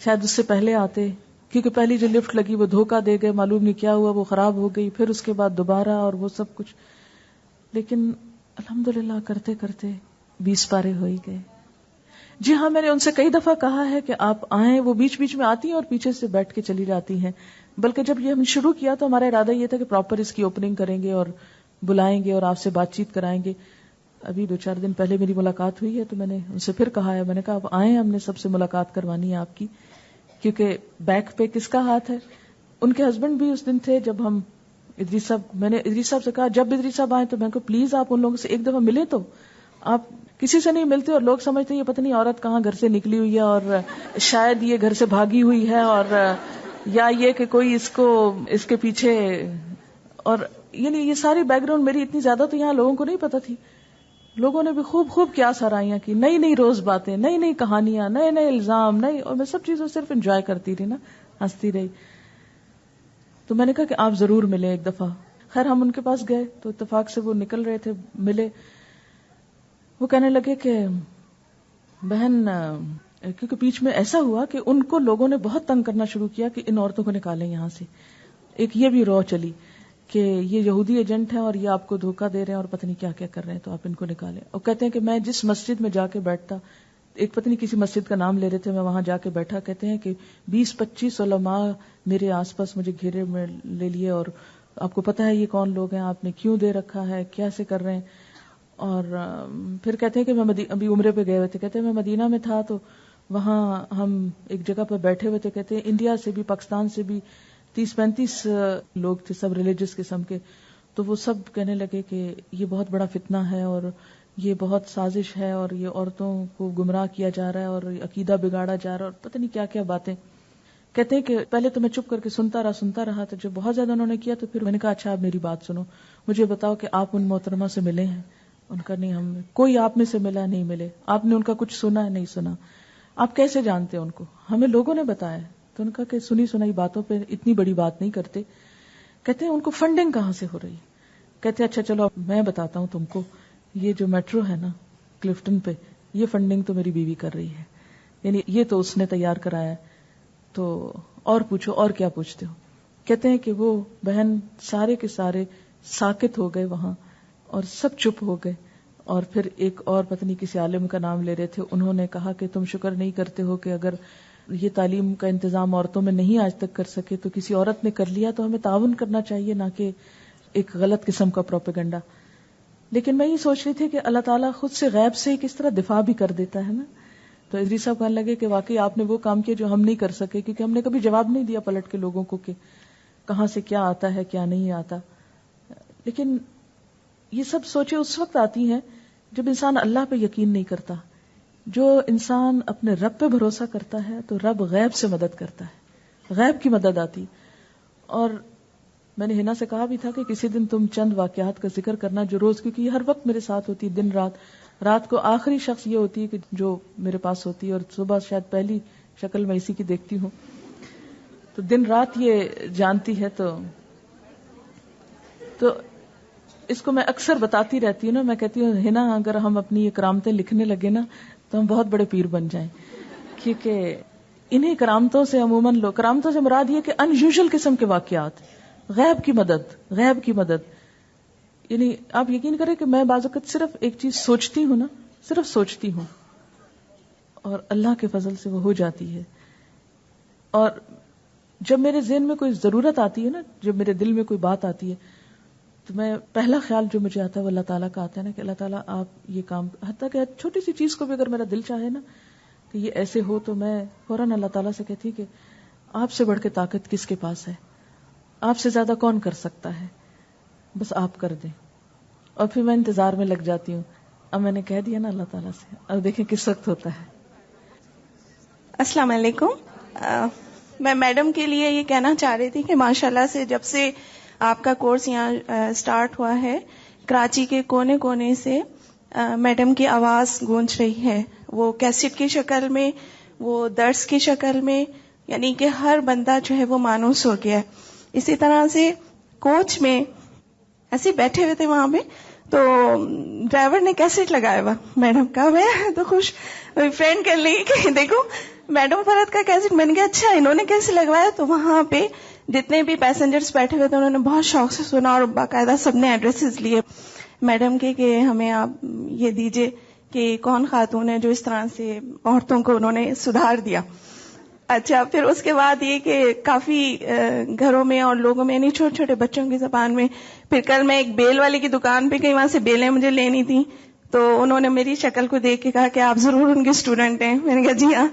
A: شاید اس سے پہلے آتے, کیونکہ پہلی جو لفٹ لگی وہ دھوکہ دے گئے, معلوم نہیں کیا ہوا, وہ خراب ہو گئی, پھر اس کے بعد دوبارہ اور وہ سب کچھ. لیکن الحمدللہ کرتے کرتے 20 پارے ہو ہی گئے. جی ہاں, میں نے ان سے کئی دفعہ کہا ہے کہ آپ آئیں. وہ بیچ بیچ میں آتی ہیں اور پیچھے سے بیٹھ کے چلی جاتی ہیں. بلکہ جب یہ ہم شروع کیا تو ہمارا ارادہ یہ تھا کہ پراپر اس کی اوپننگ کریں گے اور بلائیں گے اور آپ سے بات چیت کرائیں گے. ابھی 2-4 دن پہلے میری ملاقات ہوئی ہے تو میں نے ان سے پھر کہا ہے, میں نے کہا آپ آئیں, ہم نے سب سے ملاقات کروانی ہے آپ کی, کیونکہ بیک پہ کس کا ہاتھ ہے. ان کے ہسبینڈ بھی اس دن تھے جب ہم ادریس صاحب, میں نے ادریس صاحب سے کہا جب ادریس صاحب آئے تو میں نے کہا پلیز آپ ان لوگوں سے ایک دفعہ ملے, تو آپ کسی سے نہیں ملتے اور لوگ سمجھتے ہیں یہ پتہ نہیں عورت کہاں گھر سے نکلی ہوئی ہے اور شاید یہ گھر سے بھاگی ہوئی ہے, اور یا یہ کہ کوئی اس کے پیچھے. اور یعنی یہ ساری بیک گراؤنڈ میری اتنی زیادہ تو یہاں لوگوں کو نہیں پتا تھی. لوگوں نے بھی خوب کیا سرائیاں کی, نئی نئی روز باتیں, نئی نئی کہانیاں, نئے نئے الزام, نئی, اور میں سب چیزوں صرف انجوائے کرتی رہی نا, ہنستی رہی. تو میں نے کہا کہ آپ ضرور ملیں ایک دفعہ. خیر ہم ان کے پاس گئے تو اتفاق سے وہ نکل رہے تھے, ملے. وہ کہنے لگے کہ بہن, کیونکہ بیچ میں ایسا ہوا کہ ان کو لوگوں نے بہت تنگ کرنا شروع کیا کہ ان عورتوں کو نکالیں یہاں سے. ایک یہ بھی رو چلی کہ یہ یہودی ایجنٹ ہیں اور یہ آپ کو دھوکہ دے رہے ہیں اور پتہ نہیں کیا کیا کر رہے ہیں, تو آپ ان کو نکالیں. اور کہتے ہیں کہ میں جس مسجد میں جا کے بیٹھتا, ایک پتہ نہیں کسی مسجد کا نام لے رہے تھے, میں وہاں جا کے بیٹھا, کہتے ہیں کہ 20-25 علماء میرے آس پاس مجھے گھیرے میں لے لیے, اور آپ کو پتہ ہے یہ کون لوگ ہیں, آپ نے کیوں دے رکھا ہے, کیسے کر رہے ہیں. اور پھر کہتے ہیں کہ میں ابھی عمرے پہ گئے ہوئے تھے, کہتے ہیں میں مدینہ میں تھا تو وہاں ہم ایک جگہ پہ بیٹھے ہوئے تھے, کہتے ہیں انڈیا سے بھی پاکستان سے بھی 30-35 لوگ تھے, سب ریلیجس قسم کے. تو وہ سب کہنے لگے کہ یہ بہت بڑا فتنہ ہے اور یہ بہت سازش ہے اور یہ عورتوں کو گمراہ کیا جا رہا ہے اور عقیدہ بگاڑا جا رہا ہے, اور پتہ نہیں کیا کیا باتیں. کہتے ہیں کہ پہلے تو میں چپ کر کے سنتا رہا تو جب بہت زیادہ انہوں نے کیا تو پھر میں نے کہا اچھا آپ میری بات سنو, مجھے بتاؤ کہ آپ ان محترمہ سے ملے ہیں. ان کا نہیں, ہم کوئی آپ میں سے ملا نہیں ملے. آپ نے ان کا کچھ سنا ہے نہیں سنا. آپ کیسے جانتے ہیں ان کو, ہمیں لوگوں نے بتایا. تو ان کا کہ سنی سنائی باتوں پہ اتنی بڑی بات نہیں کرتے. کہتے ہیں ان کو فنڈنگ کہاں سے ہو رہی. کہتے ہیں اچھا چلو میں بتاتا ہوں تم کو, یہ جو میٹرو ہے نا کلفٹن پہ, یہ فنڈنگ تو میری بیوی کر رہی ہے, یعنی یہ تو اس نے تیار کرایا ہے. تو اور پوچھو, اور کیا پوچھتے ہو. کہتے ہیں کہ وہ بہن سارے کے سارے ساکت ہو گئے وہاں اور سب چپ ہو گئے. اور پھر ایک اور پتہ نہیں کسی عالم کا نام لے رہے تھے, انہوں نے کہا کہ تم شکر نہیں کرتے ہو کہ اگر یہ تعلیم کا انتظام عورتوں میں نہیں آج تک کر سکے تو کسی عورت نے کر لیا, تو ہمیں تعاون کرنا چاہیے, نہ کہ ایک غلط قسم کا پروپیگنڈا. لیکن میں یہ سوچ رہی تھی کہ اللہ تعالیٰ خود سے غیب سے کس طرح دفاع بھی کر دیتا ہے نا. تو ادریس صاحب کہنے لگے کہ واقعی آپ نے وہ کام کیا جو ہم نہیں کر سکے, کیونکہ ہم نے کبھی جواب نہیں دیا پلٹ کے لوگوں کو کہ کہاں سے کیا آتا ہے کیا نہیں آتا. لیکن یہ سب سوچیں اس وقت آتی ہیں جب انسان اللہ پہ یقین نہیں کرتا. جو انسان اپنے رب پہ بھروسہ کرتا ہے تو رب غیب سے مدد کرتا ہے, غیب کی مدد آتی. اور میں نے ہنا سے کہا بھی تھا کہ کسی دن تم چند واقعات کا ذکر کرنا جو روز, کیونکہ یہ ہر وقت میرے ساتھ ہوتی, دن رات کو آخری شخص یہ ہوتی ہے کہ جو میرے پاس ہوتی ہے, اور صبح شاید پہلی شکل میں اسی کی دیکھتی ہوں, تو دن رات یہ جانتی ہے. تو اس کو میں اکثر بتاتی رہتی ہوں نا, میں کہتی ہوں ہنا اگر ہم اپنی یہ کرامتیں لکھنے لگے نا تو ہم بہت بڑے پیر بن جائیں, کیونکہ انہیں کرامتوں سے عموماً کرامتوں سے مراد یہ کہ ان یوزول قسم کے واقعات, غیب کی مدد. یعنی آپ یقین کریں کہ میں بعض وقت صرف ایک چیز سوچتی ہوں نا، صرف سوچتی ہوں، اور اللہ کے فضل سے وہ ہو جاتی ہے. اور جب میرے ذہن میں کوئی ضرورت آتی ہے نا، جب میرے دل میں کوئی بات آتی ہے، تو میں پہلا خیال جو مجھے آتا ہے وہ اللہ تعالیٰ کا آتا ہے نا، کہ اللہ تعالیٰ آپ یہ کام، حتیٰ کہ چھوٹی سی چیز کو بھی اگر میرا دل چاہے نا کہ یہ ایسے ہو، تو میں فوراً اللہ تعالیٰ سے کہتی کہ آپ سے بڑھ کے طاقت کس کے پاس ہے، آپ سے زیادہ کون کر سکتا ہے، بس آپ کر دیں. اور پھر میں انتظار میں لگ جاتی ہوں. اب میں نے کہہ دیا نا اللہ تعالیٰ سے، اب دیکھیں کس وقت ہوتا ہے.
C: السلام علیکم. میں میڈم کے لیے یہ کہنا چاہ رہی تھی کہ ماشاءاللہ سے جب سے آپ کا کورس یہاں سٹارٹ ہوا ہے، کراچی کے کونے کونے سے میڈم کی آواز گونج رہی ہے، وہ کیسٹ کی شکل میں، وہ درس کی شکل میں، یعنی کہ ہر بندہ جو ہے وہ مانوس ہو گیا ہے. اسی طرح سے کوچ میں ایسے بیٹھے ہوئے تھے وہاں پہ، تو ڈرائیور نے کیسٹ لگایا ہوا میڈم کا. میں تو خوش فرینڈ کر لی کہ دیکھو میڈم فرحت کا کیسٹ. میں نے کہا اچھا انہوں نے کیسے لگوایا. تو وہاں پہ جتنے بھی پیسنجرز بیٹھے ہوئے تھے انہوں نے بہت شوق سے سنا، اور باقاعدہ سب نے ایڈریسز لیے میڈم کے کہ ہمیں آپ یہ دیجئے کہ کون خاتون ہے جو اس طرح سے عورتوں کو انہوں نے سدھار دیا. اچھا پھر اس کے بعد یہ کہ کافی گھروں میں اور لوگوں میں، یعنی چھوٹے چھوٹے بچوں کی زبان میں. پھر کل میں ایک بیل والے کی دکان پہ گئی، وہاں سے بیلیں مجھے لینی تھی، تو انہوں نے میری شکل کو دیکھ کے کہا کہ آپ ضرور ان کے اسٹوڈنٹ ہیں. میں نے کہا جی ہاں.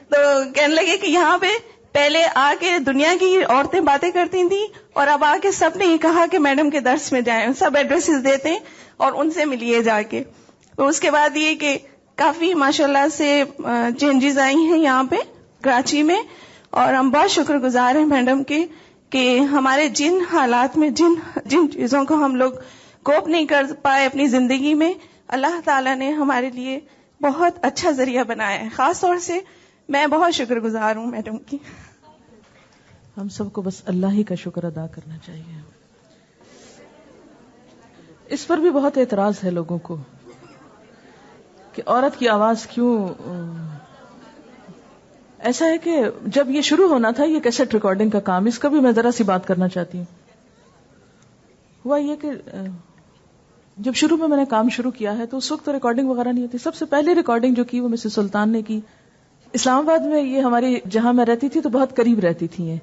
C: تو کہنے لگے کہ یہاں پہ پہلے آ کے دنیا کی عورتیں باتیں کرتی تھیں، اور اب آ کے سب نے یہ کہا کہ میڈم کے درس میں جائیں، سب ایڈریسز دیتے ہیں اور ان سے ملیے جا کے. تو اس کے بعد یہ کہ کافی ماشاءاللہ سے چینجز آئی ہیں یہاں پہ کراچی میں، اور ہم بہت شکر گزار ہیں میڈم کے کہ ہمارے جن حالات میں جن چیزوں کو ہم لوگ کوپ نہیں کر پائے اپنی زندگی میں، اللہ تعالیٰ نے ہمارے لیے بہت اچھا ذریعہ بنایا ہے. خاص طور سے میں بہت شکر گزار ہوں میڈم کی.
A: ہم سب کو بس اللہ ہی کا شکر ادا کرنا چاہیے. اس پر بھی بہت اعتراض ہے لوگوں کو کہ عورت کی آواز کیوں. ایسا ہے کہ جب یہ شروع ہونا تھا یہ کیسٹ ریکارڈنگ کا کام، اس کا بھی میں ذرا سی بات کرنا چاہتی ہوں. ہوا یہ کہ جب شروع میں نے کام شروع کیا ہے تو اس وقت تو ریکارڈنگ وغیرہ نہیں ہوتی. سب سے پہلے ریکارڈنگ جو کی وہ مسز سلطان نے کی. اسلام آباد میں یہ ہماری جہاں میں رہتی تھی تو بہت قریب رہتی تھی یہ.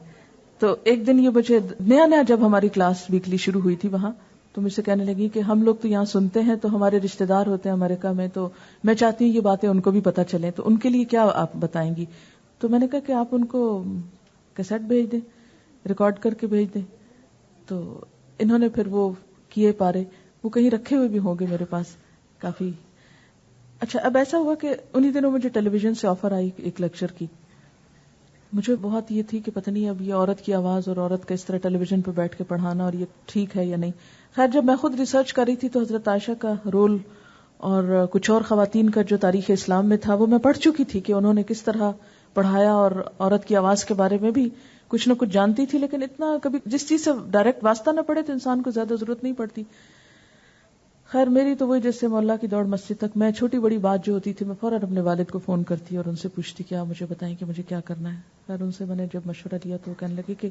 A: تو ایک دن یہ مجھے نیا جب ہماری کلاس ویکلی شروع ہوئی تھی وہاں، تو مجھ سے کہنے لگی کہ ہم لوگ تو یہاں سنتے ہیں، تو ہمارے رشتہ دار ہوتے ہیں امریکہ میں، تو میں چاہتی ہوں یہ باتیں ان کو بھی پتہ چلیں، تو ان کے لیے کیا آپ بتائیں گی. تو میں نے کہا کہ آپ ان کو کیسٹ بھیج دیں، ریکارڈ کر کے بھیج دیں. تو انہوں نے پھر وہ کیے پارے، وہ کہیں رکھے ہوئے بھی ہوں گے میرے پاس کافی. اچھا اب ایسا ہوا کہ انہی دنوں مجھے ٹیلی ویژن سے آفر آئی ایک لیکچر کی. مجھے بہت یہ تھی کہ پتہ نہیں اب یہ عورت کی آواز اور عورت کا اس طرح ٹیلی ویژن پہ بیٹھ کے پڑھانا اور یہ ٹھیک ہے یا نہیں. خیر جب میں خود ریسرچ کر رہی تھی تو حضرت عائشہ کا رول اور کچھ اور خواتین کا جو تاریخ اسلام میں تھا وہ میں پڑھ چکی تھی کہ انہوں نے کس طرح پڑھایا، اور عورت کی آواز کے بارے میں بھی کچھ نہ کچھ جانتی تھی، لیکن اتنا کبھی جس چیز سے ڈائریکٹ واسطہ نہ پڑے تو انسان کو زیادہ ضرورت نہیں پڑتی. خیر میری تو وہی جیسے مولا کی دوڑ مسجد تک، میں چھوٹی بڑی بات جو ہوتی تھی میں فوراً اپنے والد کو فون کرتی اور ان سے پوچھتی کہ آپ مجھے بتائیں کہ مجھے کیا کرنا ہے. خیر ان سے میں نے جب مشورہ لیا تو وہ کہنے لگے کہ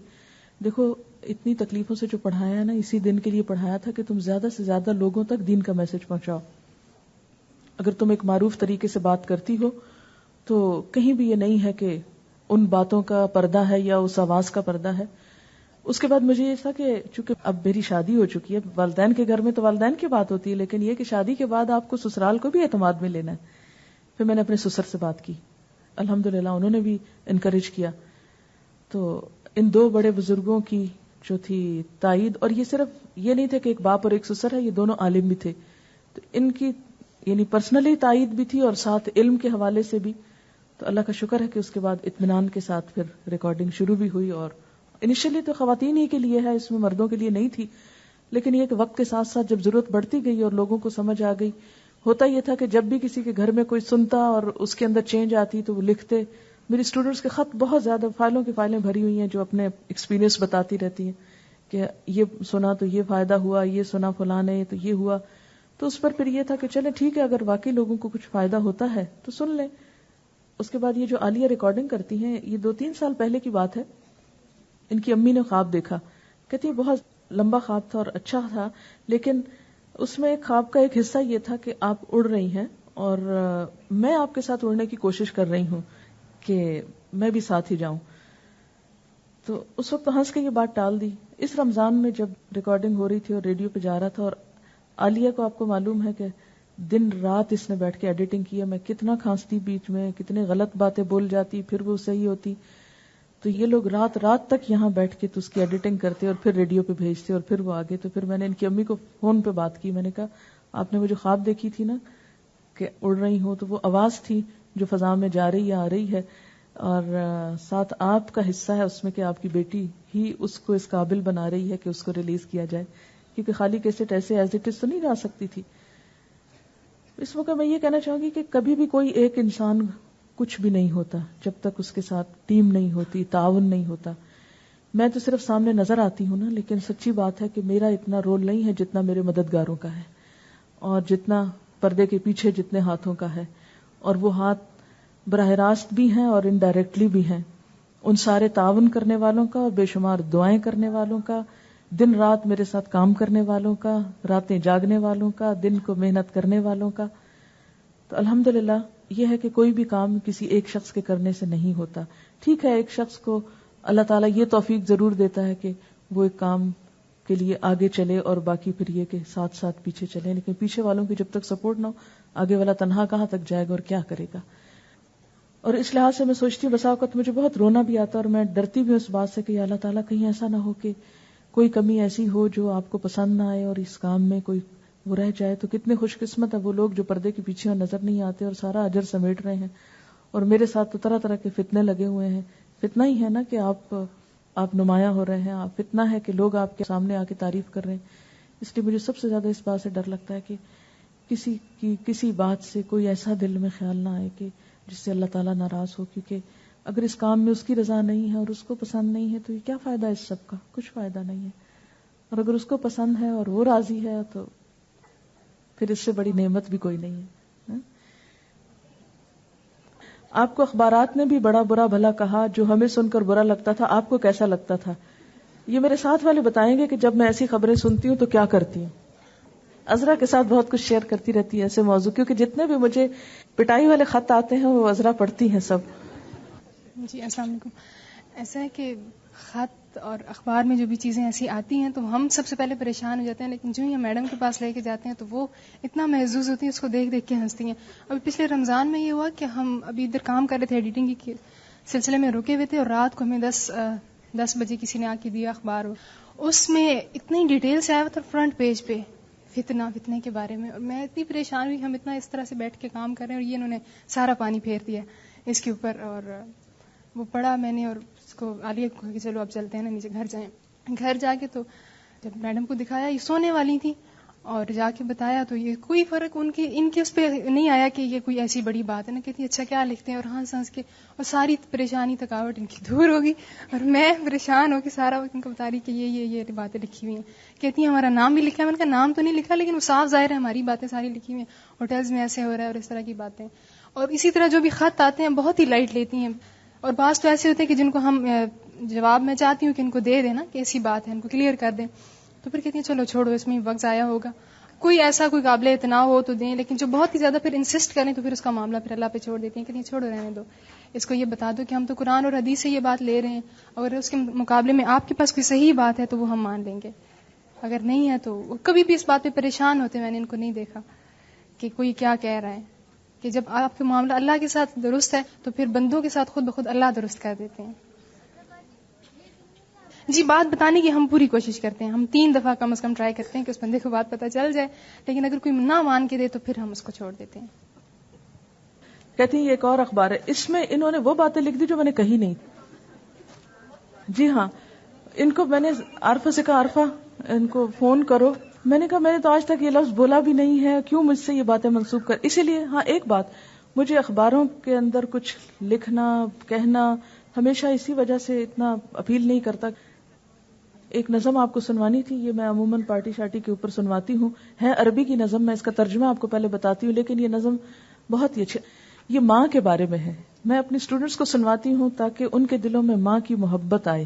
A: دیکھو اتنی تکلیفوں سے جو پڑھایا ہے نا، اسی دن کے لیے پڑھایا تھا کہ تم زیادہ سے زیادہ لوگوں تک دین کا میسج پہنچاؤ. اگر تم ایک معروف طریقے سے بات کرتی ہو تو کہیں بھی یہ نہیں ہے کہ ان باتوں کا پردہ ہے یا اس آواز کا پردہ ہے. اس کے بعد مجھے یہ تھا کہ چونکہ اب میری شادی ہو چکی ہے، والدین کے گھر میں تو والدین کی بات ہوتی ہے، لیکن یہ کہ شادی کے بعد آپ کو سسرال کو بھی اعتماد میں لینا ہے. پھر میں نے اپنے سسر سے بات کی، الحمدللہ انہوں نے بھی انکریج کیا. تو ان دو بڑے بزرگوں کی جو تھی تائید، اور یہ صرف یہ نہیں تھے کہ ایک باپ اور ایک سسر ہے، یہ دونوں عالم بھی تھے، تو ان کی یعنی پرسنلی تائید بھی تھی اور ساتھ علم کے حوالے سے بھی. تو اللہ کا شکر ہے کہ اس کے بعد اطمینان کے ساتھ پھر ریکارڈنگ شروع بھی ہوئی. اور انیشلی تو خواتین ہی کے لیے ہے، اس میں مردوں کے لیے نہیں تھی، لیکن یہ کہ وقت کے ساتھ ساتھ جب ضرورت بڑھتی گئی اور لوگوں کو سمجھ آ گئی، ہوتا یہ تھا کہ جب بھی کسی کے گھر میں کوئی سنتا اور اس کے اندر چینج آتی تو وہ لکھتے. میری اسٹوڈنٹس کے خط بہت زیادہ فائلوں کی فائلیں بھری ہوئی ہیں جو اپنے ایکسپیرینس بتاتی رہتی ہیں کہ یہ سنا تو یہ فائدہ ہوا، یہ سنا فلاں نے تو یہ ہوا. تو اس پر پھر یہ تھا کہ چلیں ٹھیک ہے، اگر واقعی لوگوں کو کچھ فائدہ ہوتا ہے تو سن لیں. اس کے بعد یہ جو عالیہ ریکارڈنگ کرتی ہیں، یہ 2-3 سال پہلے کی بات ہے. ان کی امی نے خواب دیکھا کہتی بہت لمبا خواب تھا اور اچھا تھا، لیکن اس میں خواب کا ایک حصہ یہ تھا کہ آپ اڑ رہی ہیں اور میں آپ کے ساتھ اڑنے کی کوشش کر رہی ہوں کہ میں بھی ساتھ ہی جاؤں. تو اس وقت ہنس کے یہ بات ٹال دی. اس رمضان میں جب ریکارڈنگ ہو رہی تھی اور ریڈیو پہ جا رہا تھا، اور عالیہ کو آپ کو معلوم ہے کہ دن رات اس نے بیٹھ کے ایڈیٹنگ کی ہے، میں کتنا کھانستی بیچ میں، کتنے غلط باتیں بول جاتی، پھر وہ صحیح ہوتی. تو یہ لوگ رات رات تک یہاں بیٹھ کے تو اس کی ایڈیٹنگ کرتے اور پھر ریڈیو پہ بھیجتے اور پھر وہ آگے. تو پھر میں نے ان کی امی کو فون پہ بات کی. میں نے کہا آپ نے وہ جو خواب دیکھی تھی نا کہ اڑ رہی ہوں، تو وہ آواز تھی جو فضا میں جا رہی ہے، آ رہی ہے، اور ساتھ آپ کا حصہ ہے اس میں کہ آپ کی بیٹی ہی اس کو اس قابل بنا رہی ہے کہ اس کو ریلیز کیا جائے، کیونکہ خالی کیسٹ ایسے ایز اٹ از تو نہیں جا سکتی تھی. اس موقع میں یہ کہنا چاہوں گی کہ کبھی بھی کوئی ایک انسان کچھ بھی نہیں ہوتا جب تک اس کے ساتھ ٹیم نہیں ہوتی، تعاون نہیں ہوتا. میں تو صرف سامنے نظر آتی ہوں نا، لیکن سچی بات ہے کہ میرا اتنا رول نہیں ہے جتنا میرے مددگاروں کا ہے، اور جتنا پردے کے پیچھے جتنے ہاتھوں کا ہے. اور وہ ہاتھ براہ راست بھی ہیں اور انڈائریکٹلی بھی ہیں، ان سارے تعاون کرنے والوں کا اور بے شمار دعائیں کرنے والوں کا، دن رات میرے ساتھ کام کرنے والوں کا، راتیں جاگنے والوں کا، دن کو محنت کرنے والوں کا. تو الحمدللہ یہ ہے کہ کوئی بھی کام کسی ایک شخص کے کرنے سے نہیں ہوتا. ٹھیک ہے ایک شخص کو اللہ تعالیٰ یہ توفیق ضرور دیتا ہے کہ وہ ایک کام کے لیے آگے چلے اور باقی پھر یہ کہ ساتھ ساتھ پیچھے چلے، لیکن پیچھے والوں کی جب تک سپورٹ نہ ہو آگے والا تنہا کہاں تک جائے گا اور کیا کرے گا. اور اس لحاظ سے میں سوچتی ہوں بسا اوقات مجھے بہت رونا بھی آتا ہے اور میں ڈرتی بھی اس بات سے کہ اللہ تعالیٰ کہیں ایسا نہ ہو کہ کوئی کمی ایسی ہو جو آپ کو پسند نہ آئے اور اس کام میں کوئی وہ رہ جائے. تو کتنے خوش قسمت ہے وہ لوگ جو پردے کے پیچھے اور نظر نہیں آتے اور سارا اجر سمیٹ رہے ہیں. اور میرے ساتھ تو طرح طرح کے فتنے لگے ہوئے ہیں. فتنہ ہی ہے نا کہ آپ نمایاں ہو رہے ہیں، آپ فتنہ ہے کہ لوگ آپ کے سامنے آ کے تعریف کر رہے ہیں. اس لیے مجھے سب سے زیادہ اس بات سے ڈر لگتا ہے کہ کسی کی کسی بات سے کوئی ایسا دل میں خیال نہ آئے کہ جس سے اللہ تعالیٰ ناراض ہو، کیونکہ اگر اس کام میں اس کی رضا نہیں ہے اور اس کو پسند نہیں ہے تو یہ کیا فائدہ اس سب کا؟ کچھ فائدہ نہیں ہے. اور اگر اس کو پسند ہے اور وہ راضی ہے تو پھر اس سے بڑی نعمت بھی کوئی نہیں ہے. آپ کو اخبارات نے بھی بڑا برا بھلا کہا، جو ہمیں سن کر برا لگتا تھا آپ کو کیسا لگتا تھا؟ یہ میرے ساتھ والے بتائیں گے کہ جب میں ایسی خبریں سنتی ہوں تو کیا کرتی ہوں. عذرا کے ساتھ بہت کچھ شیئر کرتی رہتی ہے ایسے موضوع، کیونکہ جتنے بھی مجھے پٹائی والے خط آتے ہیں وہ عذرا پڑھتی ہیں سب.
D: جی السلام علیکم. ایسا ہے کہ خط اور اخبار میں جو بھی چیزیں ایسی آتی ہیں تو ہم سب سے پہلے پریشان ہو جاتے ہیں، لیکن جو ہی ہم میڈم کے پاس لے کے جاتے ہیں تو وہ اتنا محظوظ ہوتی ہیں، اس کو دیکھ دیکھ کے ہنستی ہیں. ابھی پچھلے رمضان میں یہ ہوا کہ ہم ابھی ادھر کام کر رہے تھے، ایڈیٹنگ کے سلسلے میں رکے ہوئے تھے، اور رات کو ہمیں 10 بجے کسی نے آ کے دیا اخبار. اس میں اتنی ڈیٹیل سے آیا ہوا تھا فرنٹ پیج پہ فتنے کے بارے میں، اور میں اتنی پریشان ہوئی. ہم اتنا اس طرح سے بیٹھ کے کام کر رہے ہیں اور یہ انہوں نے سارا پانی پھیر دیا اس کے اوپر. اور وہ پڑھا میں نے اور اس کو عالیہ کو کہا کہ چلو اب چلتے ہیں نا نیچے گھر جائیں. گھر جا کے تو جب میڈم کو دکھایا یہ سونے والی تھی، اور جا کے بتایا تو یہ کوئی فرق ان کے اس پہ نہیں آیا کہ یہ کوئی ایسی بڑی بات ہے نا. کہتی اچھا کیا لکھتے ہیں، اور ہنس کے اور ساری پریشانی تھکاوٹ ان کی دور ہوگی. اور میں پریشان ہو کے سارا وقت ان کو بتا رہی کہ یہ باتیں لکھی ہوئی ہیں. کہتی ہیں ہمارا نام بھی لکھا ہے. میں نے کہا نام تو نہیں لکھا لیکن وہ صاف ظاہر ہے ہماری باتیں ساری لکھی ہوئی ہیں، ہوٹلز میں ایسے ہو رہا ہے اور اس طرح کی باتیں. اور اسی طرح جو بھی خط آتے ہیں بہت ہی لائٹ لیتی ہیں. اور بعض تو ایسے ہوتے ہیں کہ جن کو ہم جواب میں چاہتی ہوں کہ ان کو دے دیں نا کہ ایسی بات ہے، ان کو کلیئر کر دیں، تو پھر کہتی ہیں چلو چھوڑو اس میں وقت ضائع ہوگا. کوئی ایسا کوئی قابل اعتنا ہو تو دیں، لیکن جو بہت ہی زیادہ پھر انسسٹ کریں تو پھر اس کا معاملہ پھر اللہ پہ چھوڑ دیتی ہیں. کہتی ہیں چھوڑو رہنے دو، اس کو یہ بتا دو کہ ہم تو قرآن اور حدیث سے یہ بات لے رہے ہیں، اگر اس کے مقابلے میں آپ کے پاس کوئی صحیح بات ہے تو وہ ہم مان لیں گے، اگر نہیں ہے تو کبھی بھی اس بات پہ پریشان ہوتے. میں نے ان کو نہیں دیکھا کہ کوئی کیا کہہ رہا ہے، کہ جب آپ کا معاملہ اللہ کے ساتھ درست ہے تو پھر بندوں کے ساتھ خود بخود اللہ درست کر دیتے ہیں. جی بات بتانے کی ہم پوری کوشش کرتے ہیں، ہم 3 دفعہ کم از کم ٹرائی کرتے ہیں کہ اس بندے کو بات پتہ چل جائے، لیکن اگر کوئی نہ مان کے دے تو پھر ہم اس کو چھوڑ دیتے ہیں.
A: کہتی ہیں یہ ایک اور اخبار ہے، اس میں انہوں نے وہ باتیں لکھ دی جو میں نے کہی نہیں. جی ہاں، ان کو میں نے عارفہ سے کہا عارفہ ان کو فون کرو. میں نے کہا میں نے تو آج تک یہ لفظ بولا بھی نہیں ہے، کیوں مجھ سے یہ باتیں منسوخ کر. اسی لیے ہاں ایک بات، مجھے اخباروں کے اندر کچھ لکھنا کہنا ہمیشہ اسی وجہ سے اتنا اپیل نہیں کرتا. ایک نظم آپ کو سنوانی تھی، یہ میں عموماً پارٹی شارٹی کے اوپر سنواتی ہوں، ہے عربی کی نظم، میں اس کا ترجمہ آپ کو پہلے بتاتی ہوں، لیکن یہ نظم بہت ہی اچھی. یہ ماں کے بارے میں ہے، میں اپنی اسٹوڈنٹس کو سنواتی ہوں تاکہ ان کے دلوں میں ماں کی محبت آئے.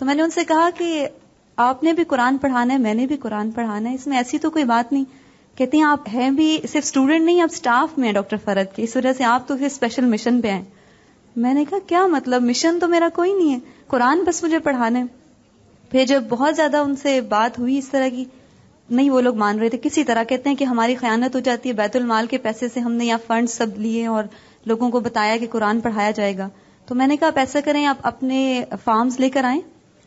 E: تو میں نے ان سے کہا کہ آپ نے بھی قرآن پڑھانا ہے, میں نے بھی قرآن پڑھانا ہے, اس میں ایسی تو کوئی بات نہیں. کہتے ہیں آپ ہیں بھی صرف اسٹوڈنٹ نہیں, آپ اسٹاف میں ہیں ڈاکٹر فرد کے, اس وجہ سے آپ تو پھر اسپیشل مشن پہ ہیں. میں نے کہا کیا مطلب, مشن تو میرا کوئی نہیں ہے, قرآن بس مجھے پڑھانا ہے. پھر جب بہت زیادہ ان سے بات ہوئی اس طرح کی, نہیں وہ لوگ مان رہے تھے کسی طرح. کہتے ہیں کہ ہماری خیانت ہو جاتی ہے, بیت المال کے پیسے سے ہم نے یہاں فنڈ سب لیے اور لوگوں کو بتایا کہ قرآن پڑھایا جائے گا. تو میں نے کہا آپ ایسا کریں, آپ اپنے فارمز لے کر آئیں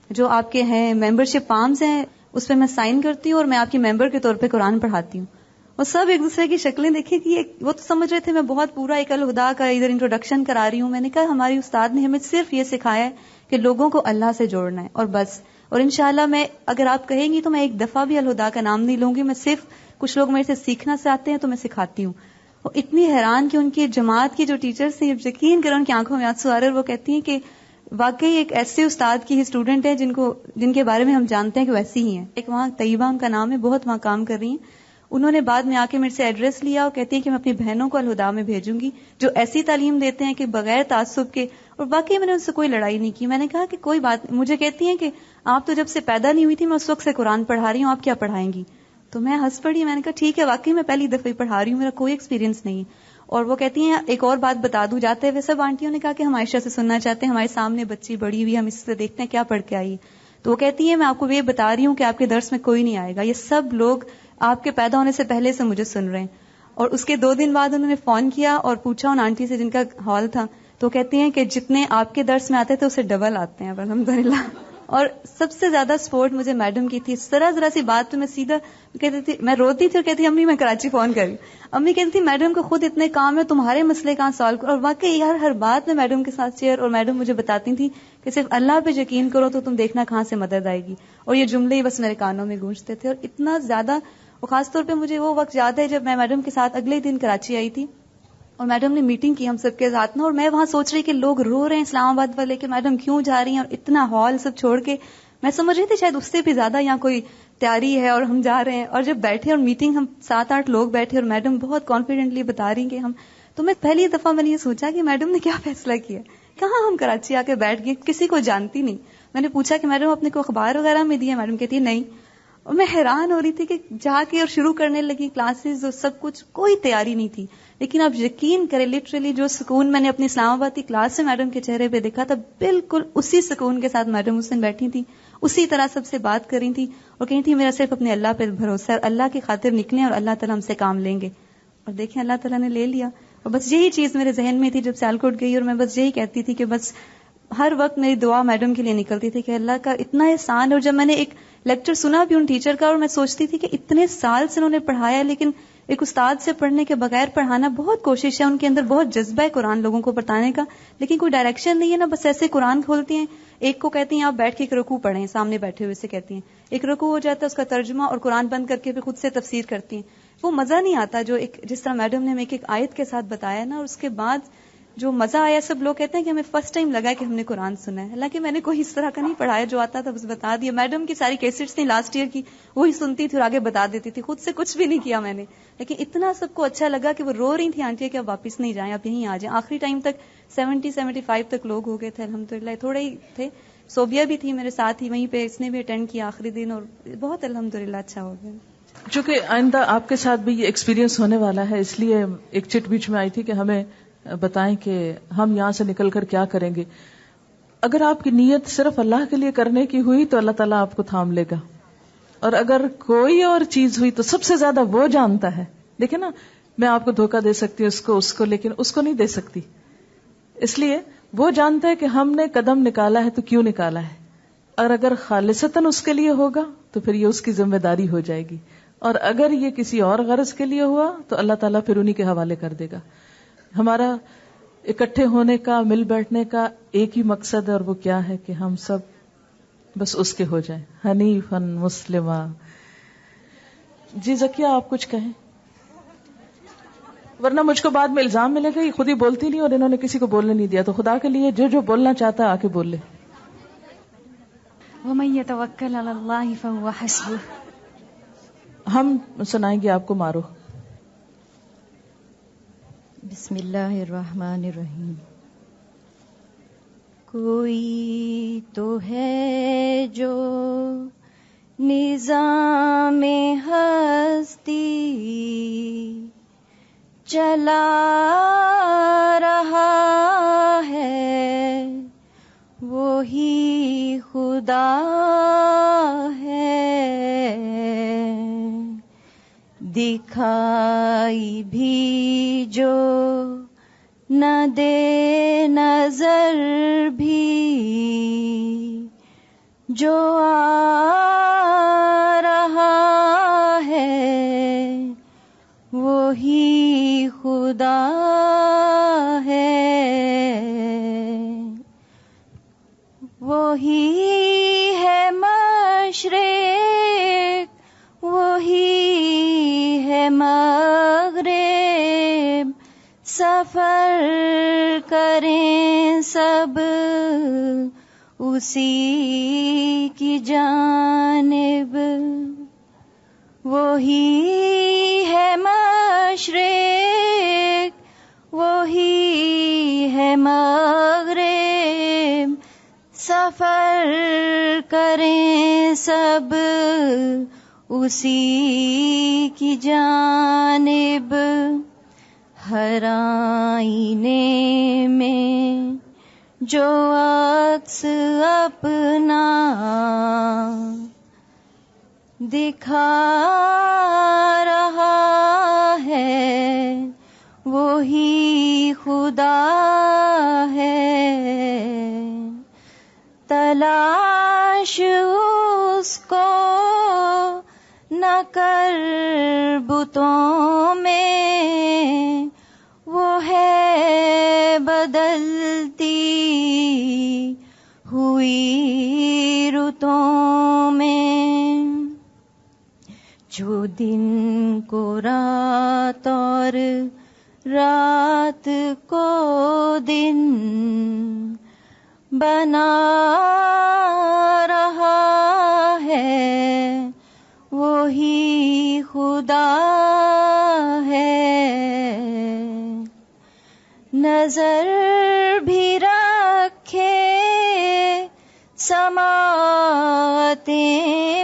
E: جو آپ کے ہیں, ممبرشپ فارمز ہیں, اس پہ میں سائن کرتی ہوں اور میں آپ کی ممبر کے طور پہ قرآن پڑھاتی ہوں. اور سب ایک دوسرے کی شکلیں دیکھیں کہ وہ تو سمجھ رہے تھے میں بہت پورا ایک الہدا کا ادھر انٹروڈکشن کرا رہی ہوں. میں نے کہا ہماری استاد نے ہمیں صرف یہ سکھایا ہے کہ لوگوں کو اللہ سے جوڑنا ہے اور بس. اور انشاءاللہ میں اگر آپ کہیں گی تو میں ایک دفعہ بھی الہدا کا نام نہیں لوں گی, میں صرف کچھ لوگ میرے سے سیکھنا چاہتے ہیں تو میں سکھاتی ہوں. وہ اتنی حیران کہ ان کی جماعت کی جو ٹیچرز تھے, یقین کرو ان کی آنکھوں میں آنسو آ رہے, اور وہ کہتی ہیں کہ واقعی ایک ایسے استاد کی ہی اسٹوڈنٹ ہے جن کے بارے میں ہم جانتے ہیں کہ ویسی ہی ہیں. ایک وہاں طیبہ ان کا نام ہے, بہت وہاں کام کر رہی ہیں. انہوں نے بعد میں آ کے میرے سے ایڈریس لیا اور کہتی ہیں کہ میں اپنی بہنوں کو الہدا میں بھیجوں گی جو ایسی تعلیم دیتے ہیں کہ بغیر تعصب کے. اور واقعی میں نے ان سے کوئی لڑائی نہیں کی. میں نے کہا کہ کوئی بات نہیں. مجھے کہتی ہیں کہ آپ تو جب سے پیدا نہیں ہوئی تھی میں اس وقت سے قرآن پڑھا رہی ہوں, آپ کیا پڑھائیں گی؟ تو میں ہنس پڑی. میں نے کہا ٹھیک ہے, واقعی میں پہلی دفعہ پڑھا رہی ہوں, میرا کوئی ایکسپیرینس نہیں ہے. اور وہ کہتی ہیں ایک اور بات بتا دوں, جاتے ہوئے سب آنٹیوں نے کہا کہ ہم عائشہ سے سننا چاہتے ہیں, ہمارے سامنے بچی بڑی ہوئی, ہم اس سے دیکھتے ہیں کیا پڑھ کے آئی. تو وہ کہتی ہیں میں آپ کو یہ بتا رہی ہوں کہ آپ کے درس میں کوئی نہیں آئے گا, یہ سب لوگ آپ کے پیدا ہونے سے پہلے سے مجھے سن رہے ہیں. اور اس کے 2 دن بعد انہوں نے فون کیا اور پوچھا ان آنٹی سے جن کا ہال تھا, تو کہتی ہیں کہ جتنے آپ کے درس میں آتے تھے اسے ڈبل آتے ہیں الحمدللہ. اور سب سے زیادہ سپورٹ مجھے میڈم کی تھی. ذرا سی بات تو میں سیدھا کہتی تھی, میں روتی تھی اور کہتی امی میں کراچی فون کر رہی. امی کہتی تھی میڈم کو خود اتنے کام ہے, تمہارے مسئلے کہاں سالو کرو. اور واقعی ہر بات میں میڈم کے ساتھ شیئر, اور میڈم مجھے بتاتی تھی کہ صرف اللہ پہ یقین کرو تو تم دیکھنا کہاں سے مدد آئے گی. اور یہ جملے ہی بس میرے کانوں میں گونجتے تھے. اور اتنا زیادہ, اور خاص طور پہ مجھے وہ وقت یاد ہے جب میں میڈم کے ساتھ اگلے دن کراچی آئی تھی اور میڈم نے میٹنگ کی ہم سب کے ساتھ نا, اور میں وہاں سوچ رہی کہ لوگ رو رہے ہیں اسلام آباد والے کہ میڈم کیوں جا رہی ہیں, اور اتنا ہال سب چھوڑ کے. میں سمجھ رہی تھی شاید اس سے بھی زیادہ یہاں کوئی تیاری ہے اور ہم جا رہے ہیں. اور جب بیٹھے اور میٹنگ ہم 7-8 لوگ بیٹھے اور میڈم بہت کانفیڈنٹلی بتا رہی کہ ہم, تو میں پہلی دفعہ میں نے یہ سوچا کہ میڈم نے کیا فیصلہ کیا, کہاں ہم کراچی آ کے بیٹھ گئے, کسی کو جانتی نہیں. میں نے پوچھا کہ میڈم اپنے کو اخبار وغیرہ میں دیا, میڈم کہتی ہے نہیں. اور میں حیران ہو رہی تھی کہ جا کے اور شروع کرنے لگی کلاسز اور سب کچھ, کوئی تیاری نہیں تھی. لیکن آپ یقین کریں لٹرلی جو سکون میں نے اپنی اسلام آباد کی کلاس سے میڈم کے چہرے پہ دیکھا تھا, بالکل اسی سکون کے ساتھ میڈم اس دن بیٹھی تھی, اسی طرح سب سے بات کر رہی تھی اور کہی تھی میرا صرف اپنے اللہ پہ بھروسہ ہے, اللہ کی خاطر نکلیں اور اللہ تعالیٰ ہم سے کام لیں گے. اور دیکھیں اللہ تعالیٰ نے لے لیا. اور بس یہی چیز میرے ذہن میں تھی جب سیالکوٹ گئی, اور میں بس یہی کہتی تھی کہ بس ہر وقت میری دعا میڈم کے لیے نکلتی تھی کہ اللہ کا اتنا احسان ہے. اور جب میں نے ایک لیکچر سنا بھی ان ٹیچر کا, اور میں سوچتی تھی کہ اتنے سال سے انہوں نے پڑھایا, لیکن ایک استاد سے پڑھنے کے بغیر پڑھانا بہت کوشش ہے, ان کے اندر بہت جذبہ ہے قرآن لوگوں کو بتانے کا, لیکن کوئی ڈائریکشن نہیں ہے نا, بس ایسے قرآن کھولتی ہیں. ایک کو کہتی ہیں آپ بیٹھ کے ایک رکوع پڑھیں, سامنے بیٹھے ہوئے سے کہتی ہیں, ایک رکوع ہو جاتا ہے اس کا ترجمہ اور قرآن بند کر کے پھر خود سے تفسیر کرتی ہیں. وہ مزہ نہیں آتا جو ایک جس طرح میڈم نے ہمیں ایک آیت کے ساتھ بتایا نا, اور اس کے بعد جو مزہ آیا. سب لوگ کہتے ہیں کہ ہمیں فرسٹ ٹائم لگا کہ ہم نے قرآن سنا ہے, حالانکہ میں نے کوئی اس طرح کا نہیں پڑھایا, جو آتا تھا بس بتا دیا. میڈم کی ساری کیسٹس تھیں لاسٹ ایئر کی, وہی سنتی تھی اور آگے بتا دیتی تھی, خود سے کچھ بھی نہیں کیا میں نے. لیکن اتنا سب کو اچھا لگا کہ وہ رو رہی تھی آنٹی کہ اب واپس نہیں جائیں, آپ یہیں آ جائیں. آخری ٹائم تک 70-75 تک لوگ ہو گئے تھے الحمدللہ, تھوڑے ہی تھے. صوبیہ بھی تھی میرے ساتھ ہی وہیں پہ, اس نے بھی اٹینڈ کیا آخری دن, اور بہت الحمدللہ اچھا ہو گیا.
A: چونکہ آئندہ آپ کے ساتھ بھی یہ ایکسپیرینس ہونے والا ہے, اس لیے ایک چٹ بیچ میں آئی تھی کہ ہمیں بتائیں کہ ہم یہاں سے نکل کر کیا کریں گے. اگر آپ کی نیت صرف اللہ کے لیے کرنے کی ہوئی تو اللہ تعالیٰ آپ کو تھام لے گا, اور اگر کوئی اور چیز ہوئی تو سب سے زیادہ وہ جانتا ہے. دیکھیں نا, میں آپ کو دھوکہ دے سکتی ہوں اس کو, لیکن اس کو نہیں دے سکتی. اس لیے وہ جانتا ہے کہ ہم نے قدم نکالا ہے تو کیوں نکالا ہے, اور اگر خالصتاً اس کے لیے ہوگا تو پھر یہ اس کی ذمہ داری ہو جائے گی, اور اگر یہ کسی اور غرض کے لیے ہوا تو اللہ تعالیٰ پھر انہی کے حوالے کر دے گا. ہمارا اکٹھے ہونے کا, مل بیٹھنے کا ایک ہی مقصد ہے, اور وہ کیا ہے کہ ہم سب بس اس کے ہو جائیں, حنیفاً مسلمہ. جی زکیہ آپ کچھ کہیں, ورنہ مجھ کو بعد میں الزام ملے گا یہ خود ہی بولتی نہیں اور انہوں نے کسی کو بولنے نہیں دیا. تو خدا کے لیے جو بولنا چاہتا ہے آ کے بول لے.
F: وَمَن يَتَوَكَّلْ عَلَى اللَّهِ فَهُوَ حَسْبُهُ.
A: ہم سنائیں گے آپ کو مارو.
F: بسم اللہ الرحمن الرحیم.
G: کوئی تو ہے جو نظام ہستی چلا رہا ہے، وہی خدا ہے، دکھائی بھی جو نہ دے نظر بھی، جو آ رہا ہے وہی خدا ہے، وہی ہے مشرق، وہی ہے مغرب، سفر کریں سب اسی کی جانب، وہی ہے مشرق، وہی ہے مغرب، سفر کریں سب اسی کی جانب، ہر آئینے میں جو عکس اپنا دکھا رہا ہے وہی خدا ہے، تلاش اس کو نہ کر بتوں میں، وہ ہے بدلتی ہوئی رتوں میں، جو دن کو رات اور رات کو دن بنا رہا ہے وہی خدا ہے، نظر بھی رکھے سماعتیں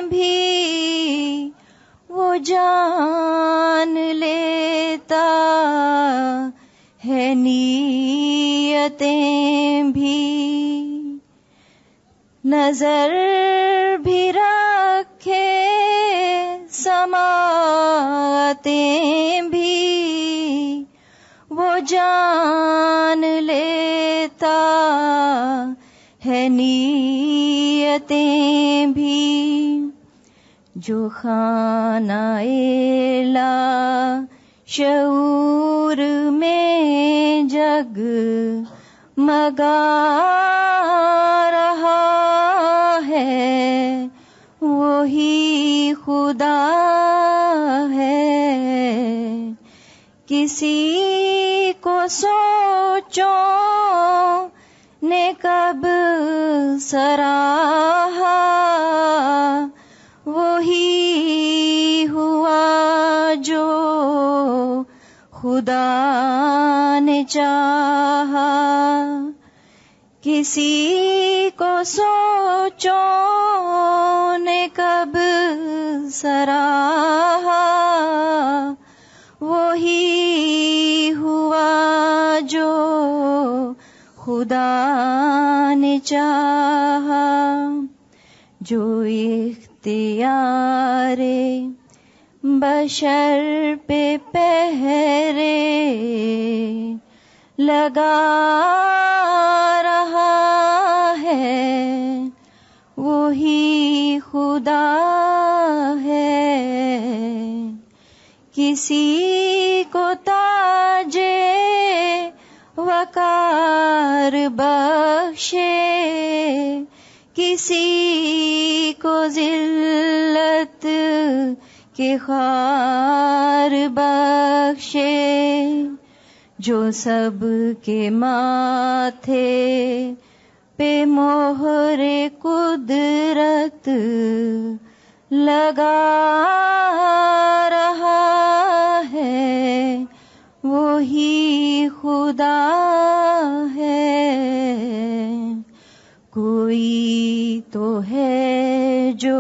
G: بھی، وہ جان لیتا ہے نیتیں بھی، نظر بھی رکھے سماعتیں بھی، وہ جان لیتا ہے نیتیں بھی، جو خانہ لا شعور میں جگ مگا رہا ہے وہی خدا ہے، کسی کو سوچوں نے کب سراہا، وہی ہوا جو خدا نے چاہا، کسی کو سوچوں نے کب سراہا، وہی ہوا جو خدا نے چاہا، جو اختیار بشر پہ پہرے لگا رہا ہے وہی خدا ہے، کسی کو تاج وقار بخشے، کسی کو ذلت کے خار بخشے، جو سب کے ماتھے پہ مہر قدرت لگا رہا ہے وہی خدا ہے، کوئی تو ہے جو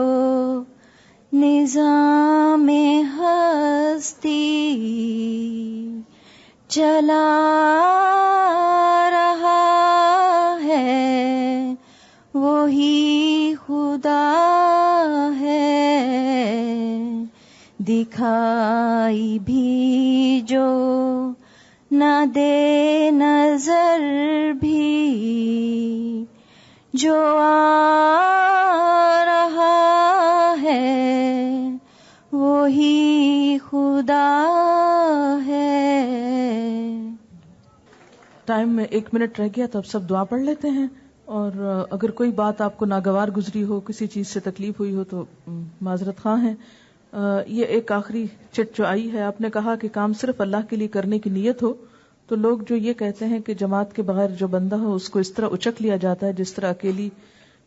G: نظام ہستی چلا رہا ہے، وہی خدا ہے، دکھائی بھی جو نہ دے نظر بھی، جو آ رہا ہے وہی خدا ہے۔
A: ٹائم میں 1 منٹ رہ گیا تو اب سب دعا پڑھ لیتے ہیں، اور اگر کوئی بات آپ کو ناگوار گزری ہو، کسی چیز سے تکلیف ہوئی ہو تو معذرت خواہ ہیں۔ یہ ایک آخری چٹ جو آئی ہے، آپ نے کہا کہ کام صرف اللہ کے لیے کرنے کی نیت ہو، تو لوگ جو یہ کہتے ہیں کہ جماعت کے بغیر جو بندہ ہو اس کو اس طرح اچک لیا جاتا ہے جس طرح اکیلی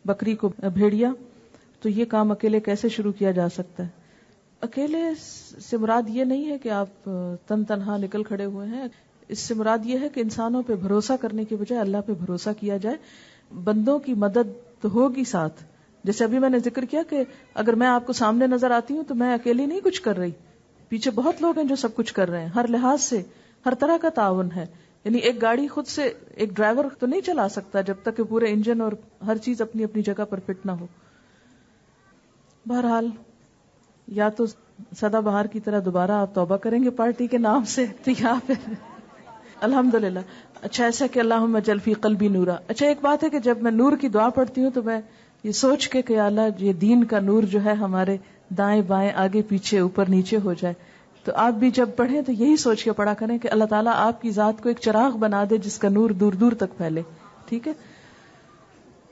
A: بکری کو بھیڑیا، تو یہ کام اکیلے کیسے شروع کیا جا سکتا ہے؟ اکیلے سے مراد یہ نہیں ہے کہ آپ تنہا نکل کھڑے ہوئے ہیں، اس سے مراد یہ ہے کہ انسانوں پہ بھروسہ کرنے کے بجائے اللہ پہ بھروسہ کیا جائے۔ بندوں کی مدد تو ہوگی ساتھ، جیسے ابھی میں نے ذکر کیا کہ اگر میں آپ کو سامنے نظر آتی ہوں تو میں اکیلی نہیں کچھ کر رہی، پیچھے بہت لوگ ہیں جو سب کچھ کر رہے ہیں، ہر لحاظ سے ہر طرح کا تعاون ہے۔ یعنی ایک گاڑی خود سے ایک ڈرائیور تو نہیں چلا سکتا جب تک کہ پورے انجن اور ہر چیز اپنی اپنی جگہ پر فٹ نہ ہو۔ بہرحال یا تو سدا بہار کی طرح دوبارہ آپ توبہ کریں گے پارٹی کے نام سے، تو یا پھر الحمدللہ۔ اچھا ایسا کہ اللہم اجعل فی قلبی نورا۔ اچھا ایک بات ہے کہ جب میں نور کی دعا پڑھتی ہوں تو میں یہ سوچ کے کہ اللہ یہ دین کا نور جو ہے ہمارے دائیں بائیں آگے پیچھے اوپر نیچے ہو جائے، تو آپ بھی جب پڑھیں تو یہی سوچ کے پڑھا کریں کہ اللہ تعالیٰ آپ کی ذات کو ایک چراغ بنا دے جس کا نور دور دور تک پھیلے، ٹھیک ہے؟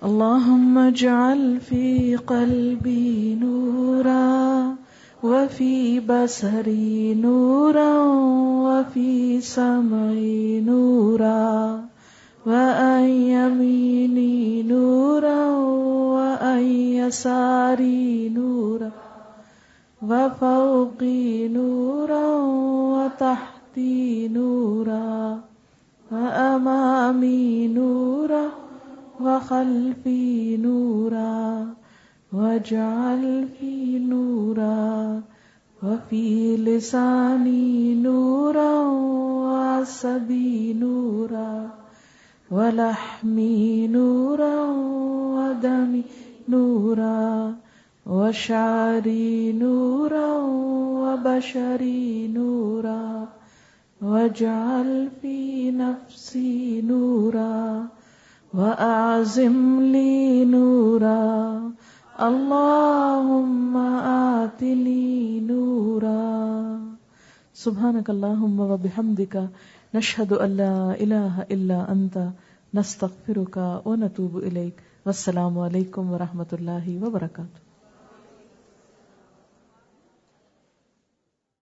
A: اللہم اجعل فی قلبی نورا وفی بصری نورا وفی سمعی نورا وعن یمینی نورا وعن یساری نورا وفوقی نورا وتحتی نورا وامامی نورا وخلفی نورا واجعل فی نورا وفی لسانی نورا وعصبی نورا ولحمی نورا ودمی نورا وشعری نورا وبشری نورا واجعل فی نفسی نورا وأعظم لي نورا اللهم آتني نورا سبحانك اللهم وبحمدك نشهد أن لا إله إلا أنت نستغفرك ونتوب إليك والسلام علیکم ورحمۃ اللہ وبرکاتہ۔